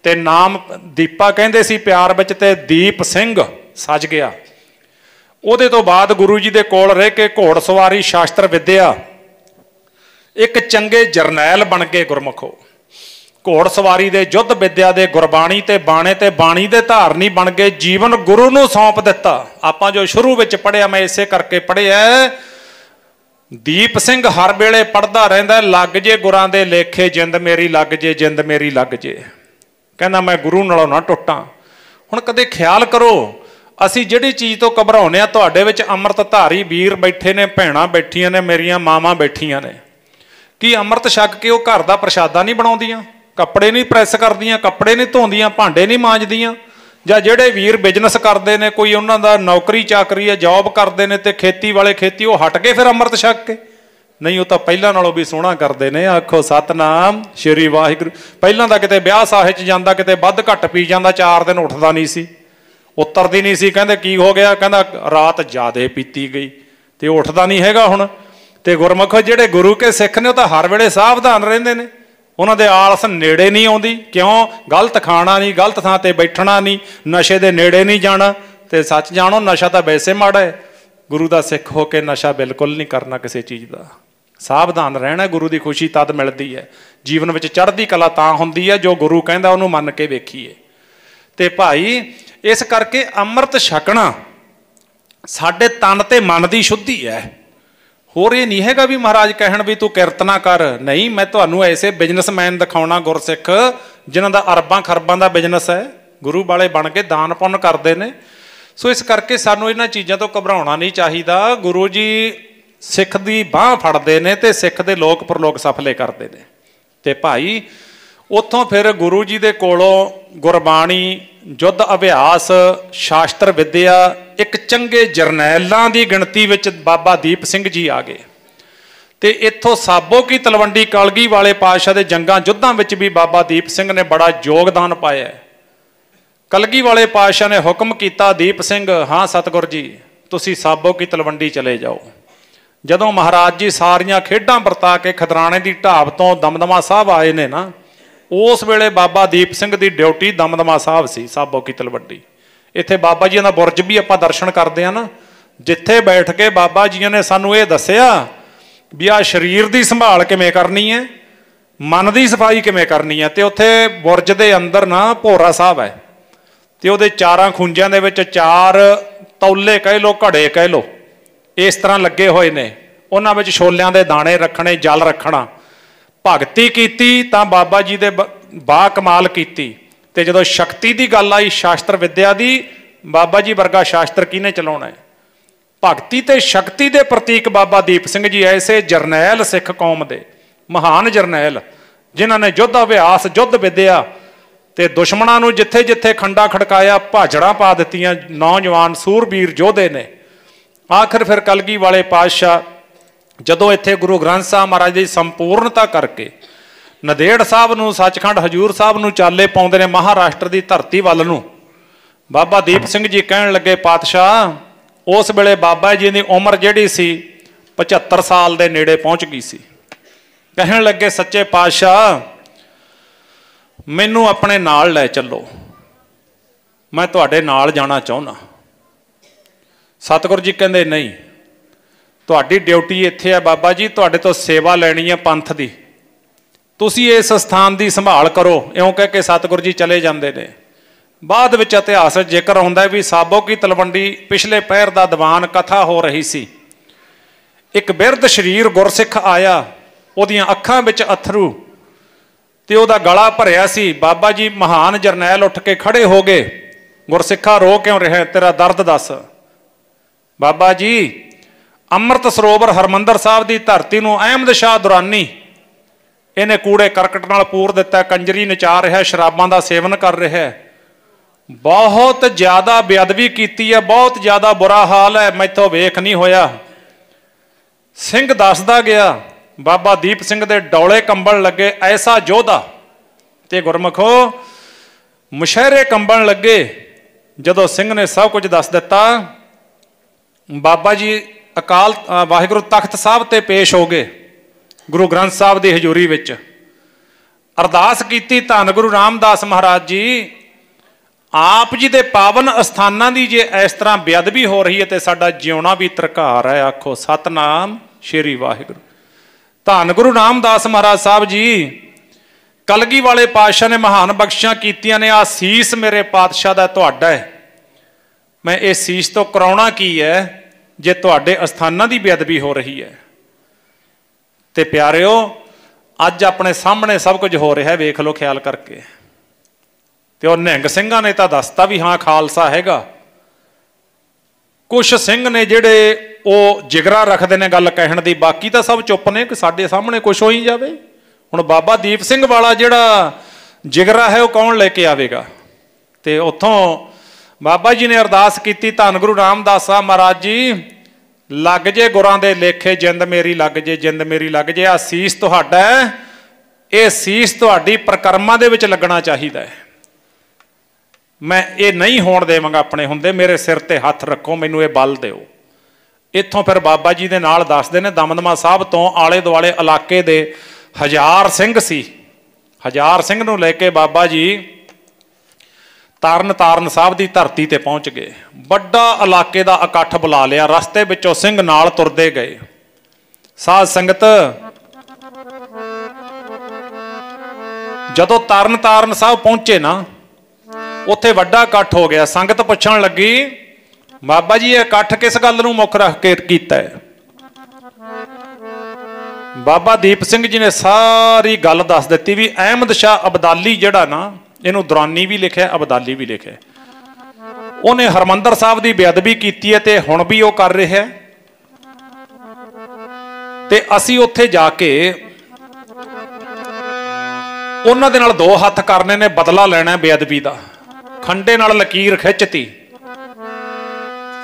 ते नाम दीपा कहंदे सी प्यार विच, ते दीप सिंह सज गया। ਉਹਦੇ ਤੋਂ ਬਾਅਦ गुरु जी दे कोल रह के घोड़सवारी शास्त्र विद्या एक चंगे जरनैल बन गए गुरमुखो। घोड़सवारी दे युद्ध विद्या दे गुरबाणी ते बाणे ते बाणी दे धारनी बन गए। जीवन गुरु नूं सौंप दिता। आपां जो शुरू विच पढ़िया, मैं इसे करके पढ़िया, दीप सिंह हर वेले पढ़दा रहिंदा, लग जे गुरां दे लेखे जिंद मेरी लग जे, जिंद मेरी लग जे। कहना मैं गुरु नालों ना टुटां। हुण कदे ख्याल करो, असी जिहड़ी चीज़ तो घबराउने आ, तुहाडे विच अमृतधारी वीर बैठे ने, भैणां बैठियां ने, मेरियां मावां बैठियां ने। कि अमृत छक के वो घर का प्रशादा नहीं बनाउंदियां, कपड़े नहीं प्रैस करदियां, कपड़े नहीं धोंदियां, भांडे नहीं मांजदियां? जां जिहड़े वीर बिजनस करते हैं, कोई उन्हां दा नौकरी चाकरी है, जॉब करते हैं, तो खेती वाले खेती वो हट के फिर अमृत छक के? नहीं, वो तो पहलां नालों भी सोहना करते हैं। आखो सतनाम श्री वाहिगुरू। पहलां तां किते ब्याह साहे च जांदा, किते वध घट पी जांदा, 4 दिन उठदा नहीं सी, उतरदी नहीं सी। कहंदे की हो गया? कहंदा रात ज़्यादा पीती गई, तो उठदा नहीं हैगा हुण। ते गुरमुख जिहड़े गुरु के सिख ने, तो हर वेले सावधान रहिंदे ने। उन्हां दे आलस नेड़े नहीं आउंदी। क्यों? गलत खाना नहीं, गलत थां ते बैठना नहीं, नशे दे नेड़े नहीं जाना। ते सच जानो, नशा तो वैसे माड़ा है। गुरु दा सिख हो के नशा बिल्कुल नहीं करना किसी चीज़ का। सावधान रहना। गुरु की खुशी तद मिलती है। जीवन में चढ़ती कला तां हुंदी है जो गुरु कहंदा उहनूं मन के वेखीए। ते भाई इस करके अमृत छकना साडे तन ते मन की शुद्धि है। होर ये नहीं हैगा भी महाराज कहण भी तू किरत ना कर। नहीं, मैं तुहानूं ऐसे बिजनसमैन दिखाउणा गुरसिख जिन्हां दा अरबां खरबां दा बिजनस है, गुरु वाले बन के दान पुण्य करते हैं। सो इस करके सानूं इन्हां चीज़ों तो घबराउणा नहीं चाहिए। गुरु जी सिख की बांह फड़ते हैं तो सिख के लोक परलोक सफले करते हैं। तो भाई उत्थों फिर गुरु जी के कोलों गुरबाणी युद्ध अभ्यास शास्त्र विद्या एक चंगे जरनैलों की गिणती विच बाबा दीप सिंह जी आ गए। तो इत्थों साबो की तलवंडी कलगी वाले पातशाह के जंगां युद्धां विच भी बाबा दीप सिंह ने बड़ा योगदान पाया। कलगी वाले पातशाह ने हुक्म किया, दीप सिंह हाँ सतगुर जी तुसी साबो की तलवंडी चले जाओ। जदों महाराज जी सारियां खेडां बरता के खदराणे की ढाब तो दमदमा साहब आए ने ना, उस वेले बाबा दीप सिंह की ड्यूटी दमदमा साहब सी साबो की तलवंडी। इत्थे बाबा जी का बुरज भी आपां दर्शन करते हैं ना, जिथे बैठ के बाबा जी ने सानू ये दसिया भी आ शरीर की संभाल किवें करनी है, मन की सफाई किवें करनी है। तो उत्थे बुरज के अंदर ना भोरा साहब है, तो वो चारां खुंजियां दे विच चार तौले कह लो घड़े कह लो इस तरह लगे हुए ने, उन्हां विच छोलियां दे दाणे रखने, जल रखना। भगती कीती तां बाबा जी दे बा कमाल कीती। ते जदों शक्ति की गल आई शास्त्र विद्या की, बाबा जी वर्गा शास्त्र किहने चलाउणा है। भगती ते शक्ति के प्रतीक बाबा दीप सिंह जी ऐसे जरनैल सिख कौम के महान जरनैल जिन्हां ने युद्ध अभ्यास युद्ध विद्या ते दुश्मनां नूं जिथे जिथे खंडा खड़काया भाजड़ा पा दित्तियां नौजवान सूरबीर योधे ने। आखिर फिर कलगी वाले पातशाह जदों इत्थे गुरु ग्रंथ साहब महाराज की संपूर्णता करके नदेड़ साहब नूं सचखंड हजूर साहब नूं चाले पाउंदे ने महाराष्ट्र की धरती वल नूं, बाबा दीप सिंह जी कहण लगे पातशाह उस वेले बाबा जी की उम्र जिहड़ी सी 75 साल के नेड़े पहुँच गई सी। कहण लगे सच्चे पातशाह मैनू अपने नाल लै चलो, मैं तुहाडे नाल जाना चाहुंदा। सतगुर जी कहंदे नहीं तुहाडी ड्यूटी इत्थे है बाबा जी, तुहाडे तो सेवा लैनी है पंथ दी, तुसी इस स्थान की संभाल करो। इउं कह के सतगुर जी चले जाते हैं। बाद विच इतिहास जिक्र आउंदा है भी साबो की तलवंडी पिछले पहर का दीवान कथा हो रही सी। एक बिरध शरीर गुरसिख आया, उहदियां अखां विच अथरू ते उहदा गला भरिया सी। बाबा जी महान जरनैल उठ के खड़े हो गए, गुरसिखा रो क्यों रहा, तेरा दर्द दस। बाबा जी अमृत सरोवर हरमंदर साहब की धरती नूं अहमद शाह दुरानी इन्हें कूड़े करकट नाल पूर दिता, कंजरी नचा रहा, शराबां दा सेवन कर रहा है, बहुत ज्यादा बेअदबी की है, बहुत ज्यादा बुरा हाल है, मैथों वेख नहीं होया। सिंह दसदा गया, बाबा दीप सिंह दे डौले कंबण लगे, ऐसा योधा ते गुरमुखो मुशहरे कंबण लगे। जदों सिंह ने सब कुछ दस दिता, बाबा जी अकाल वाहिगुरू तख्त साहब ते पेश हो गए, गुरु ग्रंथ साहब की हजूरी विच अरदास की, धन गुरु रामदास महाराज जी आप जी के पावन अस्थानां की जे इस तरह बेअदबी हो रही है तो साडा जिउणा भी तरकार है। आखो सतनाम श्री वाहिगुरू। धन गुरु रामदास महाराज साहब जी कलगी वाले पातशाह ने महान बख्शियां कीतियां ने, आ सीस मेरे पातशाह दा तुहाडा है, मैं इस सीस तो कराउणा की है जे तुहाडे अस्थानां की बेअदबी हो रही है। ते प्यारिओ अज अपने सामने सब कुछ हो रहा है, वेख लो ख्याल करके। तो निहंग सिंघां ने तो दसता भी हाँ खालसा हैगा, कुछ सिंह ने जिहड़े वो जिगरा रखते हैं गल कहण दी, बाकी तो सब चुप ने कि साडे सामने कुछ हो ही जाए। हुण बाबा दीप सिंह वाला जिहड़ा जिगरा है वो कौन लेके आवेगा। तो उत्थों बाबा जी ने अरदास की, धन गुरु रामदास साहब महाराज जी लग जे गुरां दे लेखे, जिंद मेरी लग जे, जिंद मेरी लग जे, आ सीस तुहाडा है, ये सीस तुहाडी प्रकर्मां दे विच लगना चाहिए है, मैं ये नहीं होण देवांगा अपने हुंदे, मेरे सिर ते हथ रखो, मैनू ये बल दिओ। इत्थों फिर बाबा जी दे नाल दसदे ने दमदमा साहब तो आले दुआले इलाके दे 1000 सिंह सी, 1000 सिंह नूं लैके बाबा जी तरन तारण साहब की धरती ते पहुँच गए। बड़ा इलाके का इकट्ठ बुला लिया, रस्ते विचों सिंह नाल तुरदे गए। साध संगत जदों तरन तारण साहब पहुंचे ना, उत्थे वड्डा इकट्ठ हो गया। संगत पुछण लगी, बाबा जी ये इकट्ठ किस गल नूं मुख रख के कीता है। बाबा दीप सिंह जी ने सारी गल दस दी भी अहमद शाह अबदाली जिहड़ा ना, इनू दुरानी भी लिखिया अबदाली भी लिखिया, उन्हें हरमंदर साहब की बेअदबी की है ते हुण भी वो कर रहा है। ते असी उत्थे जाके उन्हां दे नाल 2 हत्थ करने ने, बदला लेना बेअदबी का, खंडे नाल लकीर खिंचती।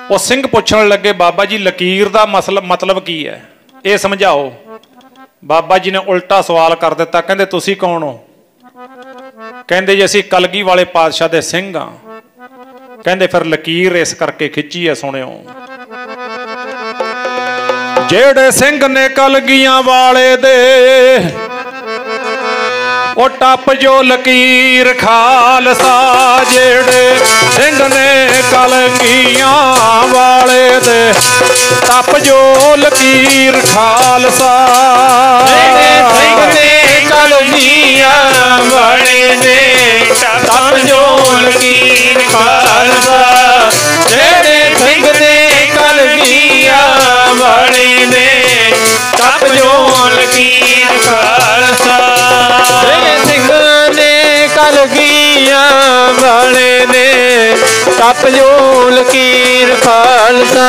वो सिंह पुछण लगे बाबा जी लकीर का मतलब की है, ये समझाओ। बाबा जी ने उल्टा सवाल कर दिता, कहंदे तुसी कौन हो? कहंदे जी असीं कलगी वाले पातशाह दे सिंह हाँ। कहंदे फिर लकीर इस करके खिंची है, सुनियो। जेड़े सिंह ने कलगियां वाले दे ओ टप जो लकीर खालसा, जेड़े सिंह ने कलगियां वाले दे टप जो लकीर खालसा। सिंह ने कलगियां वाले दे टप जो लकीर खालसा, जेड़े सिंह ने कलगियां वाले दे टप जो लकीर खालसा। सिंह ने कलगियां वाले ने टप जो लकीर खालसा,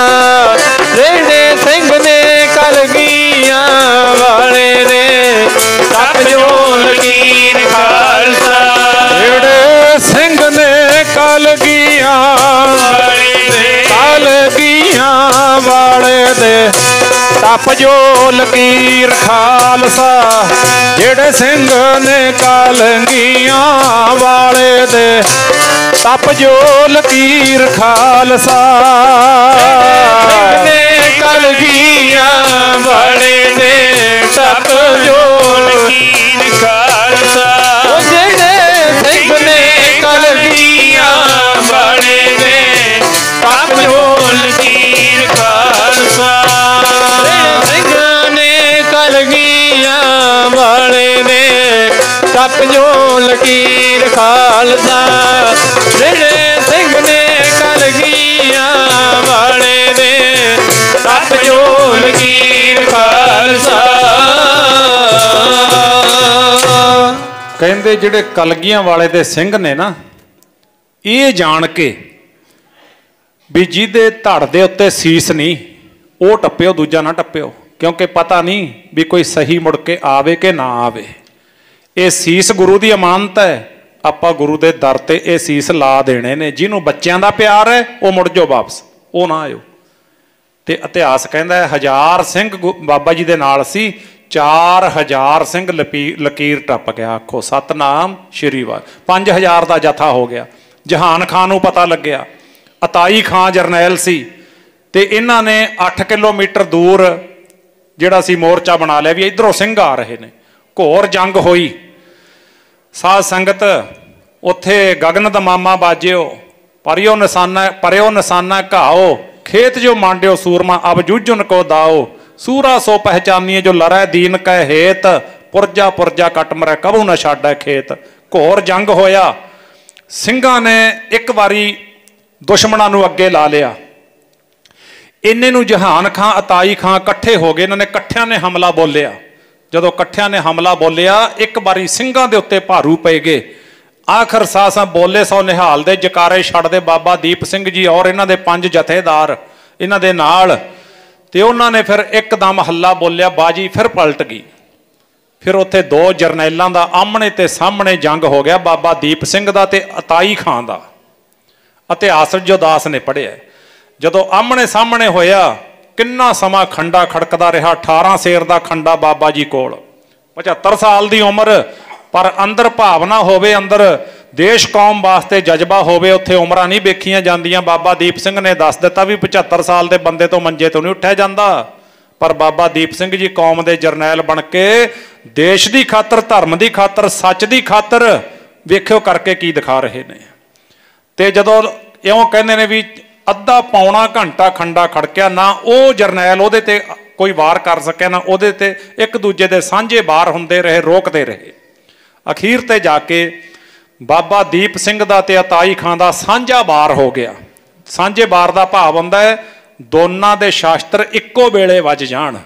जेड़े सिंह ने कलगियां वाले ने टप जो लकीर खालसा। जेड़े सिंह ने कलगियां वाले दे टप जो लकीर खालसा, जेड़े सिंह ने कलगियां वाले दे टप जो लकीर खालसा। सिंह ने कलगियां वाले दे टप जो लकीर खालसा, जेड़े सिंह ने कलगियां वाले दे टप जो लकीर खालसा। सिंह ने कलगियां वाले ने टप जो लकीर खालसा, जेड़े सिंह ने कलगियां वाले ने टप जो लकीर खालसा। कहंदे जेड़े कलगियां वाले दे सिंह ने ना, ये जान के भी जिहदे धड़ दे उत्ते सीस नहीं वो टप्पिओ, दूजा ना टप्पिओ, क्योंकि पता नहीं भी कोई सही मुड़ के आवे कि ना आवे। ये सीस गुरु की अमानत है, आपां गुरु के दर ते ये सीस ला देने ने। जिन्हों बच्चों का प्यार है वो मुड़ जाओ वापस, वो ना आयो। तो इतिहास कहता है 1000 सिंह बाबा जी दे नाल सी, 4000 सिंह लकीर टप गया। आखो सतनाम श्री वाहिगुरू। 5000 का जथा हो गया। जहान खान नूं पता लग्या, अताई खां जरनैल सी, ते इन्हां ने 8 किलोमीटर दूर जिहड़ा सी मोर्चा बना लिया भी इधरों सिंह आ रहे ने। घोर जंग होई। साध संगत उत्थे गगन दमामा बाजिओ, परियो निशाना घाओ, खेत जो मांडियो सूरमा अब जूझन को दाओ, सूरा सो पहचानिए जो लरै दीन कै हेत, पुरजा पुरजा कट मरै कबू न छाड़ै खेत। घोर जंग होया। ਸਿੰਘਾਂ ने एक वारी दुश्मनों नूं अगे ला लिया। इन्ने नूं जहान खां अताई खां कट्ठे हो गए। इन्होंने कट्ठियां ने हमला बोलिया। जदों कट्ठियां ने हमला बोलिया, एक बारी ਸਿੰਘਾਂ दे उत्ते भारू पे गए। आखिर सासा बोले सौ निहाल दे जकारे छड्डदे बाबा दीप सिंह जी और इन्हां दे 5 जथेदार इन्हां दे नाल। ते उन्हां ने फिर एकदम हल्ला बोलिया, बाजी फिर पलट गई। फिर उत्थे 2 जरनैलों का आमने ते सामने जंग हो गया, बाबा दीप सिंह दा ते अताई खां दा। इतिहास जो दास ने पढ़िया, जदों आमने सामने होया किन्ना समा खंडा खड़कदा रहा। 18 सेर का खंडा बाबा जी कोल, 75 साल की उम्र, पर अंदर भावना होवे, अंदर देश कौम वास्ते जज्बा होवे। उत्थे उमरां नहीं वेखियां जांदियां। बाबा दीप सिंह ने दस दिता भी 75 साल के बंदे तो मंजे तो नहीं उठिया जाता, पर बाबा दीप सिंह जी कौम के जरनैल बन के देश की खातर, धर्म की खातर, सच की खातर वेख्यो करके की दिखा रहे ने। ते जदों इउं कहंदे ने भी अद्धा पौना घंटा खंडा खड़किया, ना वो जरनैल उहदे ते कोई वार कर सकिया, ना उहदे ते एक दूजे दे साझे वार हुंदे रहे, रोकते रहे। अखीर ते जाके बाबा दीप सिंह दा ते अताई खां दा साझा वार हो गया। साझे वार का भाव हुंदा है दोनों दे शास्त्र इक्को वेले वज जाण।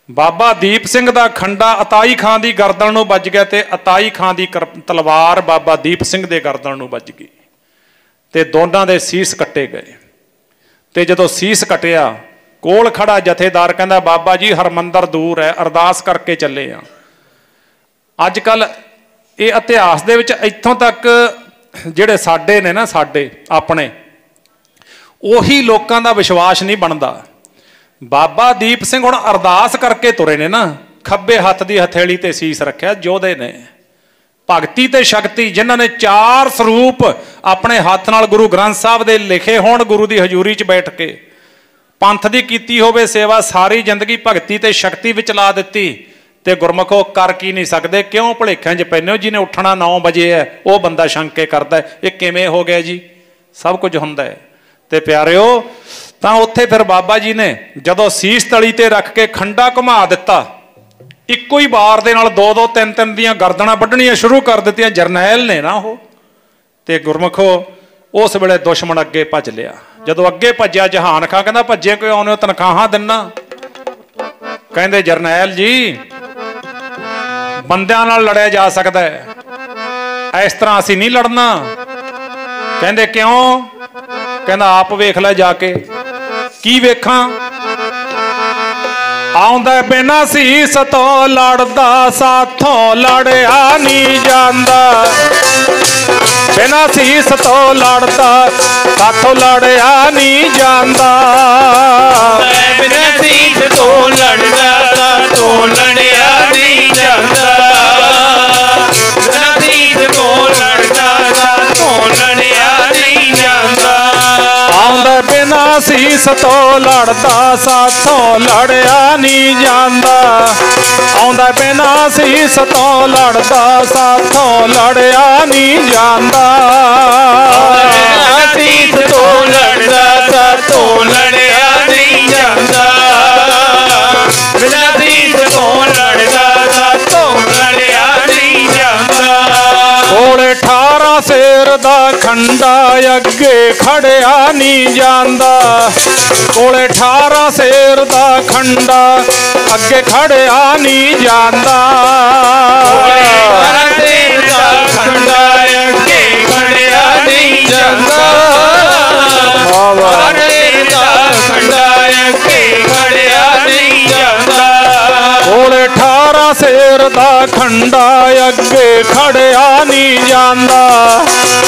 बाबा दीप सिंह दा खंडा अताई खां दी गर्दन नूं वज गया, ते अताई खां दी तलवार बाबा दीप सिंह दे गर्दन नूं वज गई, ते दोनों दे सीस कट्टे गए। ते जदों सीस कटिया, कोल खड़ा जथेदार कहंदा बाबा जी हरमंदर दूर है, अरदास करके चले आ। अजकल ये इतिहास दे विच इत्थों तक ਜਿਹੜੇ ਸਾਡੇ ਨੇ ਨਾ, ਸਾਡੇ ਆਪਣੇ, ਉਹੀ ਲੋਕਾਂ ਦਾ ਵਿਸ਼ਵਾਸ ਨਹੀਂ ਬਣਦਾ। ਬਾਬਾ ਦੀਪ ਸਿੰਘ ਹੁਣ ਅਰਦਾਸ ਕਰਕੇ ਤੁਰੇ ਨੇ ਨਾ, ਖੱਬੇ ਹੱਥ ਦੀ ਹਥੇਲੀ ਤੇ ਸੀਸ ਰੱਖਿਆ, ਯੋਧੇ ਨੇ ਭਗਤੀ ਤੇ ਸ਼ਕਤੀ, ਜਿਨ੍ਹਾਂ ਨੇ 4 ਸਰੂਪ ਆਪਣੇ ਹੱਥ ਨਾਲ ਗੁਰੂ ਗ੍ਰੰਥ ਸਾਹਿਬ ਦੇ ਲਿਖੇ ਹੋਣ, ਗੁਰੂ ਦੀ ਹਜ਼ੂਰੀ 'ਚ ਬੈਠ ਕੇ ਪੰਥ ਦੀ ਕੀਤੀ ਹੋਵੇ ਸੇਵਾ, ਸਾਰੀ ਜ਼ਿੰਦਗੀ ਭਗਤੀ ਤੇ ਸ਼ਕਤੀ ਵਿੱਚ ਲਾ ਦਿੱਤੀ, ਤੇ ਗੁਰਮਖੋ ਕਰ ਕੀ ਨਹੀਂ ਸਕਦੇ? ਕਿਉਂ ਭੁਲੇਖਿਆਂ 'ਚ ਪੈਂਦੇ ਹੋ? ਜਿਹਨੇ ਉੱਠਣਾ 9 ਵਜੇ ਹੈ ਉਹ ਬੰਦਾ ਸ਼ੰਕੇ ਕਰਦਾ ਇਹ ਕਿਵੇਂ ਹੋ ਗਿਆ ਜੀ? ਸਭ ਕੁਝ ਹੁੰਦਾ ਹੈ। ਤੇ ਪਿਆਰਿਓ, ਤਾਂ ਉੱਥੇ ਫਿਰ ਬਾਬਾ ਜੀ ਨੇ ਜਦੋਂ ਸੀਸ ਤਲੀ ਤੇ ਰੱਖ ਕੇ ਖੰਡਾ ਘੁਮਾ ਦਿੱਤਾ, ਇੱਕੋ ਹੀ ਵਾਰ ਦੇ ਨਾਲ 2-2 3-3 ਦੀਆਂ ਗਰਦਨਾਂ ਵੱਢਣੀਆਂ ਸ਼ੁਰੂ ਕਰ ਦਿੱਤੀਆਂ। ਜਰਨੈਲ ਨੇ ਨਾ ਉਹ। ਤੇ ਗੁਰਮਖੋ ਉਸ ਵੇਲੇ ਦੁਸ਼ਮਣ ਅੱਗੇ ਭੱਜ ਲਿਆ। ਜਦੋਂ ਅੱਗੇ ਭੱਜਿਆ, ਜਹਾਨ ਖਾਂ ਕਹਿੰਦਾ ਭੱਜੇ ਕਿਉਂ ਆਉਂਦੇ ਹੋ? ਤਨਖਾਹਾਂ ਦਿੰਨਾ। ਕਹਿੰਦੇ ਜਰਨੈਲ ਜੀ, ਬੰਦਿਆਂ ਨਾਲ ਲੜਿਆ ਜਾ ਸਕਦਾ ਹੈ, ਇਸ ਤਰ੍ਹਾਂ ਅਸੀਂ ਨਹੀਂ ਲੜਨਾ। ਕਹਿੰਦੇ ਕਿਉਂ? ਕਹਿੰਦਾ ਆਪ ਵੇਖ ਲੈ ਜਾ ਕੇ। ਕੀ ਵੇਖਾਂ? ਆਉਂਦਾ ਬਿਨਾਂ ਸੀਸ ਤੋਂ ਲੜਦਾ, ਸਾਥੋਂ ਲੜਿਆ ਨਹੀਂ ਜਾਂਦਾ। ਬਿਨਾਂ ਸੀਸ ਤੋਂ ਲੜਦਾ, ਸਾਥੋਂ ਲੜਿਆ ਨਹੀਂ ਜਾਂਦਾ। ਬਿਨਾਂ ਸੀਸ ਤੋਂ ਲੜਦਾ, ਸਾਥੋਂ ਲੜਿਆ ਨਹੀਂ ਜਾਂਦਾ। ਬਿਨਾਂ ਸੀਸ ਤੋਂ ਲੜਦਾ, ਸਾਥੋਂ ਲੜਿਆ ਨਹੀਂ ਜਾਂਦਾ। ਆਉਂਦਾ ਬਿਨਾਂ ਸੀਸ ਤੋਂ ਲੜਦਾ, ਸਾਥੋਂ ਲੜਿਆ ਨਹੀਂ ਜਾਂਦਾ। ਆਉਂਦਾ ਬਿਨਾਂ ਸੀਸ ਤੋਂ ਲੜਦਾ, ਸਾਥੋਂ ਲੜਿਆ ਨਹੀਂ ਜਾਂਦਾ। ਬਿਨਾਂ ਸੀਸ ਤੋਂ ਲੜਦਾ, ਸਾਥੋਂ ਲੜਿਆ ਨਹੀਂ ਜਾਂਦਾ। ਬਿਨਾਂ ਸੀਸ ਤੋਂ ਲੜਦਾ, ਸਾਥੋਂ ਲੜਿਆ ਨਹੀਂ ਜਾਂਦਾ। ਕੋਲੇ 18 ਸ਼ੇਰ ਦਾ ਖੰਡਾ, ਅੱਗੇ ਖੜਿਆ ਨਹੀਂ ਜਾਂਦਾ। ਕੋਲੇ 18 ਸ਼ੇਰ ਦਾ ਖੰਡਾ, ਅੱਗੇ ਖੜਿਆ ਨਹੀਂ ਜਾਂਦਾ। ਕੋਲੇ 18 ਸ਼ੇਰ ਦਾ ਖੰਡਾ, ਅੱਗੇ ਖੜਿਆ ਨਹੀਂ ਜਾਂਦਾ। ਸ਼ੇਰ ਦਾ ਖੰਡਾ, ਅੱਗੇ ਖੜਿਆ ਨਹੀਂ ਜਾਂਦਾ। ਕੋਲੇ 18 ਸ਼ੇਰ ਦਾ ਖੰਡਾ, ਅੱਗੇ ਖੜਿਆ ਨਹੀਂ ਜਾਂਦਾ।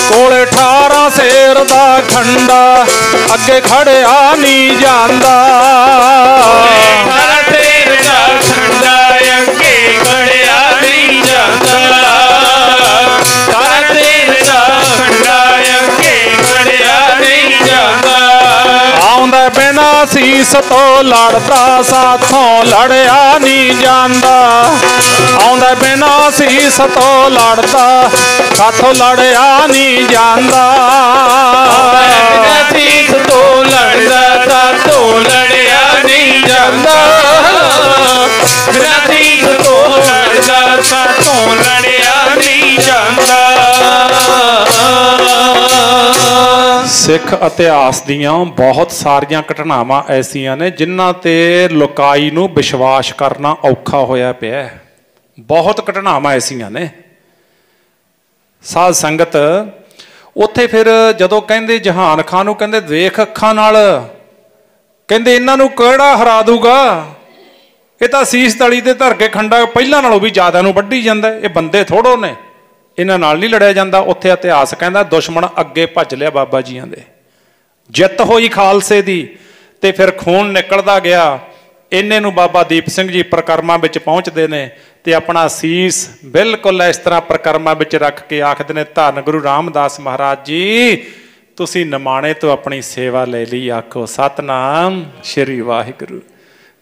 ਕੋਲੇ 18 ਸ਼ੇਰ ਦਾ ਖੰਡਾ, ਅੱਗੇ ਖੜਿਆ ਨਹੀਂ ਜਾਂਦਾ। 18 ਸ਼ੇਰ ਦਾ ਖੰਡਾ, ਅੱਗੇ ਖੜਿਆ ਨਹੀਂ ਜਾਂਦਾ। 18 ਸ਼ੇਰ ਦਾ ਖੰਡਾ, ਅੱਗੇ ਖੜਿਆ ਨਹੀਂ ਜਾਂਦਾ। ਆਉਂਦਾ ਬਿਨਾਂ ਸੀਸ ਤੋਂ ਲੜਦਾ, ਸਾਥੋਂ ਲੜਿਆ ਨਹੀਂ ਜਾਂਦਾ। ਆਉਂਦਾ ਬਿਨਾਂ ਸੀਸ ਤੋਂ ਲੜਦਾ, ਸਾਥੋਂ ਲੜਿਆ ਨਹੀਂ ਜਾਂਦਾ। ਬਿਨਾਂ ਸੀਸ ਤੋਂ ਲੜਦਾ, ਸਾਥੋਂ ਲੜਿਆ ਨਹੀਂ ਜਾਂਦਾ। ਬਿਨਾਂ ਸੀਸ ਤੋਂ ਲੜਦਾ, ਸਾਥੋਂ ਲੜਿਆ ਨਹੀਂ ਜਾਂਦਾ। ਸਿੱਖ ਇਤਿਹਾਸ ਦੀਆਂ ਬਹੁਤ ਸਾਰੀਆਂ ਘਟਨਾਵਾਂ ਐਸੀਆਂ ਨੇ ਜਿਨ੍ਹਾਂ ਤੇ ਲੋਕਾਈ ਨੂੰ ਵਿਸ਼ਵਾਸ ਕਰਨਾ ਔਖਾ ਹੋਇਆ ਪਿਆ ਹੈ। ਬਹੁਤ ਘਟਨਾਵਾਂ ਐਸੀਆਂ ਨੇ। ਸਾਧ ਸੰਗਤ, ਉੱਥੇ ਫਿਰ ਜਦੋਂ ਕਹਿੰਦੇ ਜਹਾਨ ਖਾਂ ਨੂੰ, ਕਹਿੰਦੇ ਵੇਖ ਅੱਖਾਂ ਨਾਲ, ਕਹਿੰਦੇ ਇਹਨਾਂ ਨੂੰ ਕਿਹੜਾ ਹਰਾ ਦੂਗਾ? ਇਹ ਤਾਂ ਸੀਸ ਤਲੀ ਤੇ ਧਰ ਕੇ ਖੰਡਾ ਪਹਿਲਾਂ ਨਾਲੋਂ ਵੀ ਜ਼ਿਆਦਾ ਨੂੰ ਵੱਢੀ ਜਾਂਦਾ। ਇਹ ਬੰਦੇ ਥੋੜੋ ਨੇ, ਇਹਨਾਂ ਨਾਲ ਨਹੀਂ ਲੜਿਆ ਜਾਂਦਾ। ਉੱਥੇ ਇਤਿਹਾਸ ਕਹਿੰਦਾ ਦੁਸ਼ਮਣ ਅੱਗੇ ਭੱਜ ਲਿਆ ਬਾਬਾ ਜੀਆਂ ਦੇ। ਜਿੱਤ ਹੋਈ ਖਾਲਸੇ ਦੀ, ਤੇ ਫਿਰ ਖੂਨ ਨਿਕਲਦਾ ਗਿਆ। ਇੰਨੇ ਨੂੰ ਬਾਬਾ ਦੀਪ ਸਿੰਘ ਜੀ ਪ੍ਰਕਰਮਾਂ ਵਿੱਚ ਪਹੁੰਚਦੇ ਨੇ ਤੇ ਆਪਣਾ ਸੀਸ ਬਿਲਕੁਲ ਇਸ ਤਰ੍ਹਾਂ ਪ੍ਰਕਰਮਾਂ ਵਿੱਚ ਰੱਖ ਕੇ ਆਖਦੇ ਨੇ, ਧੰਨ ਗੁਰੂ ਰਾਮਦਾਸ ਮਹਾਰਾਜ ਜੀ, ਤੁਸੀਂ ਨਿਮਾਣੇ ਤੋਂ ਆਪਣੀ ਸੇਵਾ ਲੈ ਲਈ। ਆਖੋ ਸਤਨਾਮ ਸ਼੍ਰੀ ਵਾਹਿਗੁਰੂ।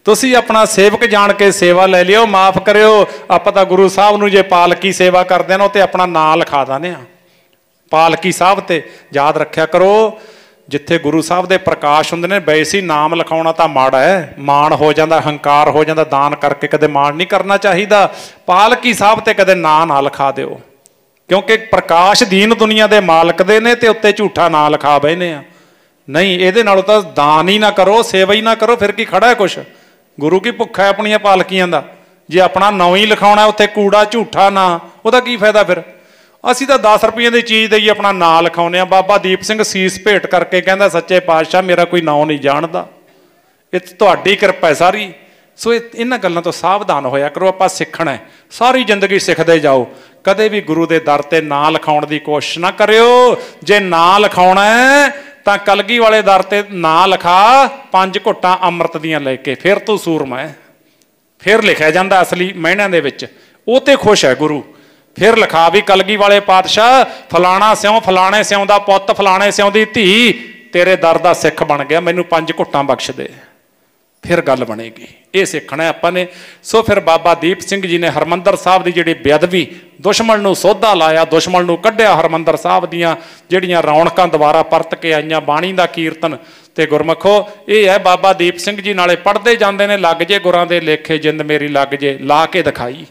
ਤੁਸੀਂ ਆਪਣਾ ਸੇਵਕ ਜਾਣ ਕੇ ਸੇਵਾ ਲੈ ਲਿਓ, ਮਾਫ ਕਰਿਓ। ਆਪਾਂ ਤਾਂ ਗੁਰੂ ਸਾਹਿਬ ਨੂੰ ਜੇ ਪਾਲਕੀ ਸੇਵਾ ਕਰਦੇ ਨਾ, ਉਹ ਤੇ ਆਪਣਾ ਨਾਂ ਲਿਖਾ ਦਿੰਦੇ ਆ ਪਾਲਕੀ ਸਾਹਿਬ ਤੇ। ਯਾਦ ਰੱਖਿਆ ਕਰੋ, ਜਿੱਥੇ ਗੁਰੂ ਸਾਹਿਬ ਦੇ ਪ੍ਰਕਾਸ਼ ਹੁੰਦੇ ਨੇ, ਵੈਸੇ ਹੀ ਨਾਮ ਲਿਖਾਉਣਾ ਤਾਂ ਮਾੜਾ ਹੈ। ਮਾਣ ਹੋ ਜਾਂਦਾ, ਹੰਕਾਰ ਹੋ ਜਾਂਦਾ। ਦਾਨ ਕਰਕੇ ਕਦੇ ਮਾਣ ਨਹੀਂ ਕਰਨਾ ਚਾਹੀਦਾ। ਪਾਲਕੀ ਸਾਹਿਬ ਤੇ ਕਦੇ ਨਾਂ ਨਾ ਲਿਖਾ ਦਿਓ, ਕਿਉਂਕਿ ਪ੍ਰਕਾਸ਼ ਦੀਨ ਦੁਨੀਆ ਦੇ ਮਾਲਕ ਦੇ ਨੇ, ਤੇ ਉੱਤੇ ਝੂਠਾ ਨਾਂ ਲਿਖਾ ਬੈਨੇ ਆ। ਨਹੀਂ, ਇਹਦੇ ਨਾਲੋਂ ਤਾਂ ਦਾਨ ਹੀ ਨਾ ਕਰੋ, ਸੇਵਾ ਹੀ ਨਾ ਕਰੋ, ਫਿਰ ਕੀ ਖੜਾ ਹੈ ਕੁਛ? ਗੁਰੂ ਕੀ ਭੁੱਖਾ ਹੈ ਆਪਣੀਆਂ ਪਾਲਕੀਆਂ ਦਾ? ਜੇ ਆਪਣਾ ਨਾਂ ਹੀ ਲਿਖਾਉਣਾ ਉੱਥੇ ਕੂੜਾ ਝੂਠਾ ਨਾਂ, ਉਹਦਾ ਕੀ ਫਾਇਦਾ ਫਿਰ? ਅਸੀਂ ਤਾਂ 10 ਰੁਪਈਏ ਦੀ ਚੀਜ਼ ਦੇ ਹੀ ਆਪਣਾ ਨਾਂ ਲਿਖਾਉਂਦੇ ਆ। ਬਾਬਾ ਦੀਪ ਸਿੰਘ ਸੀਸ ਭੇਟ ਕਰਕੇ ਕਹਿੰਦਾ, ਸੱਚੇ ਪਾਤਸ਼ਾਹ ਮੇਰਾ ਕੋਈ ਨਾਂ ਨਹੀਂ ਜਾਣਦਾ। ਇਹ ਤੁਹਾਡੀ ਕਿਰਪਾ ਹੈ ਸਾਰੀ। ਸੋ ਇਹਨਾਂ ਗੱਲਾਂ ਤੋਂ ਸਾਵਧਾਨ ਹੋਇਆ ਕਰੋ। ਆਪਾਂ ਸਿੱਖਣਾ, ਸਾਰੀ ਜ਼ਿੰਦਗੀ ਸਿੱਖਦੇ ਜਾਓ। ਕਦੇ ਵੀ ਗੁਰੂ ਦੇ ਦਰ ਤੇ ਨਾਂ ਲਿਖਾਉਣ ਦੀ ਕੋਸ਼ਿਸ਼ ਨਾ ਕਰਿਓ। ਜੇ ਨਾਂ ਲਿਖਾਉਣਾ ਤਾਂ ਕਲਗੀ ਵਾਲੇ ਦਰ ਤੇ ਨਾਂ ਲਿਖਾ 5 ਘੁੱਟਾਂ ਅੰਮ੍ਰਿਤ ਦੀਆਂ ਲੈ ਕੇ, ਫਿਰ ਤੂੰ ਸੂਰਮਾ ਹੈ। ਫਿਰ ਲਿਖਿਆ ਜਾਂਦਾ ਅਸਲੀ ਮਾਇਨਿਆਂ ਦੇ ਵਿੱਚ, ਉਹ ਤੇ ਖੁਸ਼ ਹੈ ਗੁਰੂ। ਫਿਰ ਲਿਖਾ ਵੀ ਕਲਗੀ ਵਾਲੇ ਪਾਤਸ਼ਾਹ ਫਲਾਣਾ ਸਿਉਂ, ਫਲਾਣੇ ਸਿਉਂ ਦਾ ਪੁੱਤ, ਫਲਾਣੇ ਸਿਉਂ ਦੀ ਧੀ ਤੇਰੇ ਦਰ ਦਾ ਸਿੱਖ ਬਣ ਗਿਆ, ਮੈਨੂੰ 5 ਘੁੱਟਾਂ ਬਖਸ਼ ਦੇ। ਫਿਰ ਗੱਲ ਬਣੇਗੀ। ਇਹ ਸਿੱਖਣਾ ਆਪਾਂ ਨੇ। ਸੋ ਫਿਰ ਬਾਬਾ ਦੀਪ ਸਿੰਘ ਜੀ ਨੇ ਹਰਿਮੰਦਰ ਸਾਹਿਬ ਦੀ ਜਿਹੜੀ ਬੇਅਦਬੀ, ਦੁਸ਼ਮਣ ਨੂੰ ਸੋਧਾ ਲਾਇਆ, ਦੁਸ਼ਮਣ ਨੂੰ ਕੱਢਿਆ। ਹਰਿਮੰਦਰ ਸਾਹਿਬ ਦੀਆਂ ਜਿਹੜੀਆਂ ਰੌਣਕਾਂ ਦੁਬਾਰਾ ਪਰਤ ਕੇ ਆਈਆਂ, ਬਾਣੀ ਦਾ ਕੀਰਤਨ ਤੇ ਗੁਰਮਖੋ, ਇਹ ਹੈ ਬਾਬਾ ਦੀਪ ਸਿੰਘ ਜੀ ਨਾਲੇ ਪੜ੍ਹਦੇ ਜਾਂਦੇ ਨੇ, ਲੱਗ ਜੇ ਗੁਰਾਂ ਦੇ ਲੇਖੇ ਜਿੰਦ ਮੇਰੀ ਲੱਗ ਜੇ, ਲਾ ਕੇ ਦਿਖਾਈ।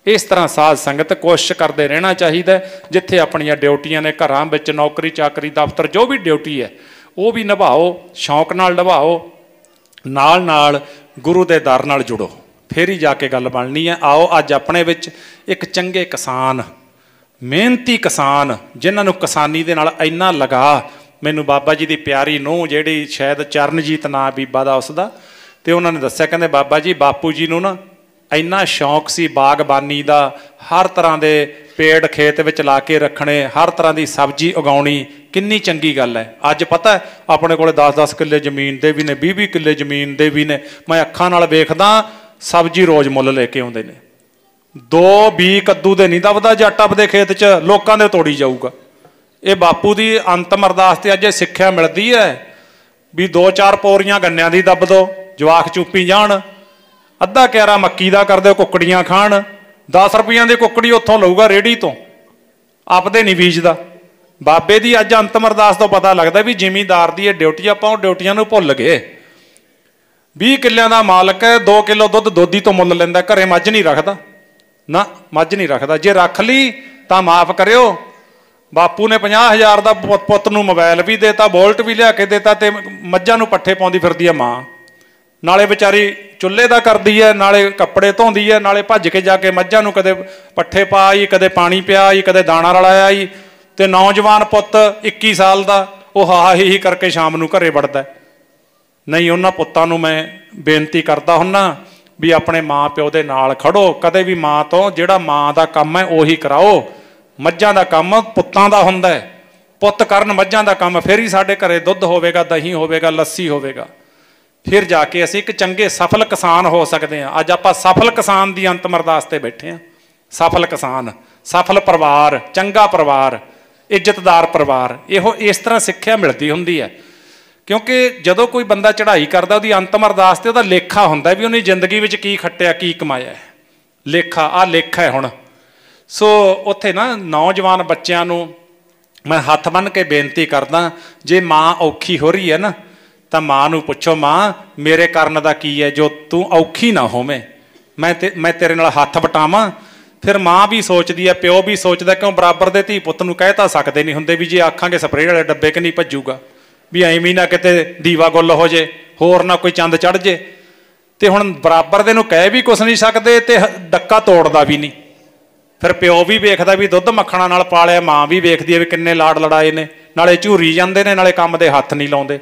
ਇਸ ਤਰ੍ਹਾਂ ਸਾਧ ਸੰਗਤ ਕੋਸ਼ਿਸ਼ ਕਰਦੇ ਰਹਿਣਾ ਚਾਹੀਦਾ। ਜਿੱਥੇ ਆਪਣੀਆਂ ਡਿਊਟੀਆਂ ਨੇ, ਘਰਾਂ ਵਿੱਚ ਨੌਕਰੀ ਚਾਕਰੀ ਦਫ਼ਤਰ ਜੋ ਵੀ ਡਿਊਟੀ ਹੈ ਉਹ ਵੀ ਨਿਭਾਓ, ਸ਼ੌਂਕ ਨਾਲ ਨਿਭਾਓ, ਨਾਲ ਨਾਲ ਗੁਰੂ ਦੇ ਦਰ ਨਾਲ ਜੁੜੋ, ਫਿਰ ਹੀ ਜਾ ਕੇ ਗੱਲ ਬਣਨੀ ਹੈ। ਆਓ ਅੱਜ ਆਪਣੇ ਵਿੱਚ ਇੱਕ ਚੰਗੇ ਕਿਸਾਨ, ਮਿਹਨਤੀ ਕਿਸਾਨ, ਜਿਨ੍ਹਾਂ ਨੂੰ ਕਿਸਾਨੀ ਦੇ ਨਾਲ ਇੰਨਾ ਲਗਾ। ਮੈਨੂੰ ਬਾਬਾ ਜੀ ਦੀ ਪਿਆਰੀ ਨੂੰਹ, ਜਿਹੜੀ ਸ਼ਾਇਦ ਚਰਨਜੀਤ ਨਾਂ ਬੀਬਾ ਦਾ ਉਸਦਾ, ਤੇ ਉਹਨਾਂ ਨੇ ਦੱਸਿਆ, ਕਹਿੰਦੇ ਬਾਬਾ ਜੀ ਬਾਪੂ ਜੀ ਨੂੰ ਨਾ ਇੰਨਾ ਸ਼ੌਂਕ ਸੀ ਬਾਗਬਾਨੀ ਦਾ, ਹਰ ਤਰ੍ਹਾਂ ਦੇ ਪੇੜ ਖੇਤ ਵਿੱਚ ਲਾ ਕੇ ਰੱਖਣੇ, ਹਰ ਤਰ੍ਹਾਂ ਦੀ ਸਬਜ਼ੀ ਉਗਾਉਣੀ। ਕਿੰਨੀ ਚੰਗੀ ਗੱਲ ਹੈ। ਅੱਜ ਪਤਾ ਆਪਣੇ ਕੋਲ 10-10 ਕਿੱਲੇ ਜ਼ਮੀਨ ਦੇ ਵੀ ਨੇ, 20-20 ਕਿੱਲੇ ਜ਼ਮੀਨ ਦੇ ਵੀ ਨੇ। ਮੈਂ ਅੱਖਾਂ ਨਾਲ ਵੇਖਦਾ, ਸਬਜ਼ੀ ਰੋਜ਼ ਮੁੱਲ ਲੈ ਕੇ ਆਉਂਦੇ ਨੇ। 2 20 ਕੱਦੂ ਦੇ ਨਹੀਂ ਦਬਦਾ ਜੱਟ ਆਪਦੇ ਖੇਤ 'ਚ, ਲੋਕਾਂ ਦੇ ਤੋੜੀ ਜਾਊਗਾ। ਇਹ ਬਾਪੂ ਦੀ ਅੰਤਮ ਅਰਦਾਸ ਤੇ ਅੱਜ ਇਹ ਸਿੱਖਿਆ ਮਿਲਦੀ ਹੈ ਵੀ 2-4 ਪੌਰੀਆਂ ਗੰਨਿਆਂ ਦੀ ਦੱਬ ਦੋ, ਜਵਾਕ ਚੂਪੀ ਜਾਣ। ਅੱਧਾ ਕਿਆਰਾ ਮੱਕੀ ਦਾ ਕਰ ਦਿਓ, ਕੁੱਕੜੀਆਂ ਖਾਣ। 10 ਰੁਪਈਆਂ ਦੀ ਕੁੱਕੜੀ ਉੱਥੋਂ ਲਊਗਾ ਰੇਹੜੀ ਤੋਂ, ਆਪਦੇ ਨਹੀਂ ਬੀਜਦਾ। ਬਾਬੇ ਦੀ ਅੱਜ ਅੰਤਮ ਅਰਦਾਸ ਤੋਂ ਪਤਾ ਲੱਗਦਾ ਵੀ ਜ਼ਿਮੀਂਦਾਰ ਦੀ ਇਹ ਡਿਊਟੀ, ਆਪਾਂ ਉਹ ਡਿਊਟੀਆਂ ਨੂੰ ਭੁੱਲ ਗਏ। 20 ਕਿੱਲਿਆਂ ਦਾ ਮਾਲਕ ਹੈ, 2 ਕਿਲੋ ਦੁੱਧ ਦੋਧੀ ਤੋਂ ਮੁੱਲ ਲੈਂਦਾ, ਘਰੇ ਮੱਝ ਨਹੀਂ ਰੱਖਦਾ ਨਾ, ਮੱਝ ਨਹੀਂ ਰੱਖਦਾ। ਜੇ ਰੱਖ ਲਈ ਤਾਂ ਮਾਫ ਕਰਿਓ, ਬਾਪੂ ਨੇ 50,000 ਦਾ ਪੁੱਤ ਨੂੰ ਮੋਬਾਈਲ ਵੀ ਦੇਤਾ, ਬੋਲਟ ਵੀ ਲਿਆ ਕੇ ਦੇਤਾ, ਤੇ ਮੱਝਾਂ ਨੂੰ ਪੱਠੇ ਪਾਉਂਦੀ ਫਿਰਦੀ ਹੈ ਮਾਂ। ਨਾਲੇ ਵਿਚਾਰੀ ਚੁੱਲ੍ਹੇ ਦਾ ਕਰਦੀ ਹੈ, ਨਾਲੇ ਕੱਪੜੇ ਧੋਂਦੀ ਹੈ, ਨਾਲੇ ਭੱਜ ਕੇ ਜਾ ਕੇ ਮੱਝਾਂ ਨੂੰ ਕਦੇ ਪੱਠੇ ਪਾ ਆਈ, ਕਦੇ ਪਾਣੀ ਪਿਆ ਆਈ, ਕਦੇ ਦਾਣਾ ਰਲਾਇਆ ਆਈ। ਤੇ ਨੌਜਵਾਨ ਪੁੱਤ 21 ਸਾਲ ਦਾ, ਉਹ ਹਾ ਹੀ ਕਰਕੇ ਸ਼ਾਮ ਨੂੰ ਘਰੇ ਵੜਦਾ। ਨਹੀਂ, ਉਹਨਾਂ ਪੁੱਤਾਂ ਨੂੰ ਮੈਂ ਬੇਨਤੀ ਕਰਦਾ ਹੁੰਨਾ ਵੀ ਆਪਣੇ ਮਾਂ ਪਿਓ ਦੇ ਨਾਲ ਖੜੋ। ਕਦੇ ਵੀ ਮਾਂ ਤੋਂ ਜਿਹੜਾ ਮਾਂ ਦਾ ਕੰਮ ਹੈ ਉਹੀ ਕਰਾਓ। ਮੱਝਾਂ ਦਾ ਕੰਮ ਪੁੱਤਾਂ ਦਾ ਹੁੰਦਾ ਹੈ, ਪੁੱਤ ਕਰਨ ਮੱਝਾਂ ਦਾ ਕੰਮ, ਫਿਰ ਹੀ ਸਾਡੇ ਘਰੇ ਦੁੱਧ ਹੋਵੇਗਾ, ਦਹੀਂ ਹੋਵੇਗਾ, ਲੱਸੀ ਹੋਵੇਗਾ। ਫਿਰ ਜਾ ਕੇ ਅਸੀਂ ਇੱਕ ਚੰਗੇ ਸਫਲ ਕਿਸਾਨ ਹੋ ਸਕਦੇ ਹਾਂ। ਅੱਜ ਆਪਾਂ ਸਫਲ ਕਿਸਾਨ ਦੀ ਅੰਤਮ ਅਰਦਾਸ ਤੇ ਬੈਠੇ ਹਾਂ। ਸਫਲ ਕਿਸਾਨ, ਸਫਲ ਪਰਿਵਾਰ, ਚੰਗਾ ਪਰਿਵਾਰ, ਇੱਜ਼ਤਦਾਰ ਪਰਿਵਾਰ, ਇਹੋ ਇਸ ਤਰ੍ਹਾਂ ਸਿੱਖਿਆ ਮਿਲਦੀ ਹੁੰਦੀ ਹੈ। ਕਿਉਂਕਿ ਜਦੋਂ ਕੋਈ ਬੰਦਾ ਚੜ੍ਹਾਈ ਕਰਦਾ, ਉਹਦੀ ਅੰਤਮ ਅਰਦਾਸ ਤੇ ਉਹਦਾ ਲੇਖਾ ਹੁੰਦਾ ਵੀ ਉਹਨੇ ਜ਼ਿੰਦਗੀ ਵਿੱਚ ਕੀ ਖੱਟਿਆ, ਕੀ ਕਮਾਇਆ। ਲੇਖਾ, ਆਹ ਲੇਖਾ ਹੈ ਹੁਣ। ਸੋ ਉੱਥੇ ਨਾ ਨੌਜਵਾਨ ਬੱਚਿਆਂ ਨੂੰ ਮੈਂ ਹੱਥ ਬੰਨ੍ਹ ਕੇ ਬੇਨਤੀ ਕਰਦਾ, ਜੇ ਮਾਂ ਔਖੀ ਹੋ ਰਹੀ ਹੈ ਨਾ, ਤਾਂ ਮਾਂ ਨੂੰ ਪੁੱਛੋ, ਮਾਂ ਮੇਰੇ ਕਰਨ ਦਾ ਕੀ ਹੈ ਜੋ ਤੂੰ ਔਖੀ ਨਾ ਹੋਵੇਂ, ਮੈਂ ਤੇਰੇ ਨਾਲ ਹੱਥ ਵਟਾਵਾਂ। ਫਿਰ ਮਾਂ ਵੀ ਸੋਚਦੀ ਹੈ, ਪਿਓ ਵੀ ਸੋਚਦਾ, ਕਿਉਂ ਬਰਾਬਰ ਦੇ ਧੀ ਪੁੱਤ ਨੂੰ ਕਹਿ ਤਾਂ ਸਕਦੇ ਨਹੀਂ ਹੁੰਦੇ ਵੀ ਜੇ ਆਖਾਂਗੇ ਸਪਰੇਅ ਵਾਲੇ ਡੱਬੇ ਕਿ ਨਹੀਂ ਭੱਜੂਗਾ, ਵੀ ਐਵੇਂ ਨਾ ਕਿਤੇ ਦੀਵਾ ਗੁੱਲ ਹੋ ਜੇ, ਹੋਰ ਨਾ ਕੋਈ ਚੰਦ ਚੜ੍ਹ ਜੇ। ਤੇ ਹੁਣ ਬਰਾਬਰ ਦੇ ਨੂੰ ਕਹਿ ਵੀ ਕੁਛ ਨਹੀਂ ਸਕਦੇ ਤੇ ਡੱਕਾ ਤੋੜਦਾ ਵੀ ਨਹੀਂ। ਫਿਰ ਪਿਓ ਵੀ ਵੇਖਦਾ ਵੀ ਦੁੱਧ ਮੱਖਣਾ ਨਾਲ ਪਾਲਿਆ, ਮਾਂ ਵੀ ਵੇਖਦੀ ਹੈ ਵੀ ਕਿੰਨੇ ਲਾੜ ਲੜਾਏ ਨੇ, ਨਾਲੇ ਝੂਰੀ ਜਾਂਦੇ ਨੇ, ਨਾਲੇ ਕੰਮ ਦੇ ਹੱਥ ਨਹੀਂ ਲਾਉਂਦੇ।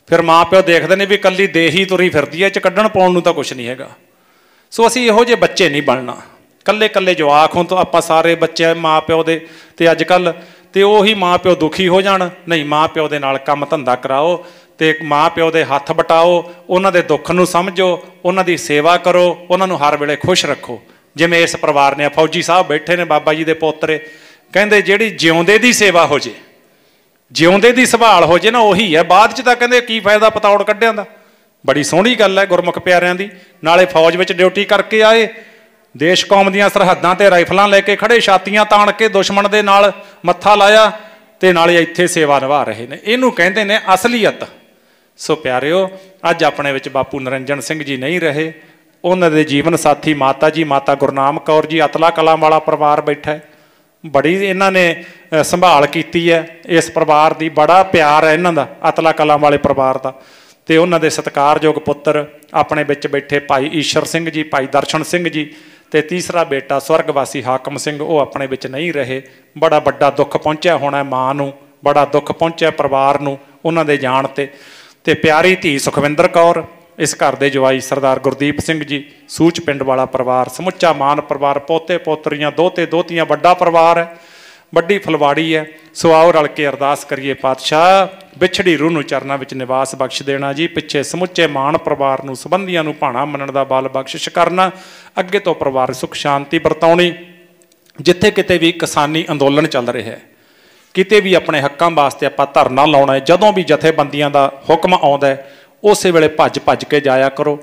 ਫਿਰ ਮਾਂ ਪਿਓ ਦੇਖਦੇ ਨੇ ਵੀ ਇਕੱਲੀ ਦੇਹੀ ਤੁਰੀ ਫਿਰਦੀ ਹੈ, ਚ ਕੱਢਣ ਪਾਉਣ ਨੂੰ ਤਾਂ ਕੁਛ ਨਹੀਂ ਹੈਗਾ। ਸੋ ਅਸੀਂ ਇਹੋ ਜਿਹੇ ਬੱਚੇ ਨਹੀਂ ਬਣਨਾ। ਕੱਲੇ ਕੱਲੇ ਜਵਾਕ ਹੋਣ ਤੋਂ ਆਪਾਂ ਸਾਰੇ ਬੱਚੇ ਮਾਂ ਪਿਓ ਦੇ, ਤੇ ਅੱਜ ਕੱਲ੍ਹ ਤੇ ਉਹੀ ਮਾਂ ਪਿਓ ਦੁਖੀ ਹੋ ਜਾਣ। ਨਹੀਂ, ਮਾਂ ਪਿਓ ਦੇ ਨਾਲ ਕੰਮ ਧੰਦਾ ਕਰਾਓ ਤੇ ਮਾਂ ਪਿਓ ਦੇ ਹੱਥ ਵਟਾਓ, ਉਹਨਾਂ ਦੇ ਦੁੱਖ ਨੂੰ ਸਮਝੋ, ਉਹਨਾਂ ਦੀ ਸੇਵਾ ਕਰੋ, ਉਹਨਾਂ ਨੂੰ ਹਰ ਵੇਲੇ ਖੁਸ਼ ਰੱਖੋ। ਜਿਵੇਂ ਇਸ ਪਰਿਵਾਰ ਨੇ, ਫੌਜੀ ਸਾਹਿਬ ਬੈਠੇ ਨੇ, ਬਾਬਾ ਜੀ ਦੇ ਪੋਤਰੇ, ਕਹਿੰਦੇ ਜਿਹੜੀ ਜਿਉਂਦੇ ਦੀ ਸੇਵਾ ਹੋ ਜੇ, ਜਿਉਂਦੇ ਦੀ ਸੰਭਾਲ ਹੋ ਜੇ ਨਾ, ਉਹੀ ਹੈ। ਬਾਅਦ 'ਚ ਤਾਂ ਕਹਿੰਦੇ ਕੀ ਫਾਇਦਾ ਪਤੌੜ ਕੱਢਿਆਂ ਦਾ। ਬੜੀ ਸੋਹਣੀ ਗੱਲ ਹੈ ਗੁਰਮੁਖ ਪਿਆਰਿਆਂ ਦੀ। ਨਾਲੇ ਫੌਜ ਵਿੱਚ ਡਿਊਟੀ ਕਰਕੇ ਆਏ, ਦੇਸ਼ ਕੌਮ ਦੀਆਂ ਸਰਹੱਦਾਂ ਤੇ ਰਾਈਫਲਾਂ ਲੈ ਕੇ ਖੜੇ, ਛਾਤੀਆਂ ਤਾਣ ਕੇ ਦੁਸ਼ਮਣ ਦੇ ਨਾਲ ਮੱਥਾ ਲਾਇਆ, ਤੇ ਨਾਲੇ ਇੱਥੇ ਸੇਵਾ ਨਿਭਾ ਰਹੇ ਨੇ। ਇਹਨੂੰ ਕਹਿੰਦੇ ਨੇ ਅਸਲੀਅਤ। ਸੋ ਪਿਆਰਿਓ, ਅੱਜ ਆਪਣੇ ਵਿੱਚ ਬਾਪੂ ਨਰਿੰਜਨ ਸਿੰਘ ਜੀ ਨਹੀਂ ਰਹੇ। ਉਹਨਾਂ ਦੇ ਜੀਵਨ ਸਾਥੀ ਮਾਤਾ ਜੀ, ਮਾਤਾ ਗੁਰਨਾਮ ਕੌਰ ਜੀ, ਅਤਲਾ ਕਲਾਂ ਵਾਲਾ ਪਰਿਵਾਰ ਬੈਠਾ ਹੈ। ਬੜੀ ਇਹਨਾਂ ਨੇ ਸੰਭਾਲ ਕੀਤੀ ਹੈ ਇਸ ਪਰਿਵਾਰ ਦੀ, ਬੜਾ ਪਿਆਰ ਹੈ ਇਹਨਾਂ ਦਾ, ਅਤਲਾ ਕਲਾਂ ਵਾਲੇ ਪਰਿਵਾਰ ਦਾ। ਤੇ ਉਹਨਾਂ ਦੇ ਸਤਿਕਾਰਯੋਗ ਪੁੱਤਰ ਆਪਣੇ ਵਿੱਚ ਬੈਠੇ ਭਾਈ ਈਸ਼ਰ ਸਿੰਘ ਜੀ, ਭਾਈ ਦਰਸ਼ਨ ਸਿੰਘ ਜੀ, ਤੇ ਤੀਸਰਾ ਬੇਟਾ ਸਵਰਗਵਾਸੀ ਹਾਕਮ ਸਿੰਘ, ਉਹ ਆਪਣੇ ਵਿੱਚ ਨਹੀਂ ਰਹੇ। ਬੜਾ ਵੱਡਾ ਦੁੱਖ ਪਹੁੰਚਿਆ ਹੋਣਾ ਮਾਂ ਨੂੰ, ਬੜਾ ਦੁੱਖ ਪਹੁੰਚਿਆ ਪਰਿਵਾਰ ਨੂੰ ਉਹਨਾਂ ਦੇ ਜਾਣ ਤੇ। ਤੇ ਪਿਆਰੀ ਧੀ ਸੁਖਵਿੰਦਰ ਕੌਰ, इस घर के जवाई सरदार गुरदीप सिंह जी, सूच पिंड वाला परिवार, समुचा मान परिवार, पोते पोतरियां, दोते दोतियां, बड़ा परिवार है, वड्डी फलवाड़ी है। सो आओ रल के अरदास करिए, पातशाह विछड़ी रूह नूं चरनां विच निवास बख्श देना जी, पिछे समुचे मान परिवार नूं, संबंधियां नूं भाणा मनण दा बल बख्शिश करना, अगे तो परिवार सुख शांति बरताउणी। जिथे किते भी किसानी अंदोलन चल रहा है, किते भी अपने हक्कां वास्ते आपां धरना लाउणा है, जदों भी जथेबंदियां दा हुक्म आउंदा है उस वेले भज भज के जाया करो।